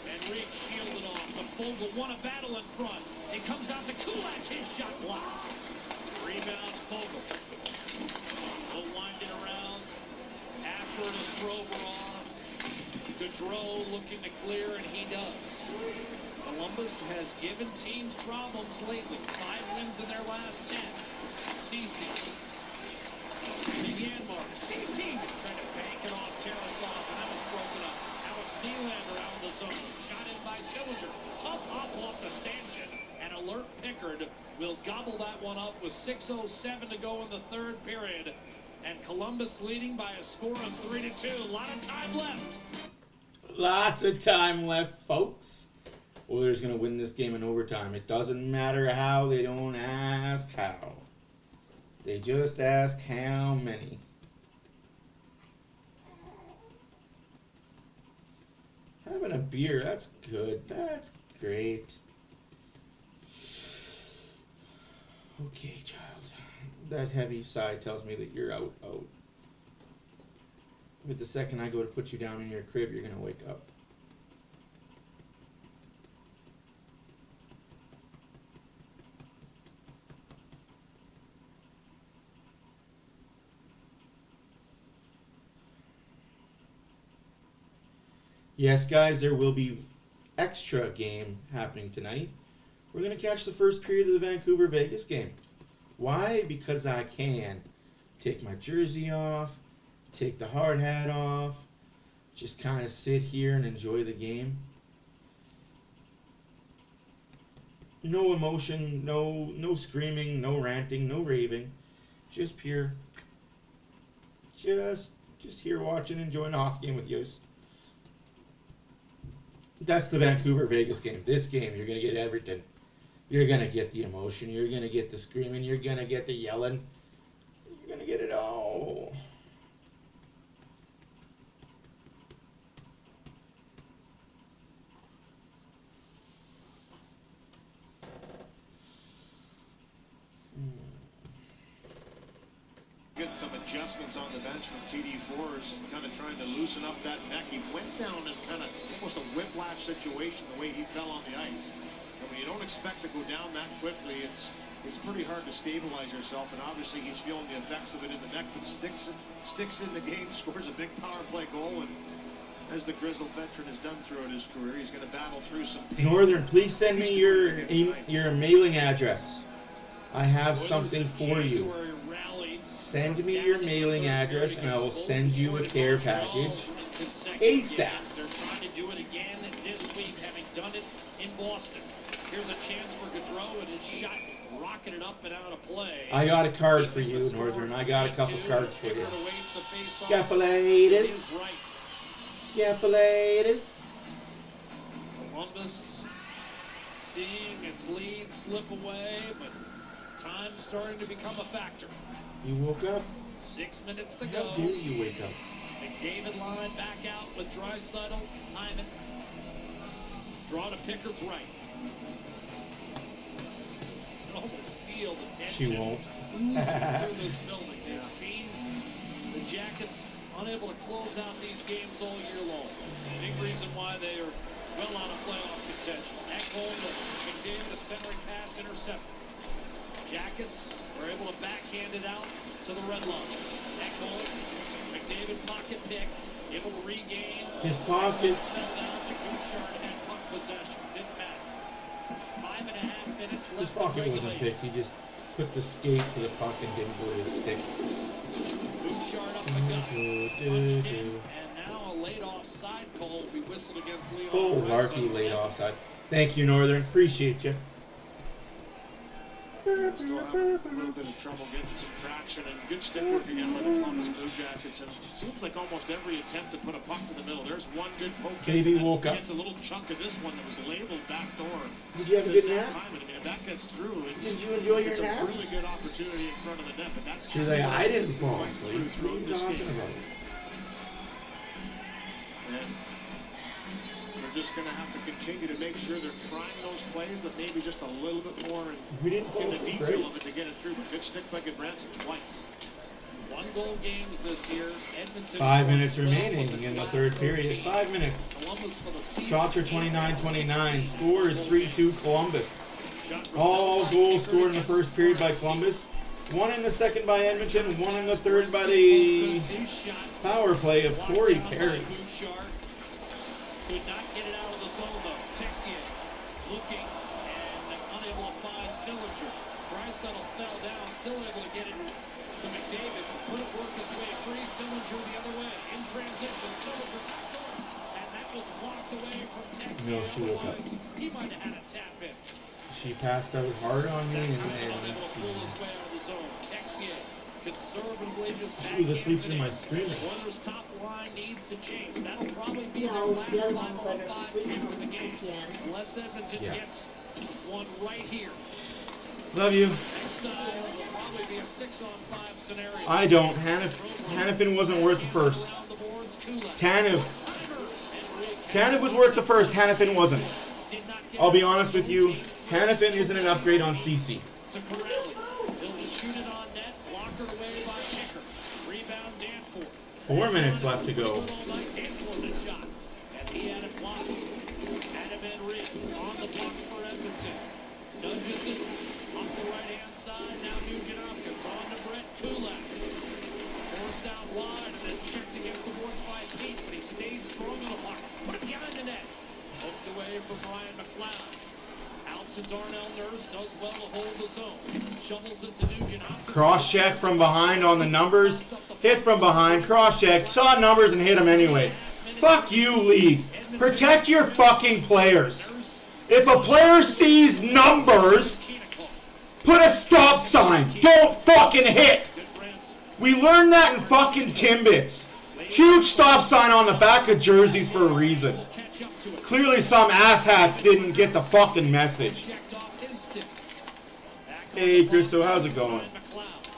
Enrique shielded off. The Fogle won a battle in front. It comes out to Kulak. His shot blocked. Rebound Fogle. He'll wind it around after it is thrown. Gaudreau looking to clear, and he does. Columbus has given teams problems lately. 5 wins in their last 10. Ceci. Big Yanmark. Ceci trying to bank it off Tarasov, and that was broken up. Alex Nylander out of the zone. Shot in by Sillinger. Tough hop off the stanchion. And Alert Pickard will gobble that one up with 6:07 to go in the third period. And Columbus leading by a score of 3-2. A lot of time left. Lots of time left, folks. Oilers going to win this game in overtime. It doesn't matter how. They don't ask how. They just ask how many. Having a beer, that's good. That's great. Okay, child. That heavy sigh tells me that you're out. But the second I go to put you down in your crib, you're going to wake up. Yes, guys, there will be extra game happening tonight. We're going to catch the first period of the Vancouver-Vegas game. Why? Because I can. Take my jersey off, take the hard hat off, just kind of sit here and enjoy the game. No emotion, no screaming, no ranting, no raving. Just pure, just here watching, enjoying a hockey game with you. That's the Vancouver-Vegas game. This game, you're going to get everything. You're going to get the emotion. You're going to get the screaming. You're going to get the yelling. You're going to get it all. Getting some adjustments on the bench from TD4s and kind of trying to loosen up that neck. He went down in kind of almost a whiplash situation the way he fell on the ice. And when you don't expect to go down that quickly, it's pretty hard to stabilize yourself. And obviously he's feeling the effects of it in the neck, but sticks in the game, scores a big power play goal. And as the grizzled veteran has done throughout his career, he's going to battle through some pain. Northern, please send me your mailing address. I have something for you. Send me your mailing address and I will send you a care package ASAP. They're trying to do it again this week, having done it in Boston. Here's a chance for Gaudreau and his shot rocketed up and out of play. I got a card for you, Northern. I got a couple cards for you. Capilators. Capilators. Columbus seeing its lead slip away, but time starting to become a factor. You woke up? 6 minutes to go. How dare you wake up? McDavid line back out with Draisaitl. Hyman. Draw to Pickard's right. You can almost feel the tension. She won't. Through this building. They've seen the Jackets unable to close out these games all year long. Big reason why they are well out of playoff contention. Ekholm to McDavid, a centering pass intercepted. Jackets are able to backhand it out to the red line. Ekholm, McDavid pocket picked, able to regain. His pocket. Fell down, and Bouchard had puck possession. Didn't matter. 5.5 minutes left. His pocket wasn't picked. He just put the skate to the puck and didn't go to his stick. Bouchard up the gut. Punched in, and now a late offside call will be whistled against Leon. Oh, Larky late offside. Thank you, Northern. Appreciate you. Still have a little bit of trouble getting some traction, and good stick work again by the Columbus Blue Jackets. And it seems like almost every attempt to put a puck to the middle. There's one good poke. Baby woke up. Gets a little chunk of this one that was labeled backdoor. Did you have a good nap? I mean, if that gets through, Did you enjoy your it's nap? a really good opportunity in front of the net. But that's She's like, I didn't fall asleep. What are you talking about? And they're just going to have to continue to make sure they're trying those plays, but maybe just a little bit more We didn't in fall the asleep, detail right? of it to get it through. But good stick by Goodbranson twice. 1-goal games this year. Edmonton 5 minutes remaining in the third period. 5 minutes. Columbus for the season. Shots are 29-29. Score is 3-2 Columbus. All goals scored in the first period by Columbus. One in the second by Edmonton. One in the third by the power play of Corey Perry. Could not get it out of the zone though. Texier looking and unable to find Sillinger. Draisaitl fell down, still able to get it to McDavid. Couldn't work his way free. Sillinger the other way. In transition, Sillinger backdoor. And that was blocked away from Texier. No, she woke up. He might have had a tap in. She passed out hard on me, and she was asleep through my screen. Oilers' top line needs to change. That'll probably be Yeah, the last the other 5 ones that on are 5 sleeping of the game. again. Unless Edmonton gets one right here. Love you. Next time, it'll probably be a 6-on-5 scenario. I don't. Hannafin wasn't worth the first. Tanev was worth the first. Hannafin wasn't. I'll be honest with you. Hannafin isn't an upgrade on CC. To Corelli. He'll shoot it on net, blocked away by Kicker. Rebound Danforth. 4 minutes left to go. Danforth a shot, and he had it blocked. Adam Henry on the block for Edmonton. Nudges it up the right-hand side. Now Nugent Hopkins on to Brett Kulak. Forced out wide and then checked against the boards by Pete, but he stayed strong on the block. Put it behind the net. Hooked away from Ryan McLeod. Out to Darnell Nurse, does well to hold the zone. Shovels it to Nugent Hopkins. Cross check from behind on the numbers. Hit from behind. Cross check. Saw numbers and hit them anyway. Fuck you, league. Protect your fucking players. If a player sees numbers, put a stop sign. Don't fucking hit. We learned that in fucking Timbits. Huge stop sign on the back of jerseys for a reason. Clearly some asshats didn't get the fucking message. Hey, Christo, how's it going?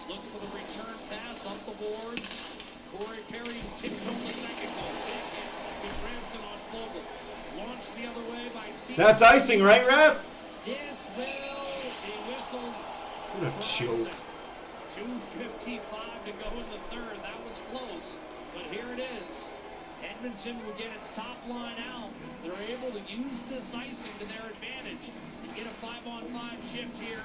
Look for the return pass up the boards. Corey Perry tipped home the second goal. Branson on Fogle. Launched the other way by C. That's icing, right, ref? Yes, Will. He whistled. What a joke. 2:55 to go in the third. That was close, but here it is. Edmonton will get its top line out. They're able to use this icing to their advantage and get a 5-on-5 shift here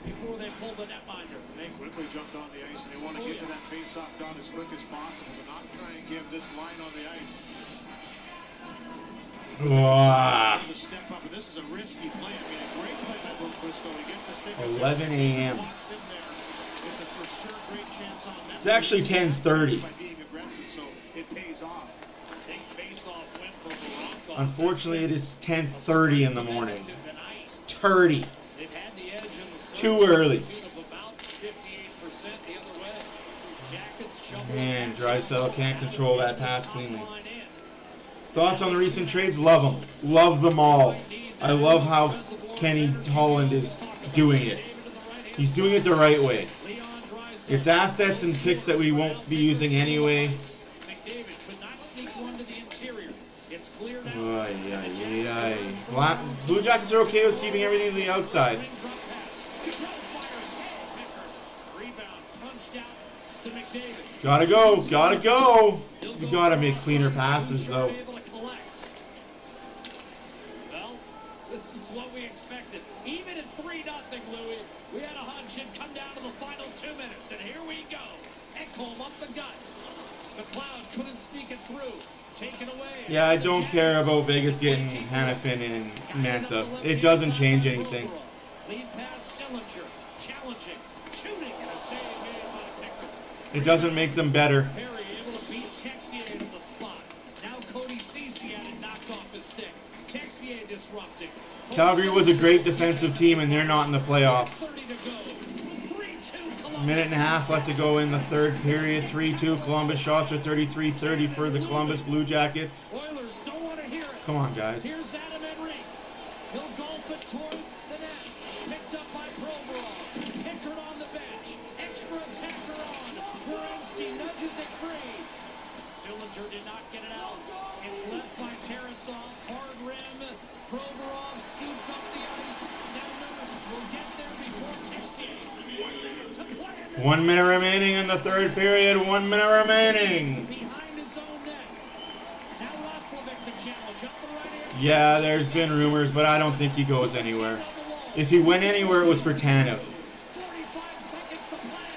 before they pull the netminder. They quickly jumped on the ice, and they want to get to that face-off done as quick as possible, but not try and give this line on the ice. To step up, and this is a risky play. I mean, a great play by Bill Christo. He gets the stick. 11 a.m. It's a for sure great chance on that. It's actually 10:30. By being aggressive, so it pays off. Big face-off win for Morocco. Unfortunately, it is 10:30 in the morning. 30. They've had the edge in the Too early. about 58% the other way. Jackets shovel. Man, Draisaitl can't control that pass cleanly. Thoughts on the recent trades? Love them. Love them all. I love how Kenny Holland is doing it. He's doing it the right way. It's assets and picks that we won't be using anyway. McDavid could not sneak one to the interior. It's cleared out. Blue Jackets are okay with keeping everything to the outside. Rebound punched out to McDavid. Gotta go. Gotta go. We gotta make cleaner passes, though. Well, this is what we expected. Even at 3-0, Louis, we had a hunch it'd come down to the final 2 minutes, and here we go. Ekholm up the gut. McLeod couldn't sneak it through. Taken away. Yeah, I don't care about Vegas getting Hannafin and Mantha. It doesn't change anything. Lead pass Sillinger. Challenging. Shooting and a save made by Picker. It doesn't make them better. Perry able to beat Texier into the spot. Now Cody Ceci had it knocked off his stick. Texier disrupting. Calgary was a great defensive team, and they're not in the playoffs. 30 to go. 3-2 Columbus. Minute and a half left to go in the third period. 3-2. Columbus shots are 33-30 for the Columbus Blue Jackets. Oilers don't want to hear it. Come on, guys. Here's Adam Henry. He'll golf it toward the net. Picked up by Provorov. Pickard on the bench. Extra attacker on. Werenski nudges it free. Sillinger did not get it out. It's left by Tarasov. Hard rim. Provorov scooped up the ice. Now Nurse will get there before Texier. 1 minute remaining in the third period. 1 minute remaining. Behind his own net. Now Roslovic to challenge up the right hand. Yeah, there's been rumors, but I don't think he goes anywhere. If he went anywhere, it was for Tanev. 45 seconds to play.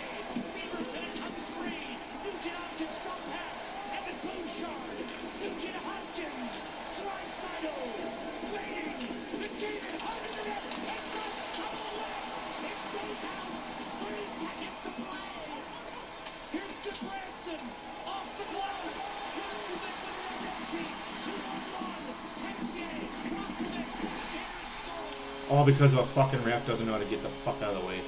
Severson comes free. Nugent Hopkins drop pass. Evan Bouchard. Nugent Hopkins. Branson off the gloves. Roslovic with an empty. 2-on-1. Texier. Roslovic. Gators score. All because of a fucking ref doesn't know how to get the fuck out of the way.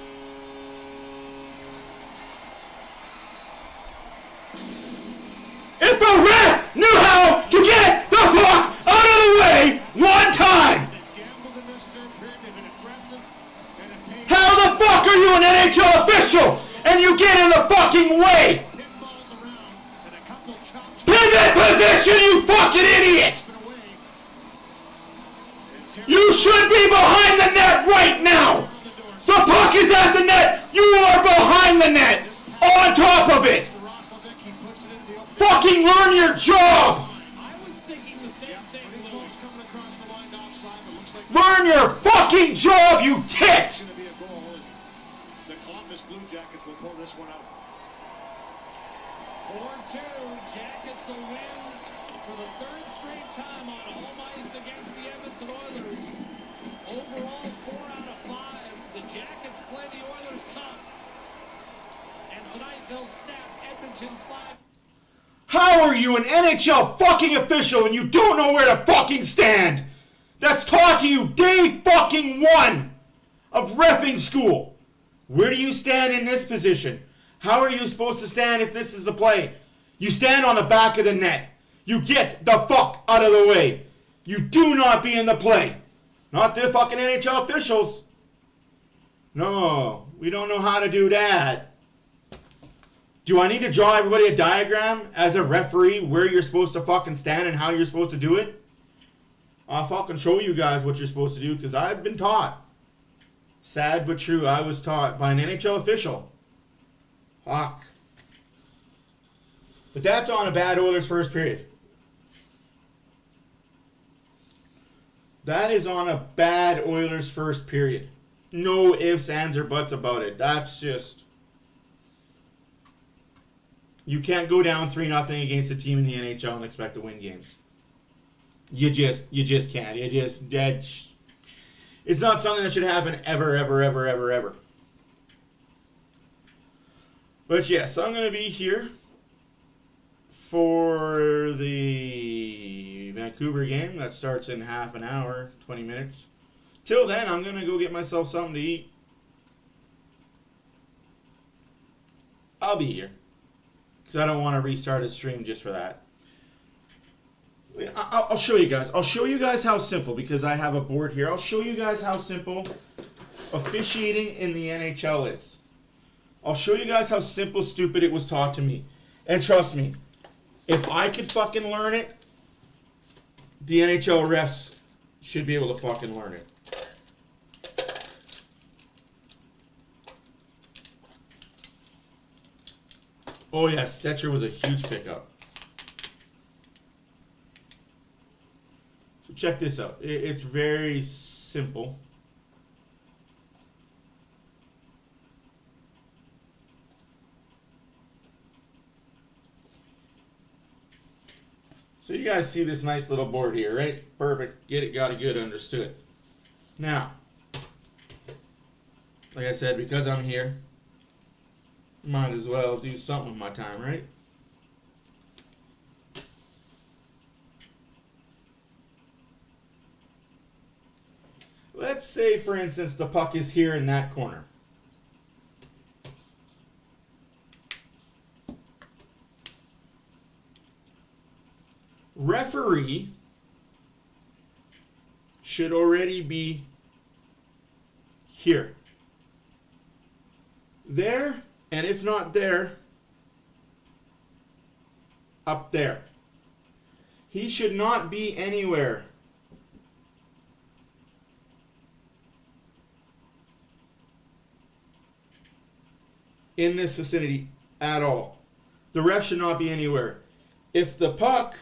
If a ref knew how to get the fuck out of the way one time! How the fuck are you an NHL official and you get in the fucking way? Pivot position, you fucking idiot! You should be behind the net right now! The puck is at the net! You are behind the net! On top of it! Fucking learn your job! I was thinking the same thing, Louis. Learn your fucking job, you tit! The Columbus Blue Jackets will pull this one out. 4-2. Jackets a win for the third straight time on home ice against the Edmonton Oilers. Overall, 4 out of 5. The Jackets play the Oilers tough. And tonight they'll snap Edmonton's 5. How are you an NHL fucking official and you don't know where to fucking stand? That's taught to you day fucking 1 of reffing school. Where do you stand in this position? How are you supposed to stand if this is the play? You stand on the back of the net. You get the fuck out of the way. You do not be in the play. Not the fucking NHL officials. No, we don't know how to do that. Do I need to draw everybody a diagram as a referee where you're supposed to fucking stand and how you're supposed to do it? I'll fucking show you guys what you're supposed to do because I've been taught. Sad but true, I was taught by an NHL official. Fuck. But that's on a bad Oilers first period. That is on a bad Oilers first period. No ifs, ands, or buts about it. That's just... You can't go down 3-0 against a team in the NHL and expect to win games. You just can't. It's not something that should happen ever. But yes, I'm going to be here for the Vancouver game. That starts in half an hour, 20 minutes. Till then, I'm going to go get myself something to eat. I'll be here. Because I don't want to restart a stream just for that. I'll show you guys. I'll show you guys how simple, because I have a board here. I'll show you guys how simple officiating in the NHL is. I'll show you guys how simple, stupid it was taught to me. And trust me, if I could fucking learn it, the NHL refs should be able to fucking learn it. Oh yeah, Stetcher was a huge pickup. So check this out. It's very simple. So you guys see this nice little board here, right? Perfect. Get it, got it, good, understood. Now, like I said, because I'm here, might as well do something with my time, right? Let's say, for instance, the puck is here in that corner. Referee should already be here. There, and if not there, up there. He should not be anywhere in this vicinity at all. The ref should not be anywhere. If the puck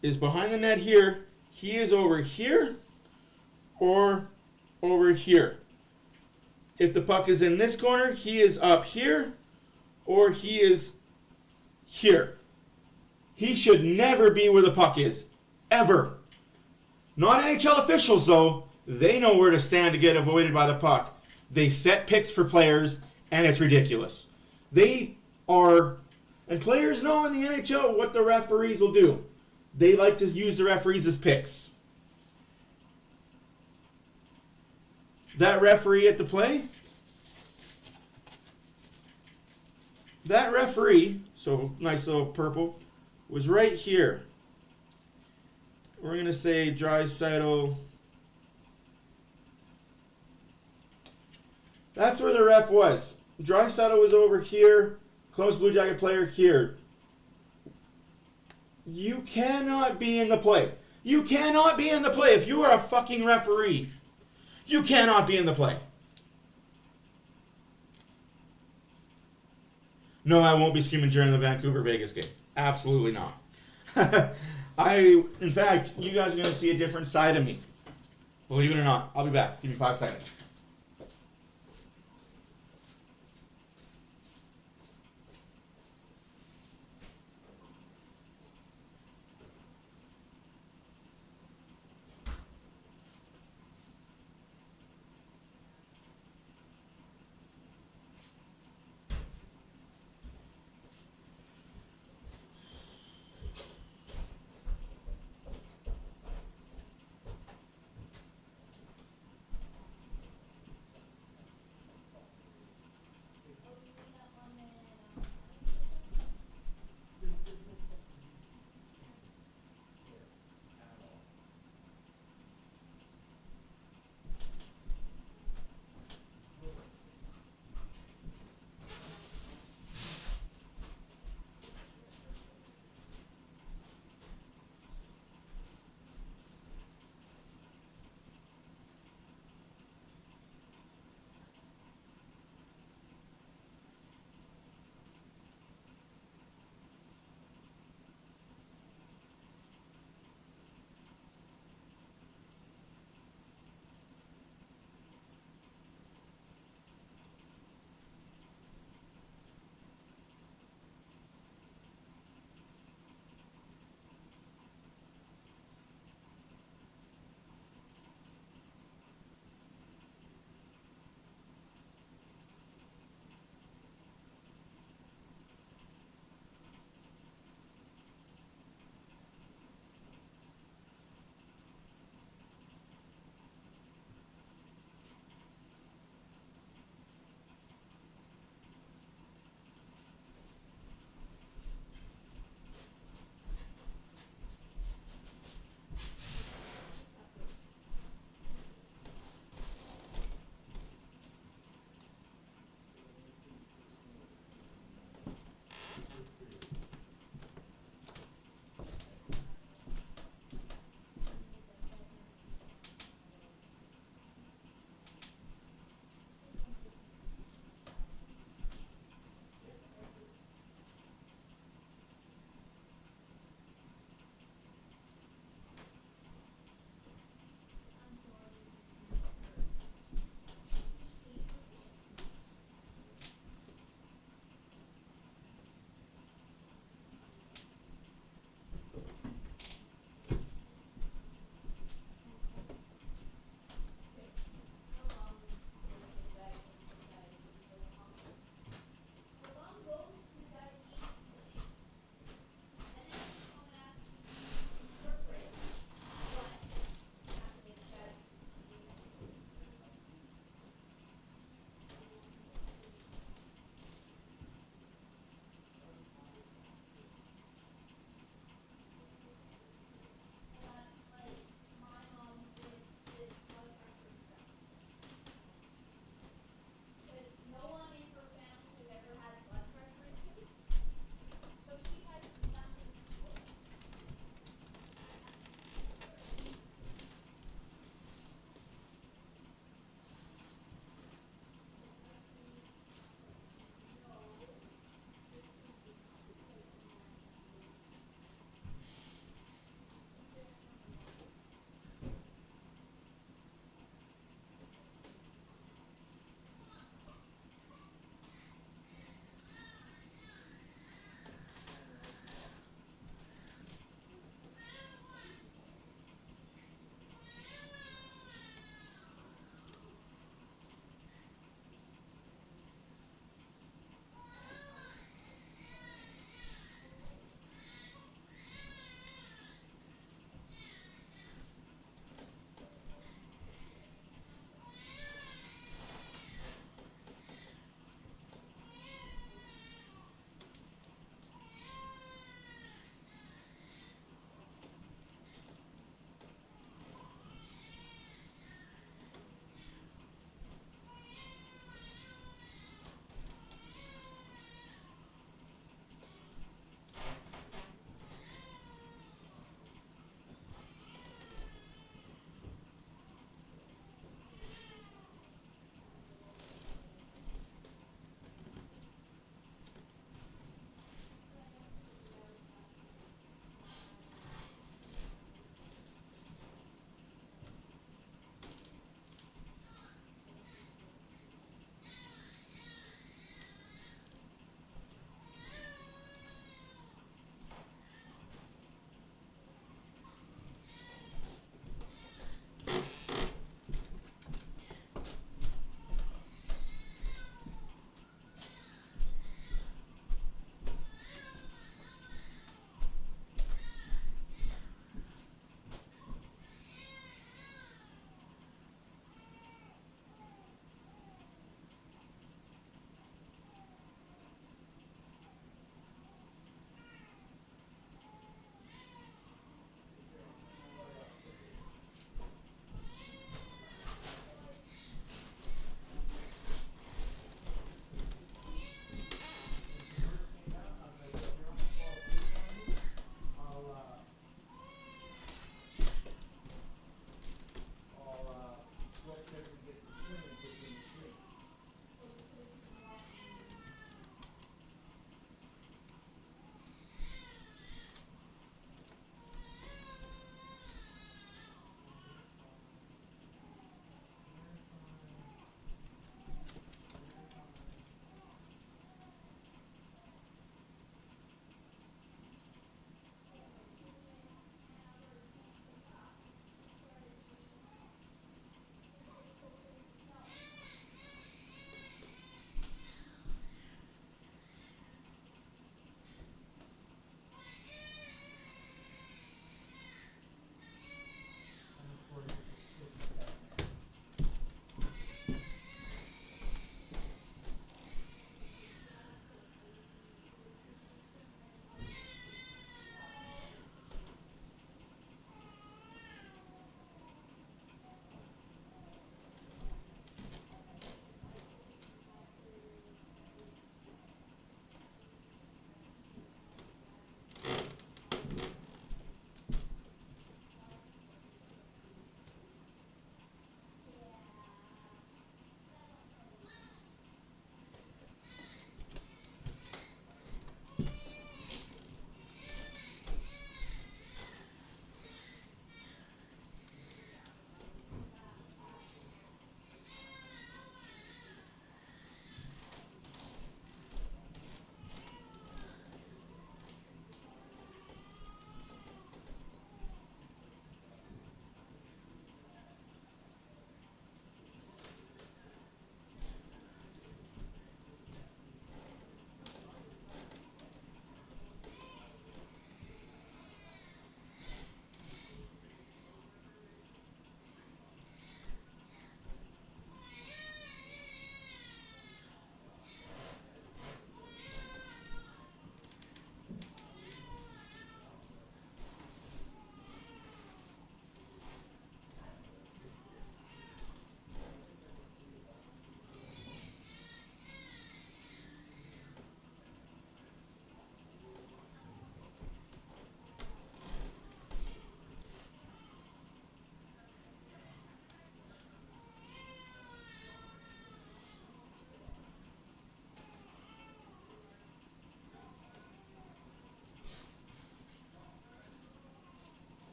is behind the net here, he is over here or over here. If the puck is in this corner, he is up here or he is here. He should never be where the puck is. Ever. Not NHL officials, though. They know where to stand to get avoided by the puck. They set picks for players, and it's ridiculous. They are, and players know in the NHL what the referees will do. They like to use the referees as picks. That referee at the play, that referee, so nice little purple, was right here. We're going to say Draisaitl. That's where the ref was. Draisaitl was over here. Close Blue Jacket player here. You cannot be in the play. You cannot be in the play if you are a fucking referee. You cannot be in the play. No, I won't be screaming during the Vancouver-Vegas game. Absolutely not. In fact, you guys are going to see a different side of me. Believe it or not. I'll be back. Give me 5 seconds.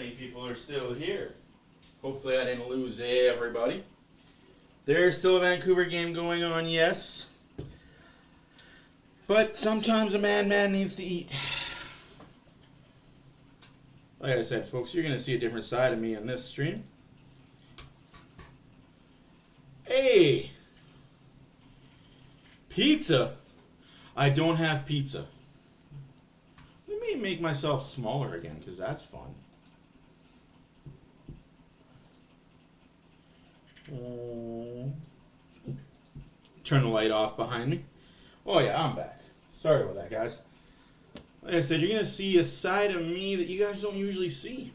many people are still here. Hopefully I didn't lose everybody. There's still a Vancouver game going on, yes. But sometimes a man needs to eat. Like I said, folks, you're going to see a different side of me on this stream. Hey! Pizza? I don't have pizza. Let me make myself smaller again, because that's fun. Turn the light off behind me. Oh yeah, I'm back. Sorry about that, guys. Like I said, you're going to see a side of me that you guys don't usually see.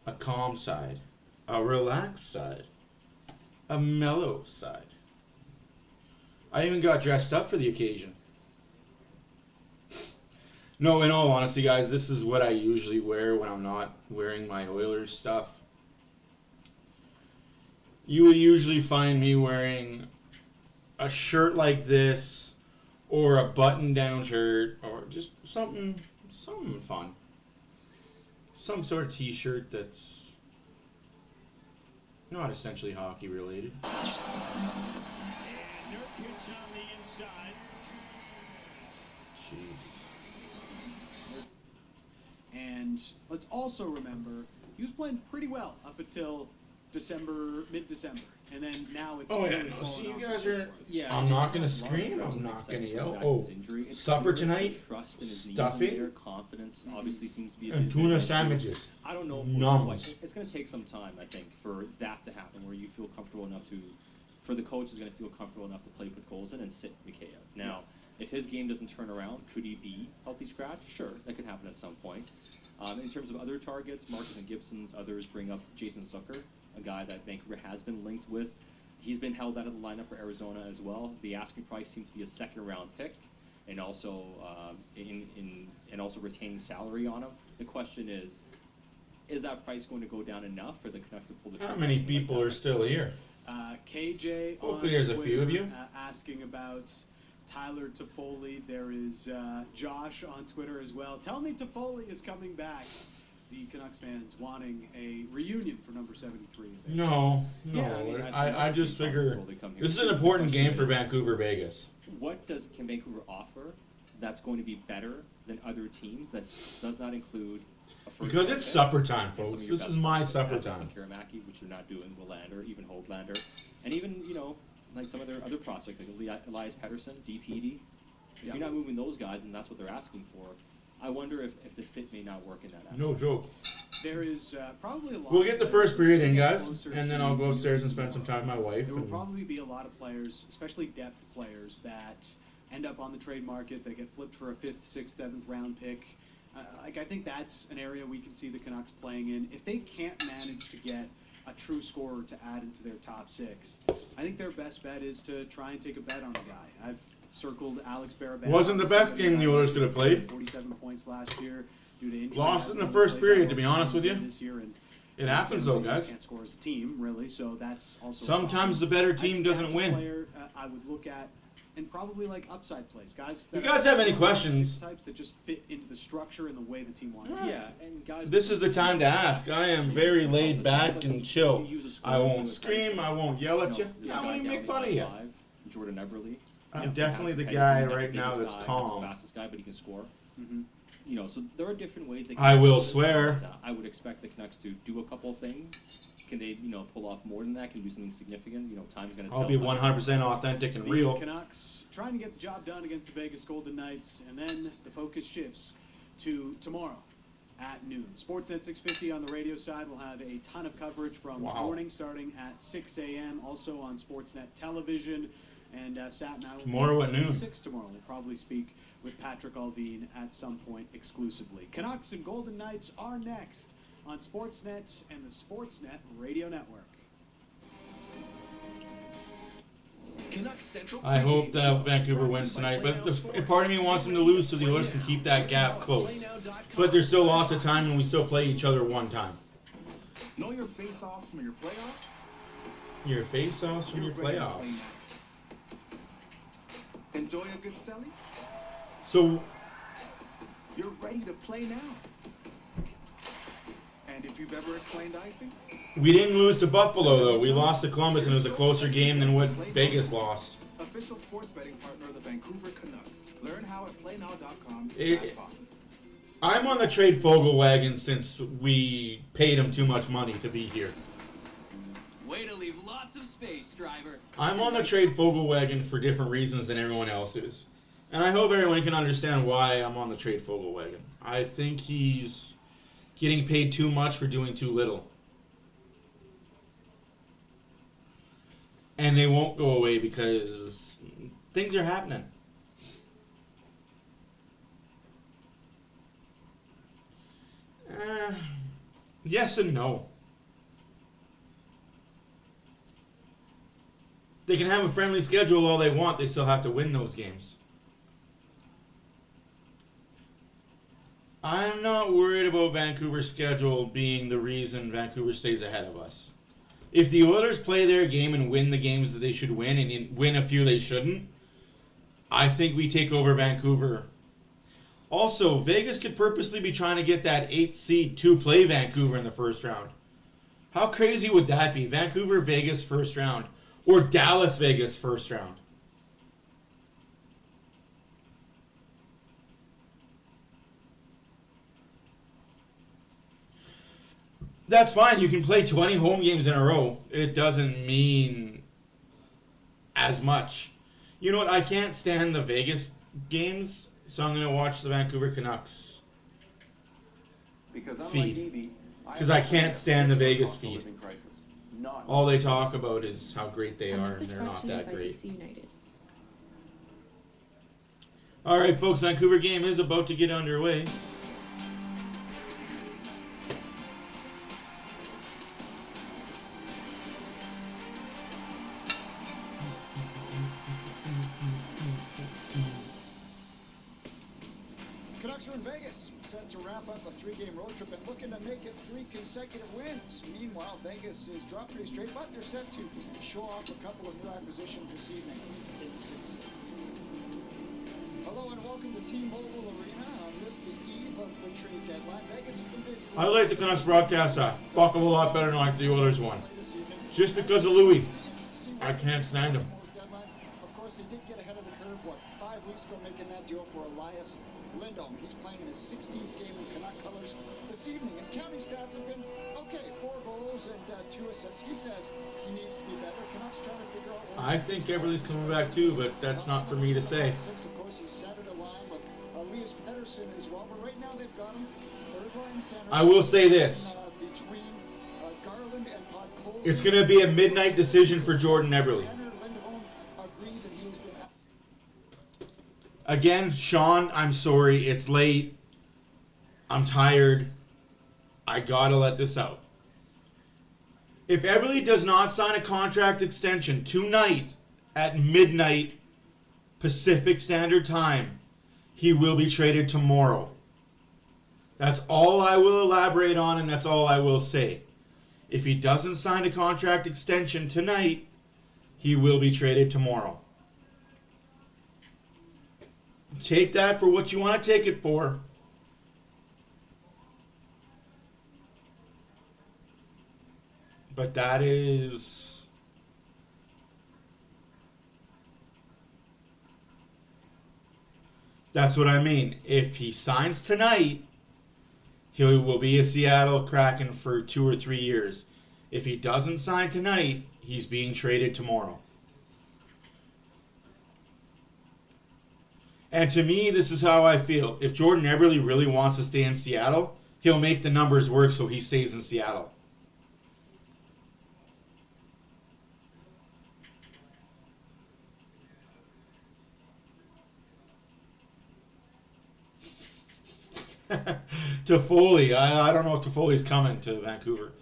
A calm side. A relaxed side. A mellow side. I even got dressed up for the occasion. No, in all honesty, guys, this is what I usually wear when I'm not wearing my Oilers stuff. You will usually find me wearing a shirt like this, or a button-down shirt, or just something fun. Some sort of t-shirt that's not essentially hockey related. And Nurkic on the inside. Jesus. And let's also remember, he was playing pretty well up until mid-December. And then now it's... Oh yeah, no, see you guys are... Yeah, I'm not going to scream, I'm not going to yell. Oh, supper tonight, stuffing, confidence obviously seems to be and tuna sandwiches. I don't know. Nums. It's going to take some time, I think, for that to happen, where you feel comfortable enough to... For the coach is going to feel comfortable enough to play with Golson and sit Mikheyev. Now, if his game doesn't turn around, could he be healthy scratch? Sure, that could happen at some point. In terms of other targets, Marcus and Gibson's, others bring up Jason Zucker, a guy that Vancouver has been linked with. He's been held out of the lineup for Arizona as well. The asking price seems to be a second-round pick, and also also retaining salary on him. The question is that price going to go down enough for the Canucks to pull the trigger? How many people are still here? KJ Hopefully there's a few of you. Asking about Tyler Toffoli. There is Josh on Twitter as well. Tell me Toffoli is coming back. The Canucks fans wanting a reunion for number 73. No. Yeah, I just figure this is an important game for Vancouver Vegas. What can Vancouver offer that's going to be better than other teams that does not include a first? Because it's supper time, folks. This is my supper time. Kiramaki, which they're not doing, Willander, even Hoaglander, and even, like some of their other prospects, like Elias Pettersson, DPD. If you're not moving those guys, and that's what they're asking for, I wonder if the fit may not work in that aspect. No joke. There is probably a lot. We'll get the first period in, guys, and then I'll go upstairs and spend some time with my wife. There will probably be a lot of players, especially depth players, that end up on the trade market. They get flipped for a 5th, 6th, 7th round pick. I think that's an area we can see the Canucks playing in. If they can't manage to get a true scorer to add into their top 6, I think their best bet is to try and take a bet on a guy. I've circled Alex Barabas. Wasn't the best game the Oilers could have played. 47 points last year due to injury. Lost in the first period, to be honest with you. This year, and it happens though, guys. Can't score as a team, really, so that's also sometimes the better team doesn't win. Player, I would look at, and probably like upside plays, guys. You guys have any questions? Types that just fit into the structure and the way the team wants. Yeah, and guys. This is the time to ask. I am very laid back and chill. I won't scream. I won't yell at you. I won't even make fun of you. Jordan Eberle. I'm definitely the guy right now that's calm. Fastest guy, but he can score. So there are different ways. I will swear. I would expect the Canucks to do a couple of things. Can they, pull off more than that? Can do something significant? Time's going to tell. I'll be 100% authentic and real. The Canucks trying to get the job done against the Vegas Golden Knights, and then the focus shifts to tomorrow at noon. Sportsnet 650 on the radio side will have a ton of coverage from morning starting at 6 a.m. Also on Sportsnet Television. And Sat and I will tomorrow at noon. 6 tomorrow. We'll probably speak with Patrick Alvin at some point exclusively. Canucks and Golden Knights are next on Sportsnet and the Sportsnet Radio Network. I hope that Vancouver wins tonight, but part of me wants them to lose so the Oilers can keep that gap close. But there's still lots of time, and we still play each other one time. Know your face-offs from your playoffs? Your face-offs from your playoffs. Enjoy a good selling? So you're ready to play now. if you've ever explained icing. We didn't lose to Buffalo, though. We lost to Columbus, and it was a closer game than what Vegas lost. Official sports betting partner of the Vancouver Canucks. Learn how at playnow.com. I'm on the trade Fogle wagon since we paid him too much money to be here. Way to leave lots of space, driver. I'm on the trade Fogle wagon for different reasons than everyone else is. And I hope everyone can understand why I'm on the trade Fogle wagon. I think he's getting paid too much for doing too little. And they won't go away because things are happening. Yes and no. They can have a friendly schedule all they want. They still have to win those games. I'm not worried about Vancouver's schedule being the reason Vancouver stays ahead of us. If the Oilers play their game and win the games that they should win and win a few they shouldn't, I think we take over Vancouver. Also, Vegas could purposely be trying to get that 8th seed to play Vancouver in the first round. How crazy would that be? Vancouver, Vegas, first round. Or Dallas, Vegas, first round. That's fine. You can play 20 home games in a row. It doesn't mean as much. You know what? I can't stand the Vegas games, so I'm going to watch the Vancouver Canucks feed. Because I can't stand the Vegas feed. All they talk about is how great they are, and they're not that great. All right, folks, Vancouver game is about to get underway. Canucks are in Vegas, set to wrap up a 3-game road trip and looking to make it 3 consecutive wins. Meanwhile, Vegas is dropped pretty straight, but they're set to show off a couple of new acquisitions this evening in 6. Hello and welcome to T-Mobile Arena on this, the eve of the trade deadline. Vegas has been busy. I like the Canucks broadcast a fuck of a lot better than I like the Oilers one. Just because of Louis. I can't stand him. Of course, they did get ahead of the curve, 5 weeks ago, making that deal for Elias Lindholm. He's playing in his 16th game in Canuck colors this evening. His counting stats have been okay, 4 goals and 2 assists. He says he needs to be better. Canucks trying to figure out. I think Everly's coming back too, but that's not for me to say. Of course, he centered a line with Elias Pettersson as well, but right now they've got him third line center. I will say this. Between Garland and Podkolzin. It's going to be a midnight decision for Jordan Eberle. Again, Sean, I'm sorry. It's late. I'm tired. I gotta let this out. If Eberle does not sign a contract extension tonight at midnight Pacific Standard Time, he will be traded tomorrow. That's all I will elaborate on, and that's all I will say. If he doesn't sign a contract extension tonight, he will be traded tomorrow. Take that for what you want to take it for. But that's what I mean. If he signs tonight, he will be a Seattle Kraken for 2 or 3 years. If he doesn't sign tonight, he's being traded tomorrow. And to me, this is how I feel. If Jordan Eberle really wants to stay in Seattle, he'll make the numbers work so he stays in Seattle. Toffoli. I don't know if Toffoli's coming to Vancouver.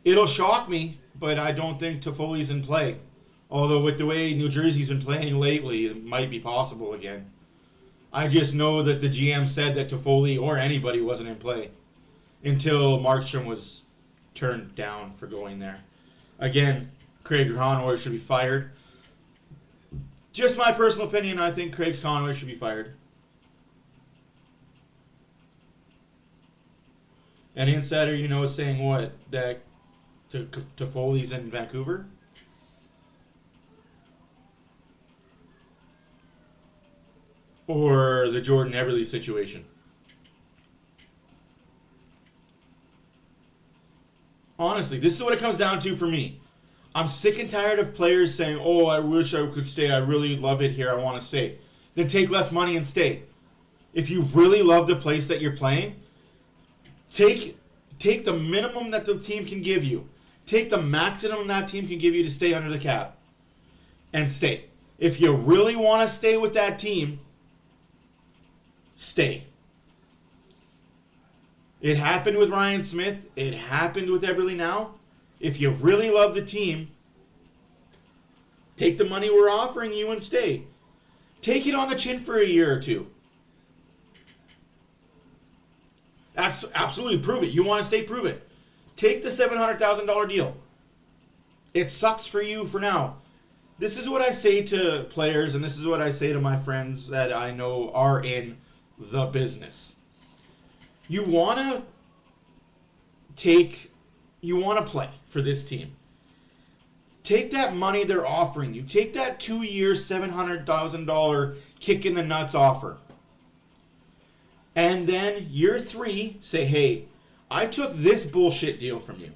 It'll shock me, but I don't think Toffoli's in play. Although with the way New Jersey's been playing lately, it might be possible again. I just know that the GM said that Toffoli or anybody wasn't in play until Markstrom was turned down for going there. Again, Craig Conroy should be fired. Just my personal opinion, I think Craig Conroy should be fired. Any insider you know is saying what? That Toffoli's in Vancouver? Or the Jordan Eberle situation? Honestly, this is what it comes down to for me. I'm sick and tired of players saying, oh, I wish I could stay. I really love it here. I want to stay. Then take less money and stay. If you really love the place that you're playing, take the minimum that the team can give you. Take the maximum that team can give you to stay under the cap. And stay. If you really want to stay with that team, stay. It happened with Ryan Smith. It happened with Eberle now. If you really love the team, take the money we're offering you and stay. Take it on the chin for a year or two. Absolutely prove it. You want to stay, prove it. Take the $700,000 deal. It sucks for you for now. This is what I say to players, and this is what I say to my friends that I know are in the business. You want to play for this team. Take that money they're offering you. Take that 2-year, $700,000 kick in the nuts offer. And then year 3, say, hey, I took this bullshit deal from you.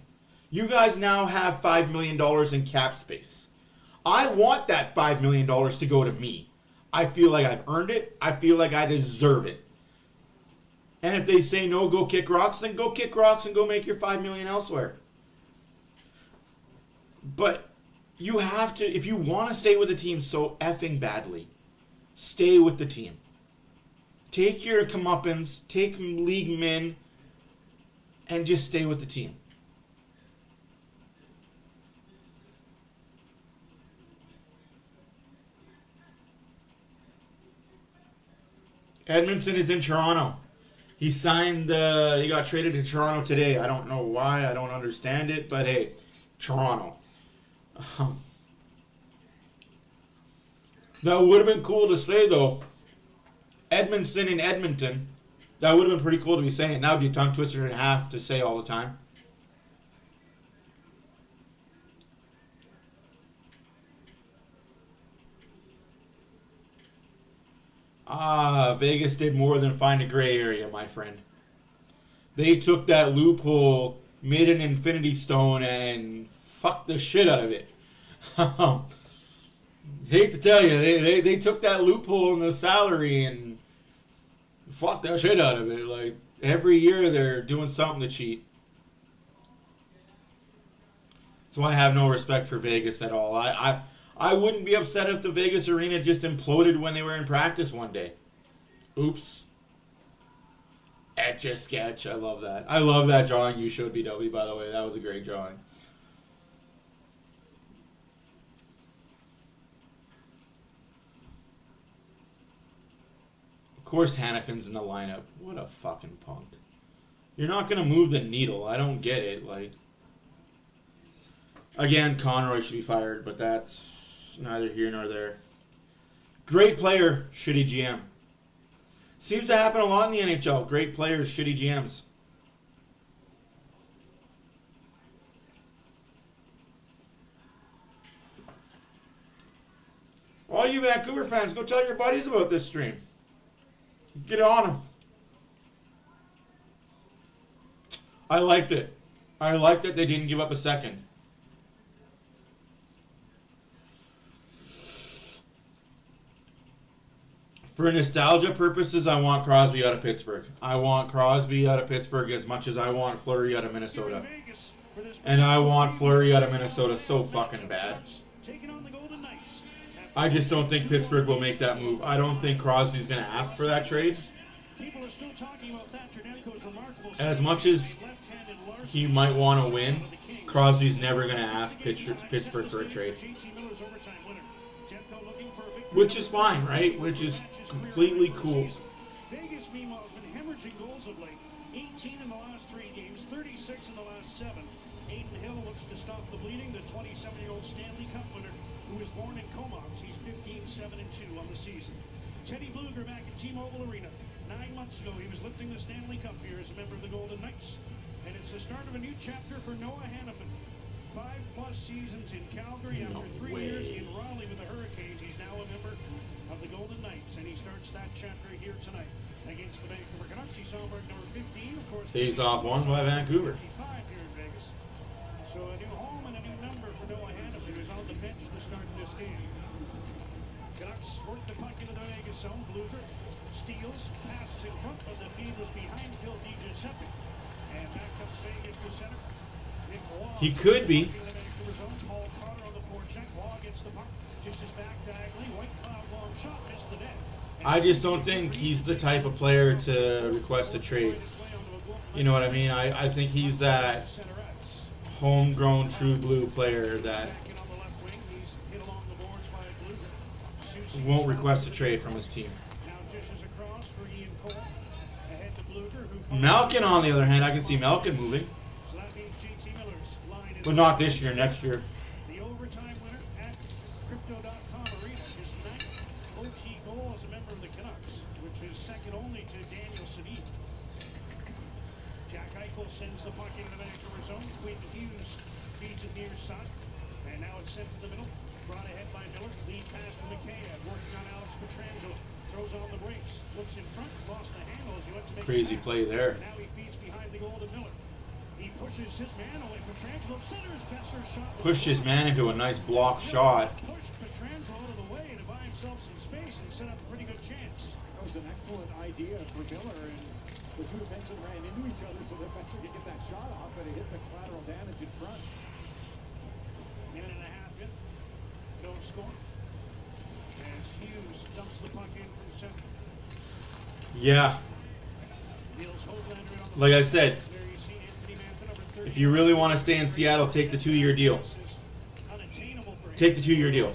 You guys now have $5 million in cap space. I want that $5 million to go to me. I feel like I've earned it. I feel like I deserve it. And if they say no, go kick rocks, then go kick rocks and go make your $5 million elsewhere. But you have to, if you want to stay with the team so effing badly, stay with the team. Take your comeuppance, take league men, and just stay with the team. Edmonton is in Toronto. He got traded to Toronto today. I don't know why. I don't understand it. But hey, Toronto. That would have been cool to say, though. Edmondson in Edmonton. That would have been pretty cool to be saying. That would be a tongue twister and a half to say all the time. Vegas did more than find a gray area, my friend. They took that loophole, made an infinity stone, and fucked the shit out of it. Hate to tell you, they took that loophole in the salary and fucked that shit out of it. Like, every year they're doing something to cheat. That's why I have no respect for Vegas at all. I wouldn't be upset if the Vegas arena just imploded when they were in practice one day. Oops. Etch-a-sketch. I love that. I love that drawing you showed, BW, by the way. That was a great drawing. Of course Hannafin's in the lineup. What a fucking punk. You're not going to move the needle. I don't get it. Like, again, Conroy should be fired, but that's neither here nor there. Great player, shitty GM. Seems to happen a lot in the NHL. Great players, shitty GMs. All you Vancouver fans, go tell your buddies about this stream. Get on them. I liked it. I liked that they didn't give up a second. For nostalgia purposes, I want Crosby out of Pittsburgh. I want Crosby out of Pittsburgh as much as I want Fleury out of Minnesota. And I want Fleury out of Minnesota so fucking bad. I just don't think Pittsburgh will make that move. I don't think Crosby's going to ask for that trade. As much as he might want to win, Crosby's never going to ask Pittsburgh for a trade. Which is fine, right? Which is completely cool. Vegas, meanwhile, has been hemorrhaging goals of late. 18 in the last 3 games, 36 in the last 7. Aiden Hill looks to stop the bleeding. The 27-year-old Stanley Cup winner, who was born in Comox. He's 15-7-2 on the season. Teddy Bluger back at T-Mobile Arena. 9 months ago, he was lifting the Stanley Cup here as a member of the Golden Knights. It's the start of a new chapter for Noah Hannafin. 5+ seasons in Calgary. After 3 years in Raleigh with the Hurricanes, he's now a member of the Golden Knights, and he starts that chapter here tonight against the Vancouver Canucks. He saw mark number 15, of course. Face off one by Vancouver. 55 here in Vegas. So a new home and a new number for Noah Hannafin, who's on the bench to start this game. Canucks work the puck into the Vegas zone. Blucher steals, passes in front, but the feed was behind Phil DiGiuseppe. And back comes Vegas to center. He could be. I just don't think he's the type of player to request a trade. You know what I mean? I think he's that homegrown true blue player that won't request a trade from his team. Malkin, on the other hand, I can see Malkin moving. But not this year, next year. The overtime winner at Crypto.com Arena, his 9th OT goal as a member of the Canucks, which is second only to Daniel Sedin. Jack Eichel sends the puck into the Vancouver zone. Quinton Hughes feeds it near Sut. And now it's sent to the middle. Brought ahead by Miller. Lead pass to McKay. Working on Alex Pietrangelo. Throws on the brakes. Looks in front. Lost the handle as he went to make crazy play there. Now he feeds behind the goal to Miller. He pushes his man away. Pietrangelo centers. Besser shot. Pushed his man into a nice block shot. Pushed Pietrangelo out of the way to buy himself some space and set up a pretty good chance. That was an excellent idea for Miller, and the two defensemen ran into each other so that Besser could get that shot off, but it hit the collateral damage in front. Minute and a half in. No score. As Hughes dumps the puck in from center. Yeah. Like I said, if you really want to stay in Seattle, take the 2-year deal. Take the 2-year deal.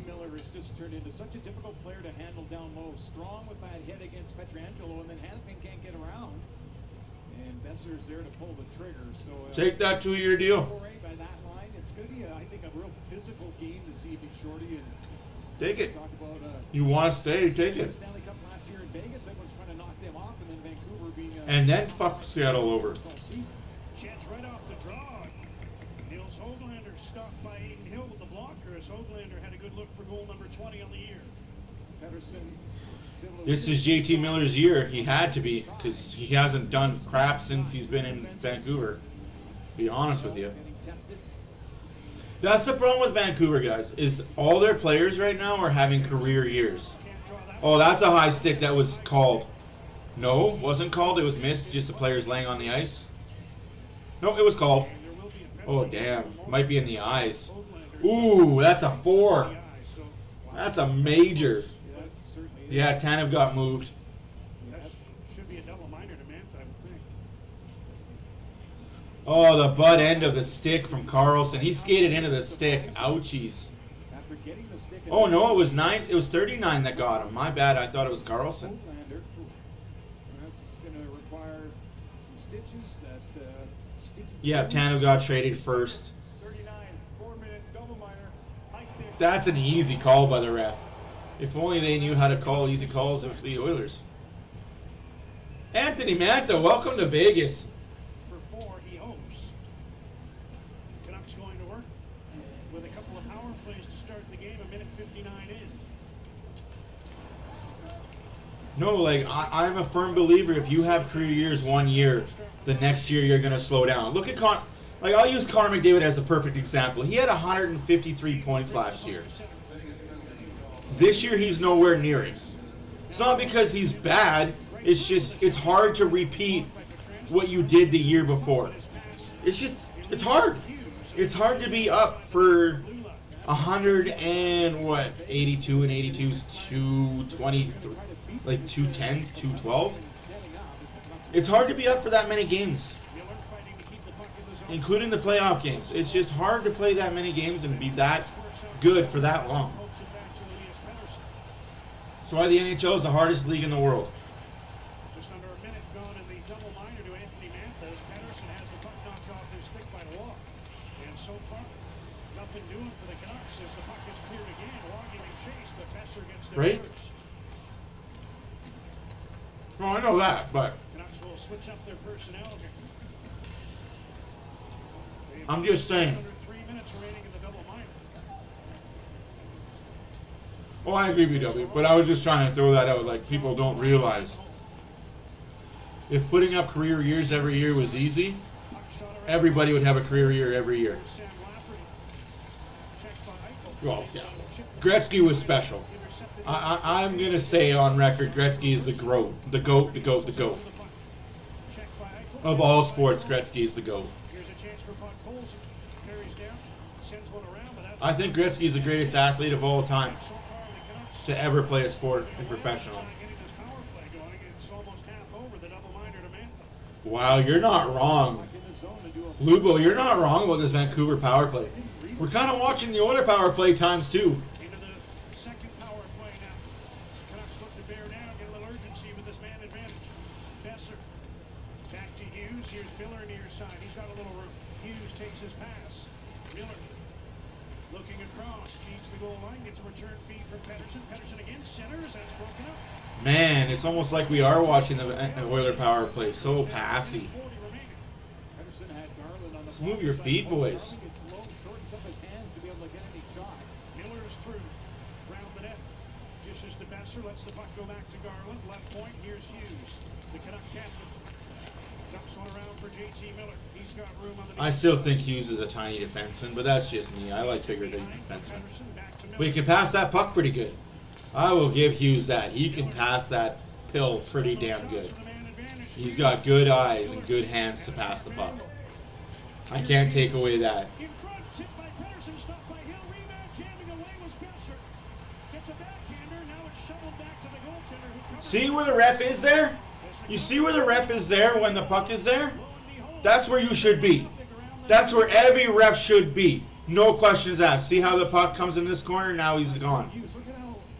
Miller has just turned into such a difficult player to handle down low. Strong with that hit against Pietrangelo, and then Hannafin can't get around. And Besser's there to pull the trigger. So take that 2-year deal. By that line, it's going to be, I think, a real physical game this evening, Shorty. And take it. You want to stay, take it. Stanley Cup last year in Vegas, everyone's trying to knock them off, and then Vancouver being and then fuck Seattle over. Chance right off the draw. Nils Höglander stopped by Aiden Hill with the blocker as Höglander had a good look for goal number 20 on the year. Pedersen. This is JT Miller's year. He had to be, because he hasn't done crap since he's been in Vancouver. Be honest with you. That's the problem with Vancouver, guys, is all their players right now are having career years. Oh, that's a high stick that was called. No, wasn't called. It was missed. Just the players laying on the ice. No, it was called. Oh, damn. Might be in the eyes. Ooh, that's a 4. That's a major. Yeah, Tanev got moved. Should be a double minor to Mantha, I would think. Oh, the butt end of the stick from Carlson. He skated into the stick. Ouchies. Oh, no, it was 9. It was 39 that got him. My bad. I thought it was Carlson. Yeah, Tanev got traded first. That's an easy call by the ref. If only they knew how to call easy calls of the Oilers. Anthony Mantha, welcome to Vegas. For 4, he hopes. Canucks going to work with a couple of power plays to start the game. 1:59 in. No, like, I'm a firm believer if you have career years 1 year, the next year you're going to slow down. Look at I'll use Connor McDavid as a perfect example. He had 153 points last year. This year he's nowhere near it. It's not because he's bad. It's just, it's hard to repeat what you did the year before. It's hard. It's hard to be up for 82 and 82's 223, like 210, 212. It's hard to be up for that many games, including the playoff games. It's just hard to play that many games and be that good for that long. That's why the NHL is the hardest league in the world. Just under a minute gone in the double minor to Anthony Mantha as Pedersen has the puck knocked off his stick by the walk. And so far, nothing doing for the Canucks as the puck is cleared again. Walking and chase, but Besser gets the right? first. Well, I know that, but switch up their personnel here. I'm just saying. Under 3 minutes remaining in the double minor. Oh, I agree with you, but I was just trying to throw that out. Like, people don't realize. If putting up career years every year was easy, everybody would have a career year every year. Well, yeah. Gretzky was special. I'm going to say on record, Gretzky is the GOAT. The GOAT, the GOAT, the GOAT. Of all sports, Gretzky is the GOAT. I think Gretzky is the greatest athlete of all time to ever play a sport in professional. Wow, you're not wrong. Lubo, you're not wrong about this Vancouver power play. We're kind of watching the Oilers power play times two. Man, it's almost like we are watching the Oilers power play. So passy. Let's move your feet, boys. Miller's through. Round the net. Dishes to Besser. Lets the puck go back to Garland. Left point. Here's Hughes. The Canuck captain. Dumps one around for JT Miller. He's got room on the... I still think Hughes is a tiny defenseman, but that's just me. I like bigger defensemen. But he can pass that puck pretty good. I will give Hughes that. He can pass that pill pretty damn good. He's got good eyes and good hands to pass the puck. I can't take away that. See where the ref is there? You see where the ref is there when the puck is there? That's where you should be. That's where every ref should be. No questions asked. See how the puck comes in this corner? Now he's gone.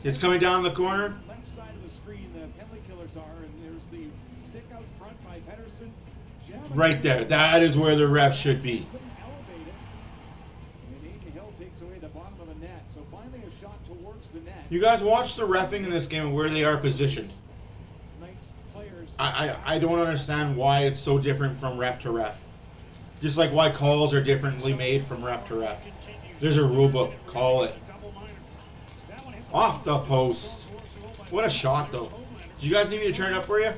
It's coming down the corner. Left side of the screen, the penalty killers are, and there's the stick out front by Pettersson. Right there. That is where the ref should be. You guys watch the reffing in this game and where they are positioned. I don't understand why it's so different from ref to ref. Just like why calls are differently made from ref to ref. There's a rule book. Call it. Off the post. What a shot, though. Do you guys need me to turn it up for you?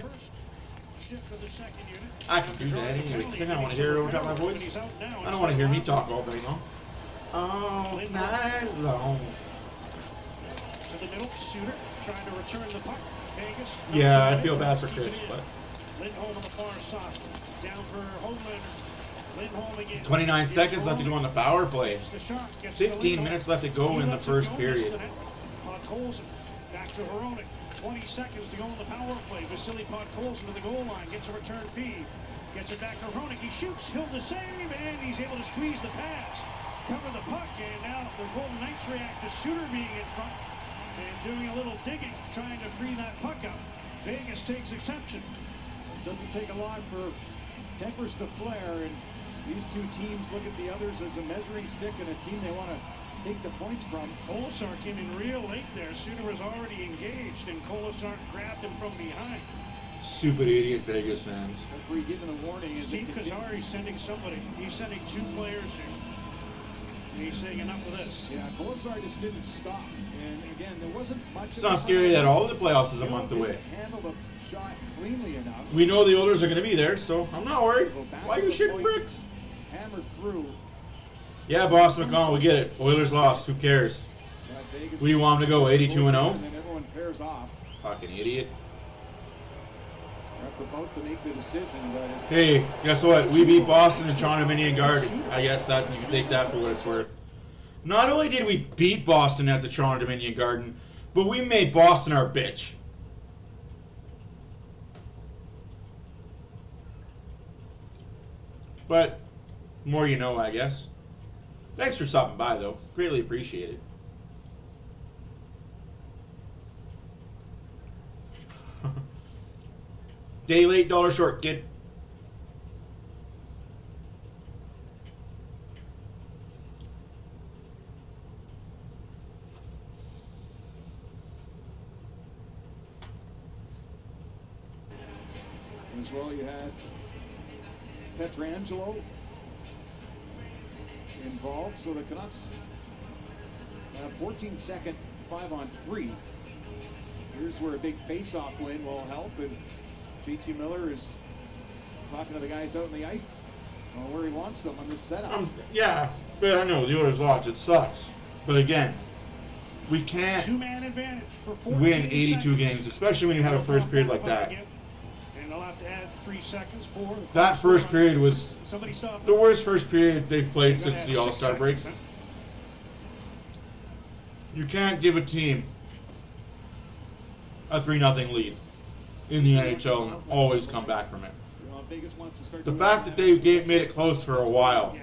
I can do that anyway, because I kind of want to hear it over top of my voice. I don't want to hear me talk all day long. All night long. To the middle, Suter trying to return the puck. Vegas. Yeah, I feel bad for Chris, but... Lindholm on the far side. Down for Homelander. Lindholm again. 29 seconds left to go on the power play. 15 minutes left to go in the first period. Podkolzin back to Hronek. 20 seconds to go on the power play. Vasily Podkolzin to the goal line. Gets a return feed. Gets it back to Hronek. He shoots. He'll the save. And he's able to squeeze the pass. Cover the puck. And now the Golden Knights react to Suter being in front. And doing a little digging. Trying to free that puck up. Vegas takes exception. It doesn't take a lot for tempers to flare. And these two teams look at the others as a measuring stick and a team they want to take the points from. Kolesar came in real late there. Suter was already engaged, and Kolesar grabbed him from behind. Stupid idiot Vegas fans. Referee giving a warning. Steve Kazari's sending somebody. He's sending two players here. And he's saying enough of this. Yeah, Kolesar just didn't stop. And again, there wasn't much. It's not scary that all of the playoffs is a month away. Handled the shot cleanly enough. We know the Oilers are going to be there, so I'm not worried. Why are you shooting bricks? Hammered through. Yeah, Boston McConnell, we get it. Oilers lost. Who cares? Where do you want them to go? 82-0? And then everyone pairs off. Fucking idiot. They're about to make the decision, but it's... Hey, guess what? We beat Boston in Toronto Dominion Garden. I guess that you can take that for what it's worth. Not only did we beat Boston at the Toronto Dominion Garden, but we made Boston our bitch. But more you know, I guess. Thanks for stopping by, though. Greatly appreciate it. Day late, dollar short, kid. as well. You had Pietrangelo involved, so the Canucks have 14-second 5-on-3. Here's where a big face-off win will help, and JT Miller is talking to the guys out on the ice where he wants them on this setup. Yeah, but I know the Oilers lost. It sucks. But again, we can't Two-man advantage for 14 win 82 seconds. games, especially when you have a first period like that. And they'll have to add 3 seconds for That first period was somebody stop the worst first period they've played since the All-Star break. You can't give a team a 3-0 lead in the NHL and always come back from it. The fact that they made it close for a while.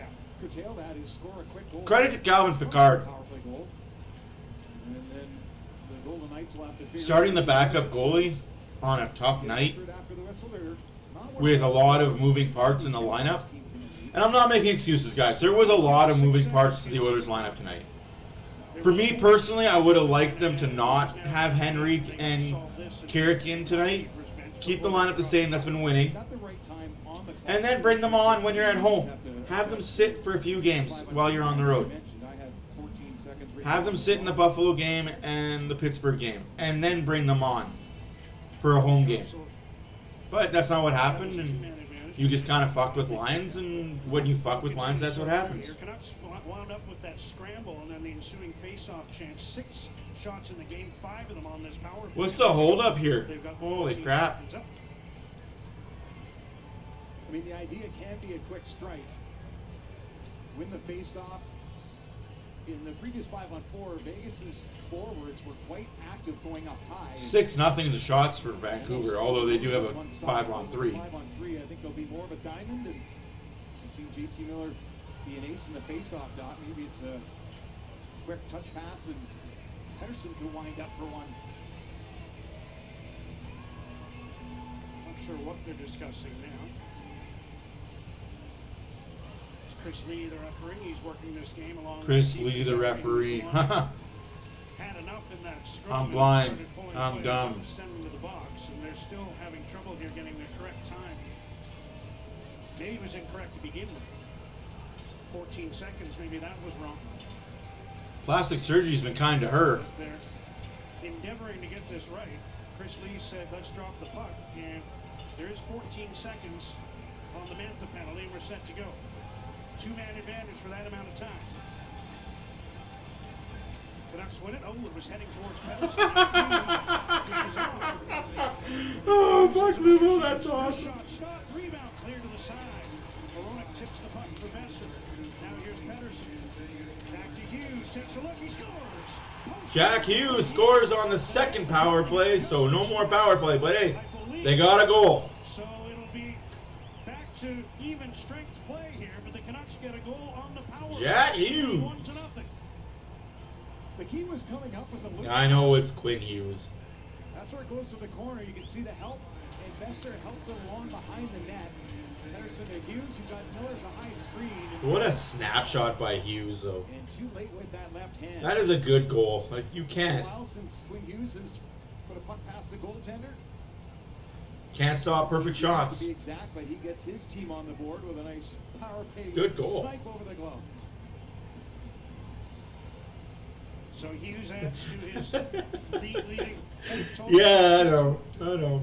Credit to Calvin Pickard. Starting the backup goalie on a tough night with a lot of moving parts in the lineup. And I'm not making excuses, guys. There was a lot of moving parts to the Oilers lineup tonight. For me personally, I would have liked them to not have Henrique and Carrick in tonight. Keep the lineup the same, that's been winning. And then bring them on when you're at home. Have them sit for a few games while you're on the road. Have them sit in the Buffalo game and the Pittsburgh game. And then bring them on for a home game. But that's not what happened, and you just kind of fucked with lines, and when you fuck with lines, that's what happens. Your Canucks wound up with that scramble and then the ensuing face-off chance. 6 shots in the game, 5 of them on this power play. What's the holdup here? Holy crap. I mean, the idea can be a quick strike. Win the face-off. In the previous 5-on-4, Vegas's forwards were quite active going up high. 6-0 is the shots for Vancouver, although they do have a 5-on-3. 5-on-3, I think there'll be more of a diamond, and we've seen JT Miller be an ace in the face-off dot. Maybe it's a quick touch pass, and Pedersen could wind up for one. Not sure what they're discussing now. Chris Lee, the referee, he's working this game along Chris Lee, the referee. Had enough in that I'm blind. I'm dumb. Send them to the box, and they're still having trouble here getting the correct time. Maybe it was incorrect to begin with. 14 seconds, maybe that was wrong. Plastic surgery's been kind to her. They're endeavoring to get this right. Chris Lee said, let's drop the puck, and there is 14 seconds on the Mantha penalty. We're set to go. 2-man advantage for that amount of time. Canucks win it. Oh, it was heading towards Pedersen. Oh, fuck Lubo, that's awesome. Shot, rebound, clear to the side. Hronek tips the puck for Besser. Now here's Pedersen. Back to Hughes, takes a look, he scores. Jack Hughes scores on the second power play, so no more power play, but hey, they got a goal. So it'll be back to even strength play here, but the Canucks get a goal on the power play. Jack Hughes. 1-0. The key was coming up with the look. I know it's Quinn Hughes. That's where it goes to the corner. You can see the help, and Besser helps it along behind the net. Pedersen to Hughes, who's got Miller's a high screen. What a snapshot by Hughes, though. And too late with that left hand. That is a good goal. Like, you can't. It's been a while since Quinn Hughes has put a puck past the goaltender. Can't stop perfect shots. To be exact, but he gets his team on the board with a nice power play. Good goal. Snipe over the glove. So Hughes adds to his leading total. Yeah, I know.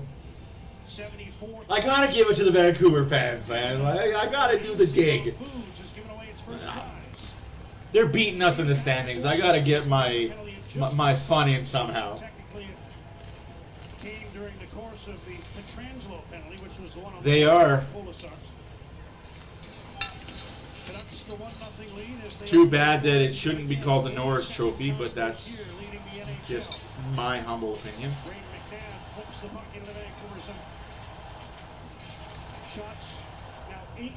74. I gotta give it to the Vancouver fans, man. Like, I gotta do the dig. They're beating us in the standings. I gotta get my fun in somehow. Technically, it came during the course of the Pietrangelo penalty, which was the one on They the are. Canucks the 1-0 lead as they Too bad that it shouldn't be called the Norris Trophy, but that's just my humble opinion. Ray McNabb flips the puck into the Vancouver zone. Shots now 8-0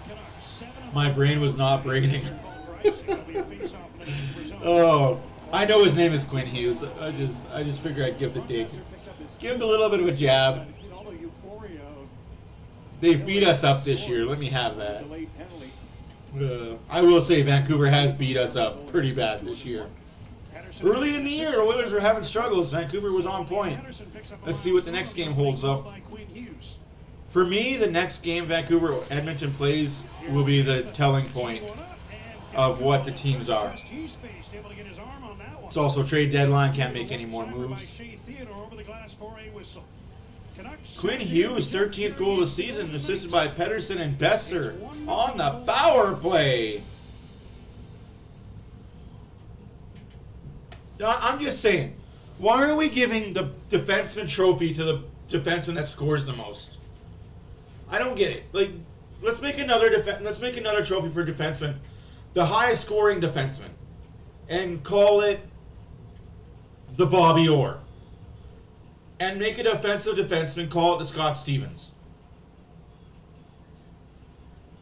Canucks. 7 My brain was not braining. Oh, I know his name is Quinn Hughes. I just figured I'd give the dig. Give him a little bit of a jab. They've beat us up this year. Let me have that. I will say Vancouver has beat us up pretty bad this year. Early in the year, Oilers were having struggles. Vancouver was on point. Let's see what the next game holds up. For me, the next game Vancouver Edmonton plays will be the telling point of what the teams are. It's also trade deadline, can't make any more moves. Quinn Hughes, 13th goal of the season, assisted by Pedersen and Besser on the power play. I'm just saying, why are we giving the defenseman trophy to the defenseman that scores the most? I don't get it. Like, let's make another trophy for defenseman, the highest scoring defenseman, and call it the Bobby Orr. And make a defensive defenseman, call it the Scott Stevens.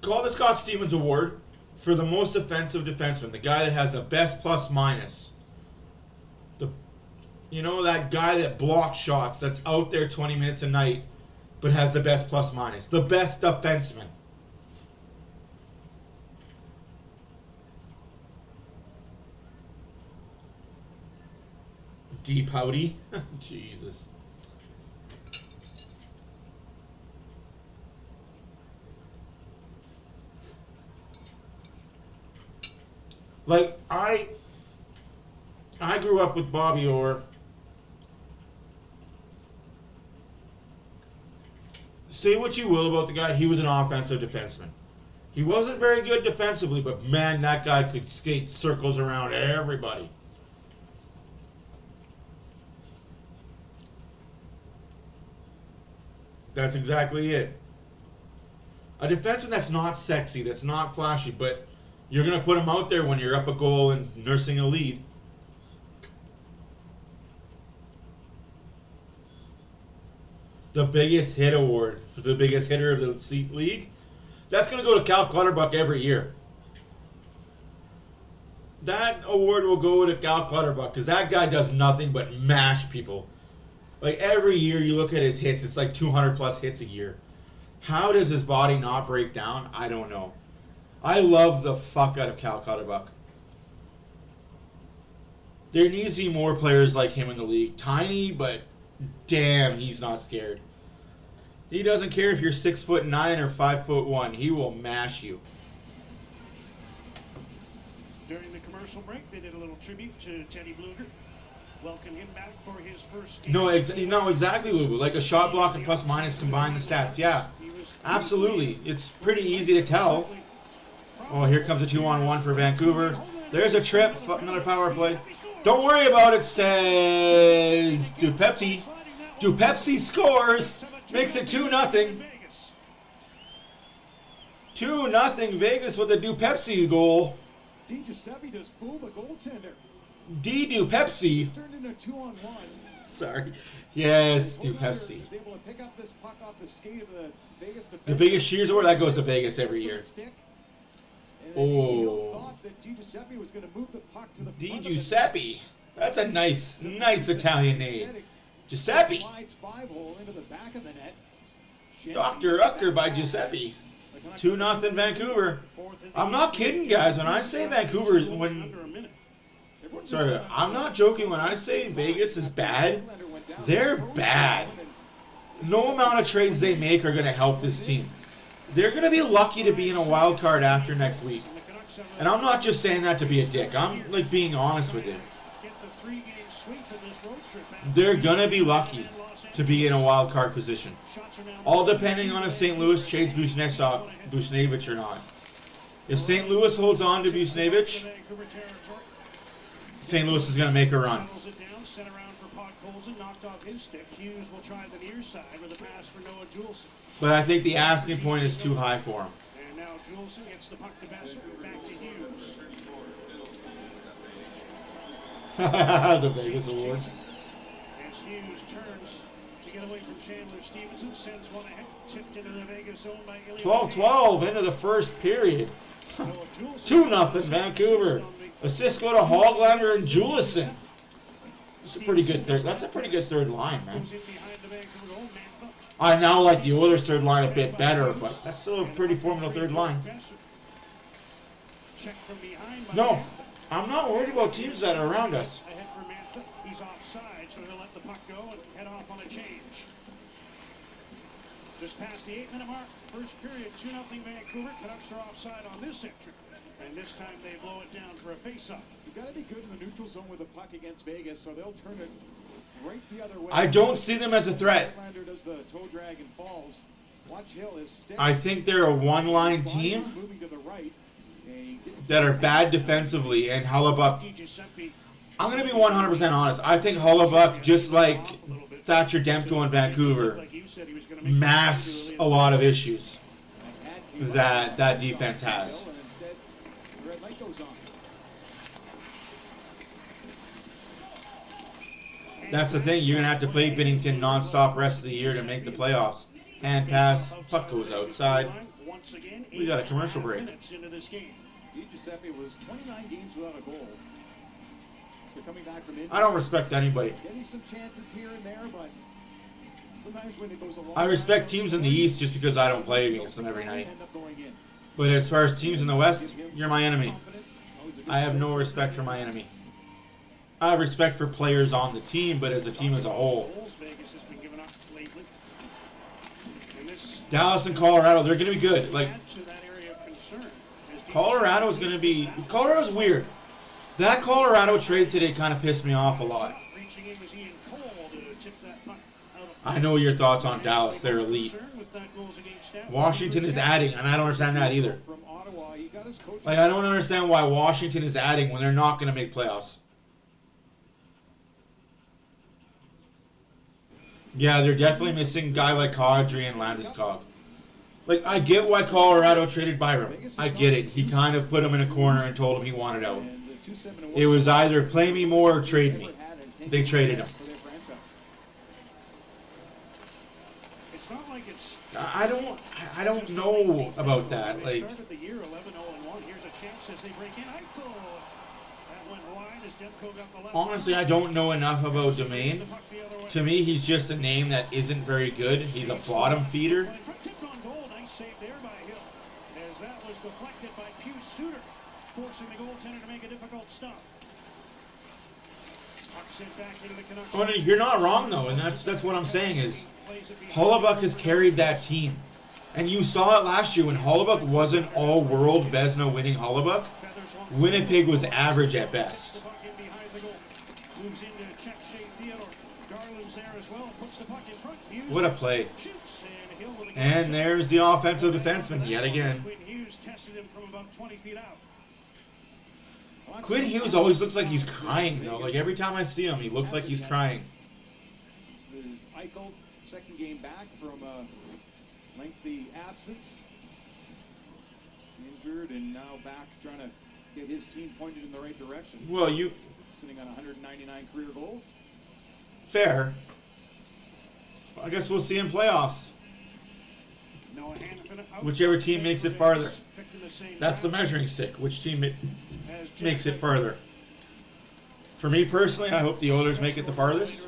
Call it the Scott Stevens Award for the most offensive defenseman, the guy that has the best plus minus. You know, that guy that blocks shots, that's out there 20 minutes a night, but has the best plus minus. The best defenseman. Deep Howdy. Jesus. Like, I grew up with Bobby Orr. Say what you will about the guy, he was an offensive defenseman. He wasn't very good defensively, but man, that guy could skate circles around everybody. That's exactly it. A defenseman that's not sexy, that's not flashy, but you're going to put him out there when you're up a goal and nursing a lead. The biggest hit award for the biggest hitter of the league, that's going to go to Cal Clutterbuck every year. That award will go to Cal Clutterbuck because that guy does nothing but mash people. Like every year you look at his hits, it's like 200 plus hits a year. How does his body not break down? I don't know. I love the fuck out of Cal Clutterbuck. There needs to be more players like him in the league. Tiny, but damn, he's not scared. He doesn't care if you're 6'9" or 5'1". He will mash you. During the commercial break, they did a little tribute to Teddy Bluger. Welcome him back for his first game. No, exactly, Lubu. Like a shot block and plus minus combine the stats. Yeah, absolutely. It's pretty easy to tell. Oh, here comes a 2-on-1 for Vancouver. There's a trip, another power play. Don't worry about it, says Dupepsi. Dupepsi scores, makes it 2-0. 2-0 Vegas with a Dupepsi goal. Di Giuseppe does fool the goaltender. Dupepsi. Turned into 2-on-1. Sorry. Yes, Dupepsi. Able to pick up this puck off the skate of the Vegas defense. The biggest Shears award, that goes to Vegas every year. Oh. Thought that Di Giuseppe was going to move the puck to the Di Giuseppe. That's a nice Italian name. Giuseppe. Dr. Ucker by Giuseppe. 2-0 Vancouver. I'm not kidding, guys. When I say Vancouver, sorry, I'm not joking. When I say Vegas is bad, they're bad. No amount of trades they make are going to help this team. They're going to be lucky to be in a wild card after next week. And I'm not just saying that to be a dick. I'm like being honest with you. They're going to be lucky to be in a wild card position. All depending on if St. Louis trades Buchnevich or not. If St. Louis holds on to Buchnevich, St. Louis is going to make a run. But I think the asking point is too high for him. And now Juleson gets the puck to Besser, back to Hughes. The Vegas award. As Hughes turns to get away from Chandler Stevenson, sends one ahead, tipped into the Vegas zone by Ilya. 12-12 into the first period. 2-0 Vancouver. Assists go to Hoglander and Juleson. That's a pretty good third line, man. I now like the Oilers' third line a bit better, but that's still a pretty formidable third line. No, I'm not worried about teams that are around us. He's offside, so he'll let the puck go and head off on a change. Just past the 8-minute mark, first period, 2-0 Vancouver. Canucks are offside on this section. And this time they blow it down for a face-off. You've got to be good in the neutral zone with a puck against Vegas, so they'll turn it right the other way. I don't see them as a threat. Does the toe drag and falls. Watch Hill is I think they're a one-line team moving to the right. that are bad defensively, and Hellebuck. I'm going to be 100% honest. I think Hellebuck, just like Thatcher Demko in Vancouver, masks a lot of issues that defense has. That's the thing. You're going to have to play Binnington nonstop rest of the year to make the playoffs. Hand pass, puck goes outside. We got a commercial break. Giuseppe was 29 games without a goal. They're coming back from I don't respect anybody. Getting some chances here and there, but sometimes when it goes a long I respect teams in the East just because I don't play against them every night. But as far as teams in the West, you're my enemy. I have no respect for my enemy. I have respect for players on the team, but as a team as a whole. Dallas and Colorado, they're going to be good. Like, Colorado's going to be... Colorado's weird. That Colorado trade today kind of pissed me off a lot. I know your thoughts on Dallas. They're elite. Washington is adding, and I don't understand that either. Like, I don't understand why Washington is adding when they're not going to make playoffs. Yeah, they're definitely missing a guy like Kadri and Landeskog. Like, I get why Colorado traded Byram. I get it. He kind of put him in a corner and told him he wanted out. It was either play me more or trade me. They traded him. I don't know about that. Like, honestly, I don't know enough about Domain. To me, he's just a name that isn't very good. He's a bottom feeder. Oh, no, you're not wrong though, and that's what I'm saying is Hellebuck has carried that team. And you saw it last year when Hellebuck wasn't all-world Vezina winning Hellebuck. Winnipeg was average at best. What a play. And there's the offensive defenseman yet again. Quinn Hughes always looks like he's crying, though. Like, every time I see him, he looks like he's crying. This is Eichel, second game back from a lengthy absence. Injured and now back trying to get his team pointed in the right direction. Well, sitting on 199 career goals. Fair. I guess we'll see in playoffs. Whichever team makes it farther. That's the measuring stick. Which team makes it farther. For me personally, I hope the Oilers make it the farthest.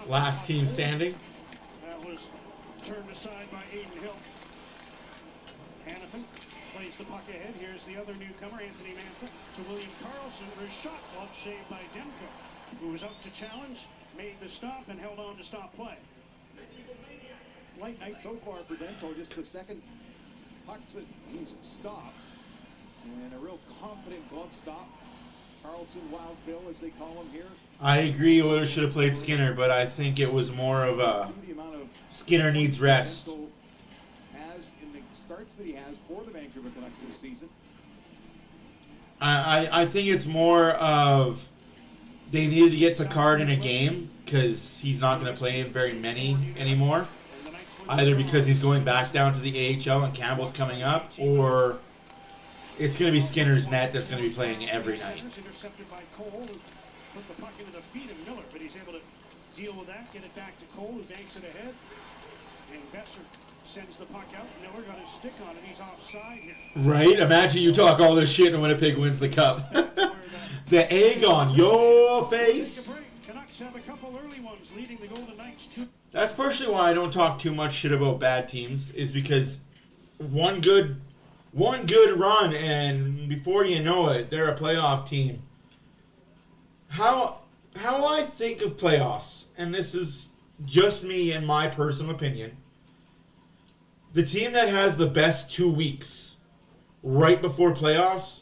Last team standing. That was turned aside by Aiden Hill. Hanifin plays the puck ahead. Here's the other newcomer, Anthony Mantha, to William Karlsson for his shot. Glove saved by Demko, who was up to challenge, made the stop, and held on to stop play. Light night so far for Demko, just the second puck that he's stopped. And a real confident glove stop. Karlsson, Wild Bill, as they call him here. I agree Oilers should have played Skinner, but I think it was more of a Skinner needs rest. Has in the starts that he has for the Vancouver Canucks this season. I think it's more of they needed to get Picard in a game because he's not going to play in very many anymore. Either because he's going back down to the AHL and Campbell's coming up, or it's going to be Skinner's net that's going to be playing every night. Intercepted by Cole, who put the puck into the feet of Miller, but he's able to deal with that, get it back to Cole, who banks it ahead. And Besser sends the puck out. Miller got his stick on it. He's offside here. Right? Imagine you talk all this shit and Winnipeg wins the cup. The egg on your face. Canucks have a couple early ones leading the Golden Knights. That's partially why I don't talk too much shit about bad teams, is because one good run and before you know it, they're a playoff team. How I think of playoffs, and this is just me and my personal opinion, The team that has the best 2 weeks right before playoffs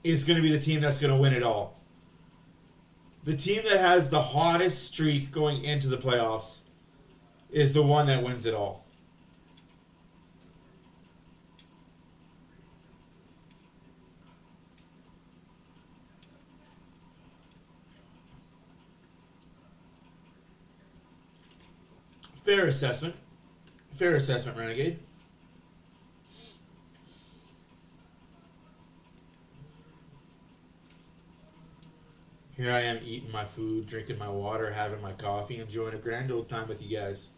is going to be the team that's going to win it all. The team that has the hottest streak going into the playoffs is the one that wins it all. Fair assessment. Fair assessment, Renegade. Here I am eating my food, drinking my water, having my coffee, enjoying a grand old time with you guys.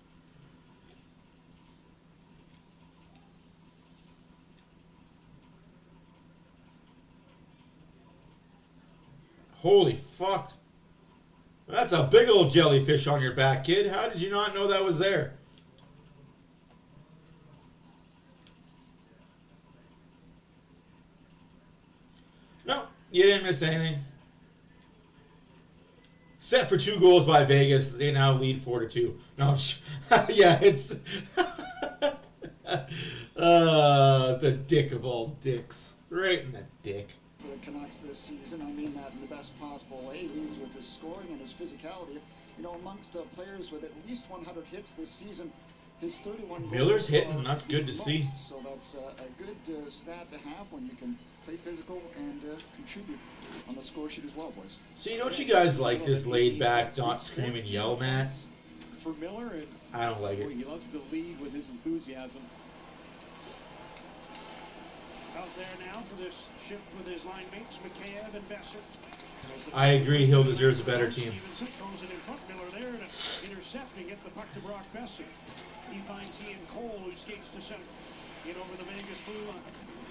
Holy fuck. That's a big old jellyfish on your back, kid. How did you not know that was there? No, you didn't miss anything. Set for 2 goals by Vegas. They now lead 4-2. No, yeah, it's the dick of all dicks. Right in the dick. For the Canucks this season, I mean that in the best possible way. He leads with his scoring and his physicality. You know, amongst the players with at least 100 hits this season, his 31 Miller's goals hitting. are That's good to most. see. So that's a good stat to have when you can play physical and contribute on the score sheet as well, boys. See, don't you guys like this laid back, not scream and yell, Matt? For Miller, I don't like it. he loves to lead with his enthusiasm. Out there now for this shift with his line mates, Mikheyev and Besser. I agree. Hill deserves a better team. Stevenson throws it in front. Miller there to intercept and get the puck to Brock Besser. He finds Ian Cole, who skates to center. In over the Vegas blue line.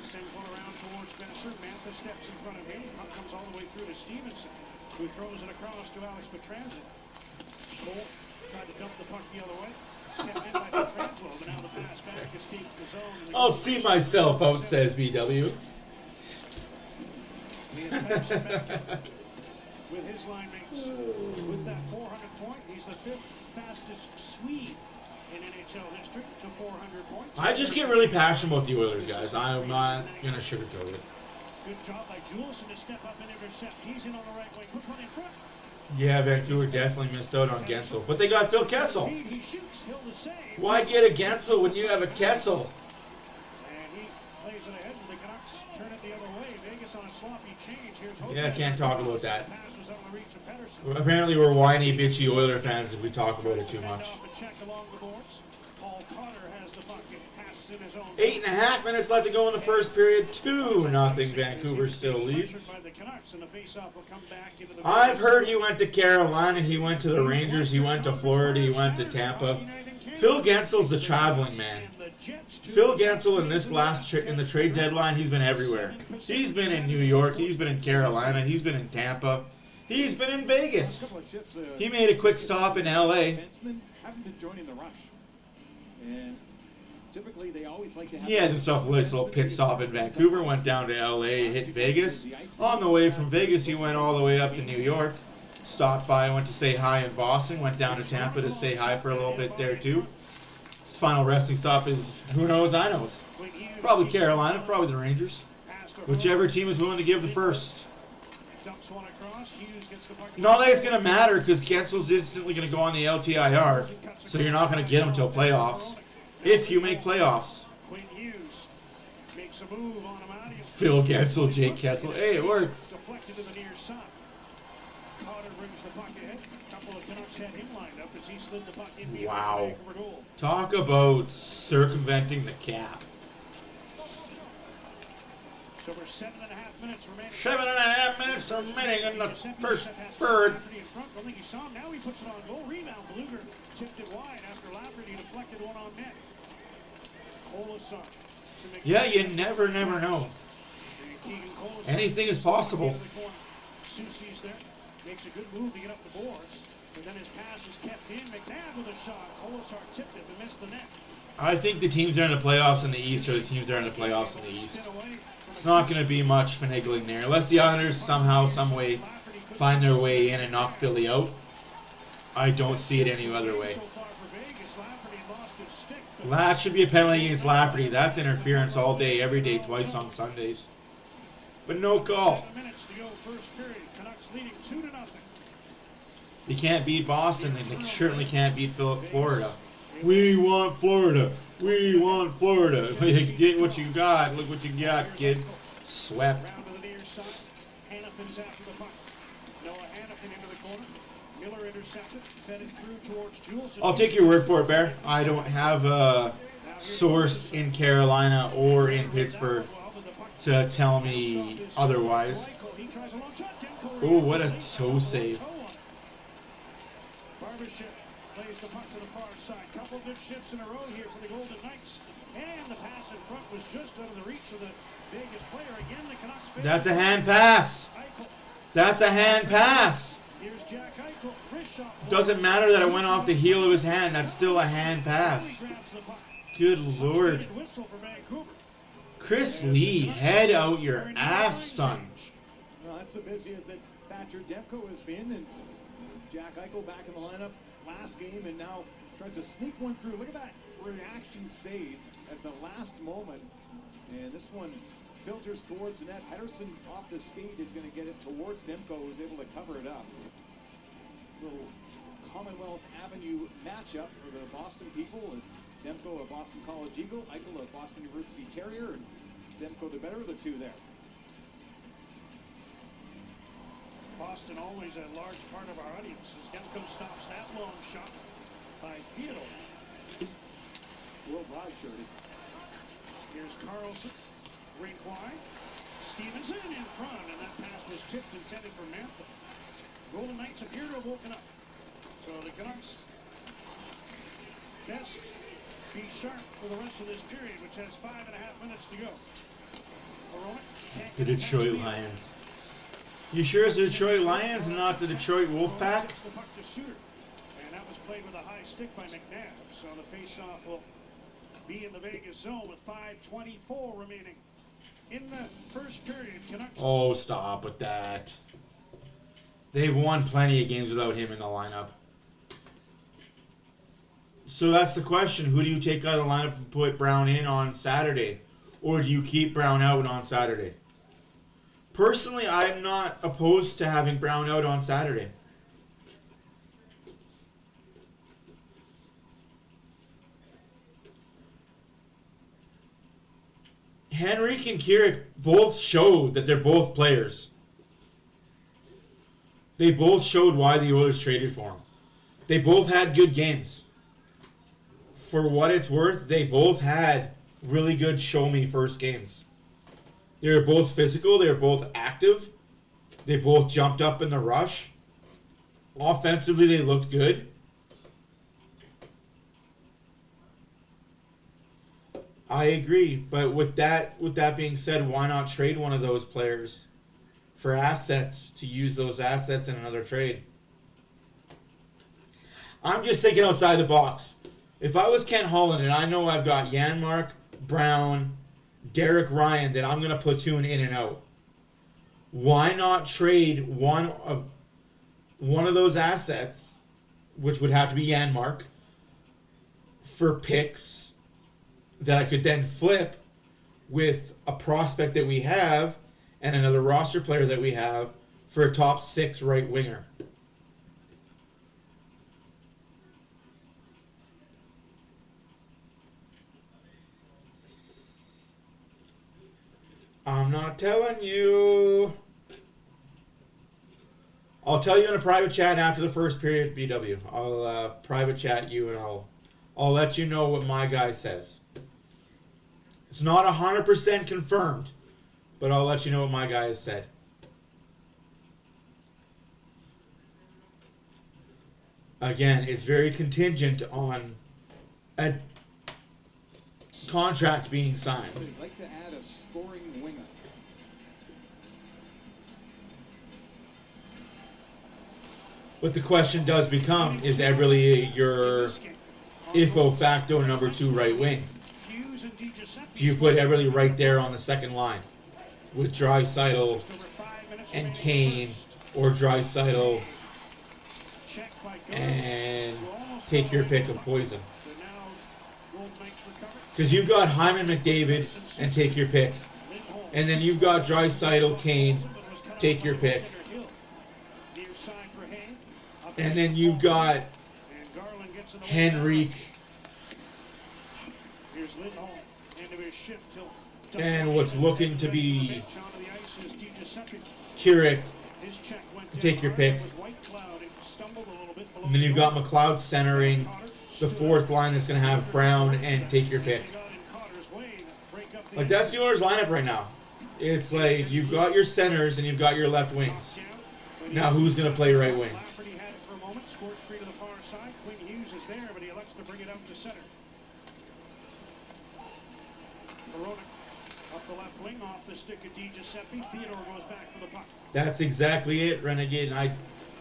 Sends one around towards Besser. Mantha steps in front of him. Puck comes all the way through to Stevenson, who throws it across to Alex Pietrangelo. Cole tried to dump the puck the other way. Kept in by Pietrangelo, but now the pass back escapes the zone. I'll see myself out, says BW. He has passed it back with his line mates. With that 400 point, he's the 5th fastest Swede in NHL history to 400 points. I just get really passionate about the Oilers, guys. I'm not going to sugarcoat it. Good job by Juleson to step up and intercept. He's in on the right wing. Puts one in front. Yeah, Vancouver definitely missed out on Gensel. But they got Phil Kessel. He shoots. Hill to save. Why get a Gensel when you have a Kessel? And he plays it ahead, and the Canucks turn it the other way. Vegas on a sloppy change. Here's Yeah, can't talk about that. Pass was on the reach of Pettersson. Apparently we're whiny, bitchy Oiler fans if we talk about it too much. Off a check along the boards. Paul Cotter has the puck and passes in his own. 8.5 minutes left to go in the first period. 2-0. Vancouver still leads. I've heard he went to Carolina, he went to the Rangers, he went to Florida, he went to Tampa. Phil Gensel's the traveling man. Phil Gensel in this last in the trade deadline, he's been everywhere. He's been in New York, he's been in Carolina, he's been in Tampa, he's been in Vegas. He made a quick stop in LA. Haven't been joining the rush. And typically they always like to have. He had himself a nice little pit stop in Vancouver, went down to LA, hit Vegas. On the way from Vegas, he went all the way up to New York. Stopped by, went to say hi in Boston, went down to Tampa to say hi for a little bit there too. His final resting stop is, who knows, I knows. Probably Carolina, probably the Rangers. Whichever team is willing to give the first. Not that it's going to matter because Gensel's instantly going to go on the LTIR, so you're not going to get him until playoffs. If you make playoffs. Phil Gensel, Jake Kessel. Hey, it works. Wow. Talk about circumventing the cap. So we're 7.5 minutes remaining. 7.5 minutes remaining in the first third. I don't think he saw him. Now he puts it on goal. Rebound. Bluger tipped it wide after Lafferty deflected one on net. Colasar. Yeah, you never know. Anything is possible. Soucy's there. Makes a good move to get up the boards. And then his pass is kept in. McNabb with a shot. Colasar tipped it and missed the net. I think the teams that are in the playoffs in the East are the teams that are in the playoffs in the East. It's not going to be much finagling there. Unless the Islanders somehow, some way, find their way in and knock Philly out. I don't see it any other way. That should be a penalty against Lafferty. That's interference all day, every day, twice on Sundays. But no call. 7 minutes to go, first period. Canucks leading 2-0. They can't beat Boston, and they certainly can't beat Florida. We want Florida. We want Florida. Get what you got. Look what you got, kid. Swept. Round to the near side. Hannafin's after the puck. Noah Hannafin into the corner. Miller intercepted. Fed it through towards Jules. I'll take your word for it, Bear. I don't have a source in Carolina or in Pittsburgh to tell me otherwise. Oh, what a toe save. Barbaship plays the puck to the far side. Couple good shifts in a row here for the Golden Knights. And the pass in front was just out of the reach of the Vegas player. Again, the Canucks. That's a hand pass. That's a hand pass. Here's Jack Eichel. Wrist shot. Doesn't matter that it went off the heel of his hand. That's still a hand pass. Good Lord. Chris Lee, head out your ass, son. Well, that's the busiest that Thatcher Demko has been, and Jack Eichel back in the lineup last game, and now tries to sneak one through. Look at that reaction save at the last moment, and this one filters towards the net. Pettersson off the skate is going to get it towards Demko, who's able to cover it up. Little Commonwealth Avenue matchup for the Boston people, and Demko, a Boston College Eagle, Eichel, a Boston University Terrier, and Demko, the better of the two there. Boston always a large part of our audience as Demko stops that long shot by Theodore. Worldwide, Shirley. Here's Carlson, rink wide. Stevenson in front, and that pass was tipped intended for Mantha. Golden Knights appear to have woken up. So the Canucks best be sharp for the rest of this period, which has 5.5 minutes to go. The Detroit Lions. You sure it's the Detroit Lions and not the Detroit Wolfpack? The puck to Suter, and that was played with a high stick by McNabb. So the faceoff will be in the Vegas zone with 5:24 remaining in the first period. Canucks. Oh, stop with that. They've won plenty of games without him in the lineup. So that's the question. Who do you take out of the lineup and put Brown in on Saturday? Or do you keep Brown out on Saturday? Personally, I'm not opposed to having Brown out on Saturday. Henrique and Keurig both showed that they're both players. They both showed why the Oilers traded for him. They both had good games. For what it's worth, they both had really good show-me first games. They were both physical. They were both active. They both jumped up in the rush. Offensively, they looked good. I agree. But with that being said, why not trade one of those players for assets to use those assets in another trade? I'm just thinking outside the box. If I was Ken Holland and I know I've got Janmark, Brown, Derek Ryan that I'm going to platoon in and out, why not trade one of those assets, which would have to be Janmark, for picks that I could then flip with a prospect that we have and another roster player that we have for a top 6 right winger? I'm not telling you. I'll tell you in a private chat after the first period, BW. I'll private chat you and I'll let you know what my guy says. It's not 100% confirmed, but I'll let you know what my guy has said. Again, it's very contingent on a contract being signed. I'd like to add a scoring winger. But the question does become, is Eberle your ifo facto number 2 right wing? Do you put Eberle right there on the second line with Draisaitl and Kane, or Draisaitl and take your pick of poison? Because you've got Hyman McDavid and take your pick. And then you've got Draisaitl, Kane, take your pick. And then you've got Henrique. And what's looking to be Keurig, take your pick. And then you've got McLeod centering the fourth line that's going to have Brown and take your pick. Like, that's the Oilers lineup right now. It's like you've got your centers and you've got your left wings. Now who's going to play right wing? That's exactly it, Renegade.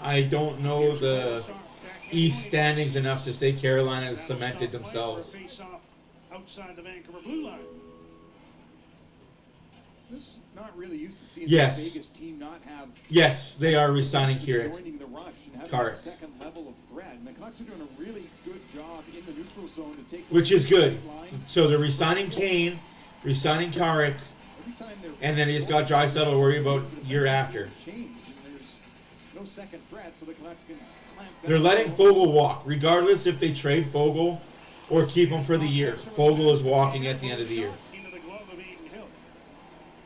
I don't know the East standings enough to say Carolina has cemented themselves. Outside the Vancouver blue line. This is not really used to seeing Yes. the Vegas team not have. Yes, they are re-signing Keurig. Joining the rush and having Correct. that second level of threat. And the Canucks are doing a really good job in the neutral zone to take. Which is good. So they're re-signing Kane, re-signing Keurig, and then he's got Draisaitl to worry about year after. Change, and there's no second threat, so the Canucks can clamp down. They're letting Fogle walk, regardless if they trade Fogle or keep him for the year. Fogle is walking at the end of the year. Into the glove of Aiden Hill.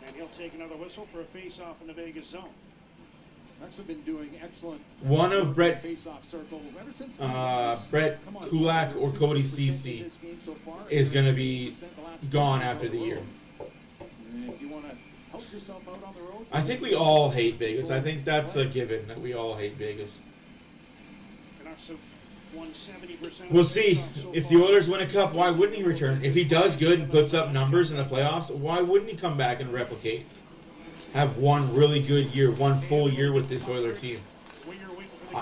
And he'll take another whistle for a face-off in the Vegas zone. Canucks have been doing excellent. One of Brett face-off circle ever since Brett Kulak or Cody Ceci is going to be gone after the year. If you want to help yourself out on the road, I think we all hate Vegas. I think that's a given that we all hate Vegas. Canucks have won 70%. We'll see. If the Oilers win a cup, why wouldn't he return? If he does good and puts up numbers in the playoffs, why wouldn't he come back and replicate? Have one really good year, one full year with this Oiler team.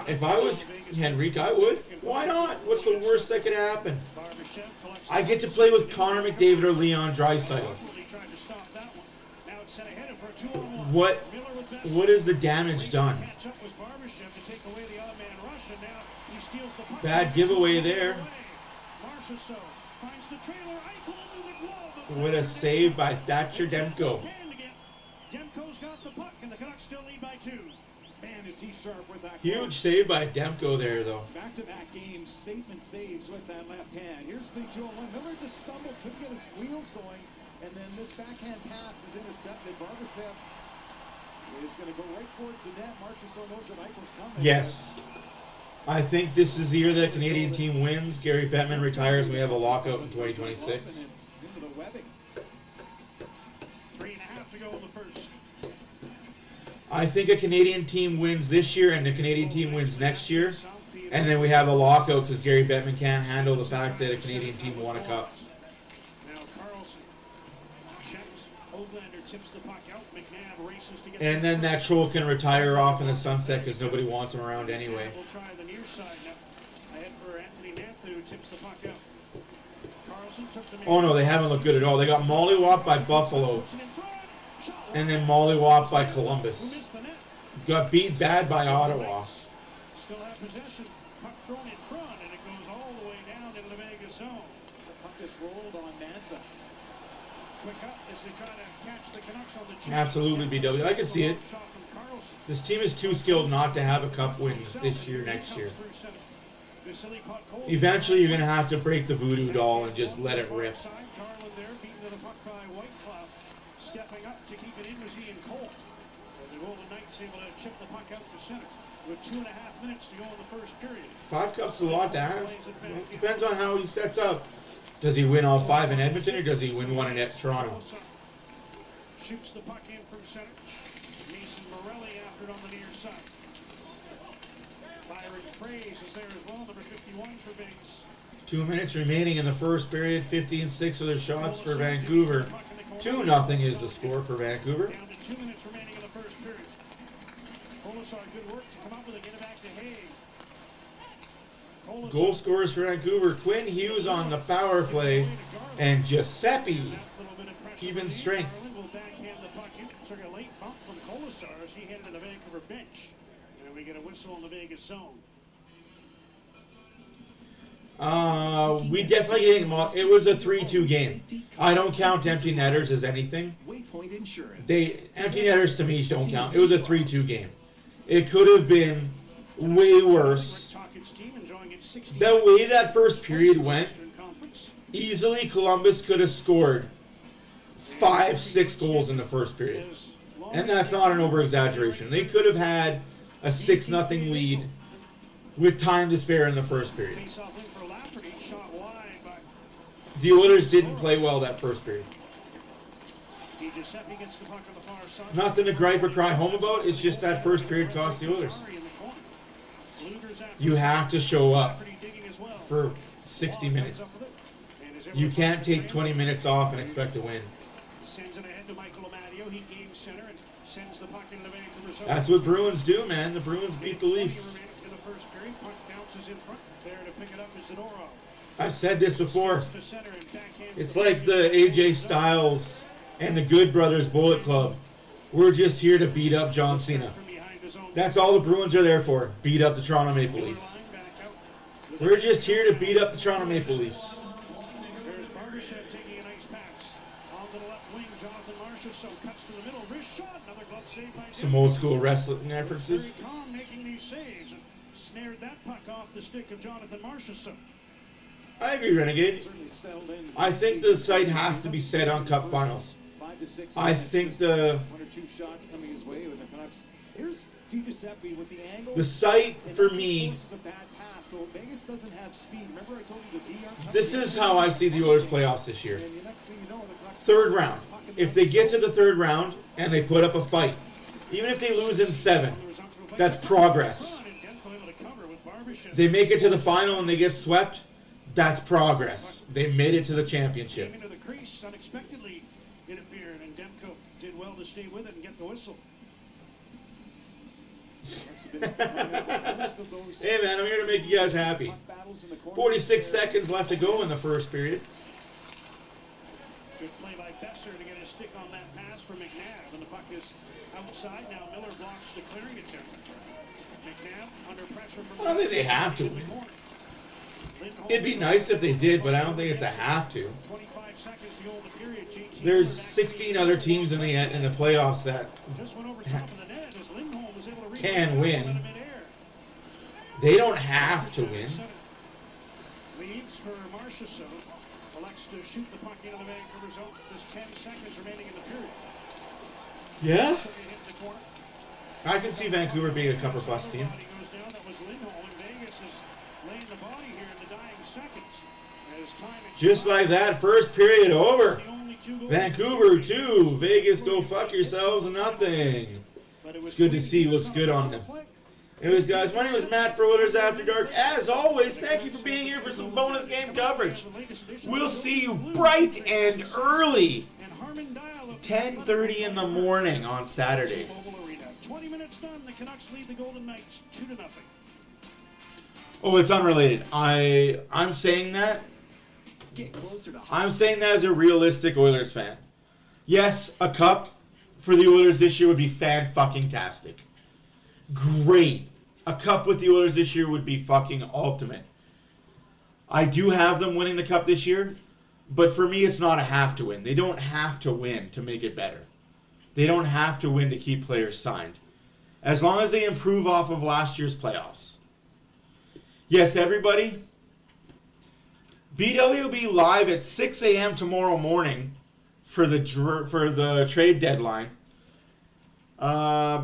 If I was Henrique, I would. Why not? What's the worst that could happen? I get to play with Connor McDavid or Leon Draisaitl. What is the damage done? Bad giveaway there. What a save by Thatcher Demko. Demko's got the puck, and the Canucks still lead by 2. man, is he sharp with that. Huge save by Demko there, though. Back-to-back games, statement saves with that left hand. Here's the 2-on-1. Miller just stumbled, couldn't get his wheels going, and then this backhand pass is intercepted. Barbashev is going to go right towards the net. Marchessault knows that Eichel's coming. Yes. I think this is the year that a Canadian team wins. Gary Bettman retires and we have a lockout in 2026. Into the webbing. 3.5 to go in the first. I think a Canadian team wins this year and the Canadian team wins next year. And then we have a lockout because Gary Bettman can't handle the fact that a Canadian team won a cup. Now Carlson checks. Oglander tips the puck out. McNabb races to get. And then that troll can retire off in the sunset because nobody wants him around anyway. We'll try the near side now. Ahead for Anthony Mantha, who tips the puck out. Carlson took the. Oh no, they haven't looked good at all. They got mollywopped by Buffalo. And then mollywopped by Columbus. Got beat bad by Ottawa. Still have possession. Puck thrown in front, and it goes all the way down into the Vegas zone. The puck is rolled on Mantha. Quick up as they try to catch the Canucks on the cheek. Absolutely, BW. I can see it. This team is too skilled not to have a cup win this year, next year. Eventually, you're going to have to break the voodoo doll and just let it rip. Carlin there, beaten to the puck by Whitecloud. Stepping up to keep it in was Ian Cole. And the Golden Knights able to chip the puck out to center with 2.5 minutes to go in the first period. 5 cups is a lot to ask. It depends on how he sets up. Does he win all 5 in Edmonton or does he win 1 in Toronto? Shoots the puck in from center. Mason Morelli after it on the near side. Byron Fraze is there as well, number 51 for Vegas. 2 minutes remaining in the first period. 15-6 of their shots for Vancouver. 2-0 is the score for Vancouver. Down to 2 minutes remaining in the first period. Colasar, good work to come up with it. Get it back to Hay. Goal scorers for Vancouver. Quinn Hughes on the power play. And Giuseppe. Even strength. Will backhand the puck in. Took a late bump from Colasar as he headed to the Vancouver bench. And we get a whistle in the Vegas zone. We definitely getting it was a 3-2 game. I don't count empty netters as anything. Waypoint Insurance. Empty netters to me don't count. It was a 3-2 game. It could have been way worse. The way that first period went, easily Columbus could have scored 5-6 goals in the first period. And that's not an over-exaggeration. They could have had a 6-0 lead with time to spare in the first period. The Oilers didn't play well that first period. Nothing to gripe or cry home about. It's just that first period cost the Oilers. You have to show up for 60 minutes. You can't take 20 minutes off and expect to win. That's what Bruins do, man. The Bruins beat the Leafs. I've said this before. It's like the AJ Styles and the Good Brothers Bullet Club. We're just here to beat up John Cena. That's all the Bruins are there for. Beat up the Toronto Maple Leafs. We're just here to beat up the Toronto Maple Leafs. Some old school wrestling references. I agree, Renegade. I think the sight has to be set on Cup Finals. I think the site for me. This is how I see the Oilers playoffs this year. Third round. If they get to the third round and they put up a fight, even if they lose in 7, that's progress. They make it to the final and they get swept, that's progress. They made it to the championship. Into the crease unexpectedly interfered, and Demko did well to stay with it and get the whistle. Hey man, I'm here to make you guys happy. 46 seconds left to go in the first period. Good play by Besser to get his stick on that pass for McNabb, and the puck is outside. Now Miller blocks the clearing attempt. McNabb under pressure from... I don't think they have to win. It'd be nice if they did, but I don't think it's a have to. There's 16 other teams in the playoffs that can win. They don't have to win. Leaves for Marchessault. Elects to shoot the puck into the Vancouver zone. There's 10 seconds remaining in the period. Yeah? I can see Vancouver being a cup or bust team. Just like that, first period over. Vancouver 2, Vegas go fuck yourselves, nothing. It's good to see, looks good on them. Anyways, guys, my name is Matt for Oilers After Dark. As always, thank you for being here for some bonus game coverage. We'll see you bright and early, 10:30 in the morning on Saturday. 20 minutes done, the Canucks lead the Golden Knights 2-0. Oh, it's unrelated. I'm saying that. I'm saying that as a realistic Oilers fan. Yes, a cup for the Oilers this year would be fan-fucking-tastic. Great. A cup with the Oilers this year would be fucking ultimate. I do have them winning the cup this year, but for me it's not a have to win. They don't have to win to make it better. They don't have to win to keep players signed. As long as they improve off of last year's playoffs. Yes, everybody. BW will be live at 6 a.m. tomorrow morning for the trade deadline.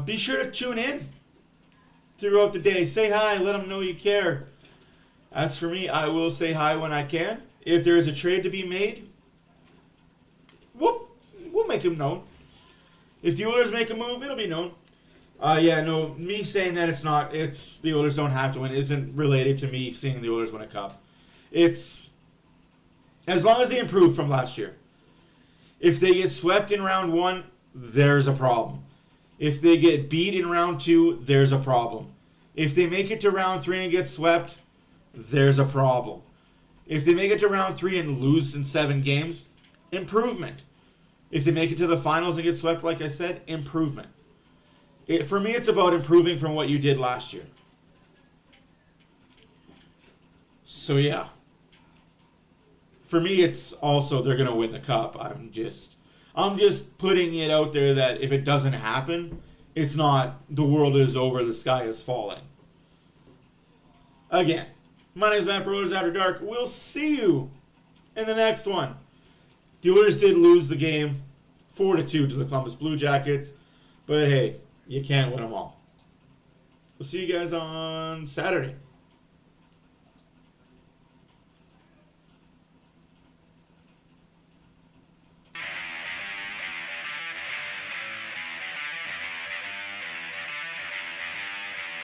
Be sure to tune in throughout the day. Say hi, let them know you care. As for me, I will say hi when I can. If there is a trade to be made, we'll make them known. If the Oilers make a move, it'll be known. Me saying that it's the Oilers don't have to win isn't related to me seeing the Oilers win a cup. It's as long as they improve from last year. If they get swept in round 1, there's a problem. If they get beat in round 2, there's a problem. If they make it to round 3 and get swept, there's a problem. If they make it to round 3 and lose in 7 games, improvement. If they make it to the finals and get swept, like I said, improvement. For me, it's about improving from what you did last year. So yeah, for me, it's also they're going to win the cup. I'm just putting it out there that if it doesn't happen, it's not the world is over, the sky is falling. Again, my name is Matt for Oilers After Dark. We'll see you in the next one. The Oilers did lose the game 4-2 to the Columbus Blue Jackets, but hey, you can't win them all. We'll see you guys on Saturday.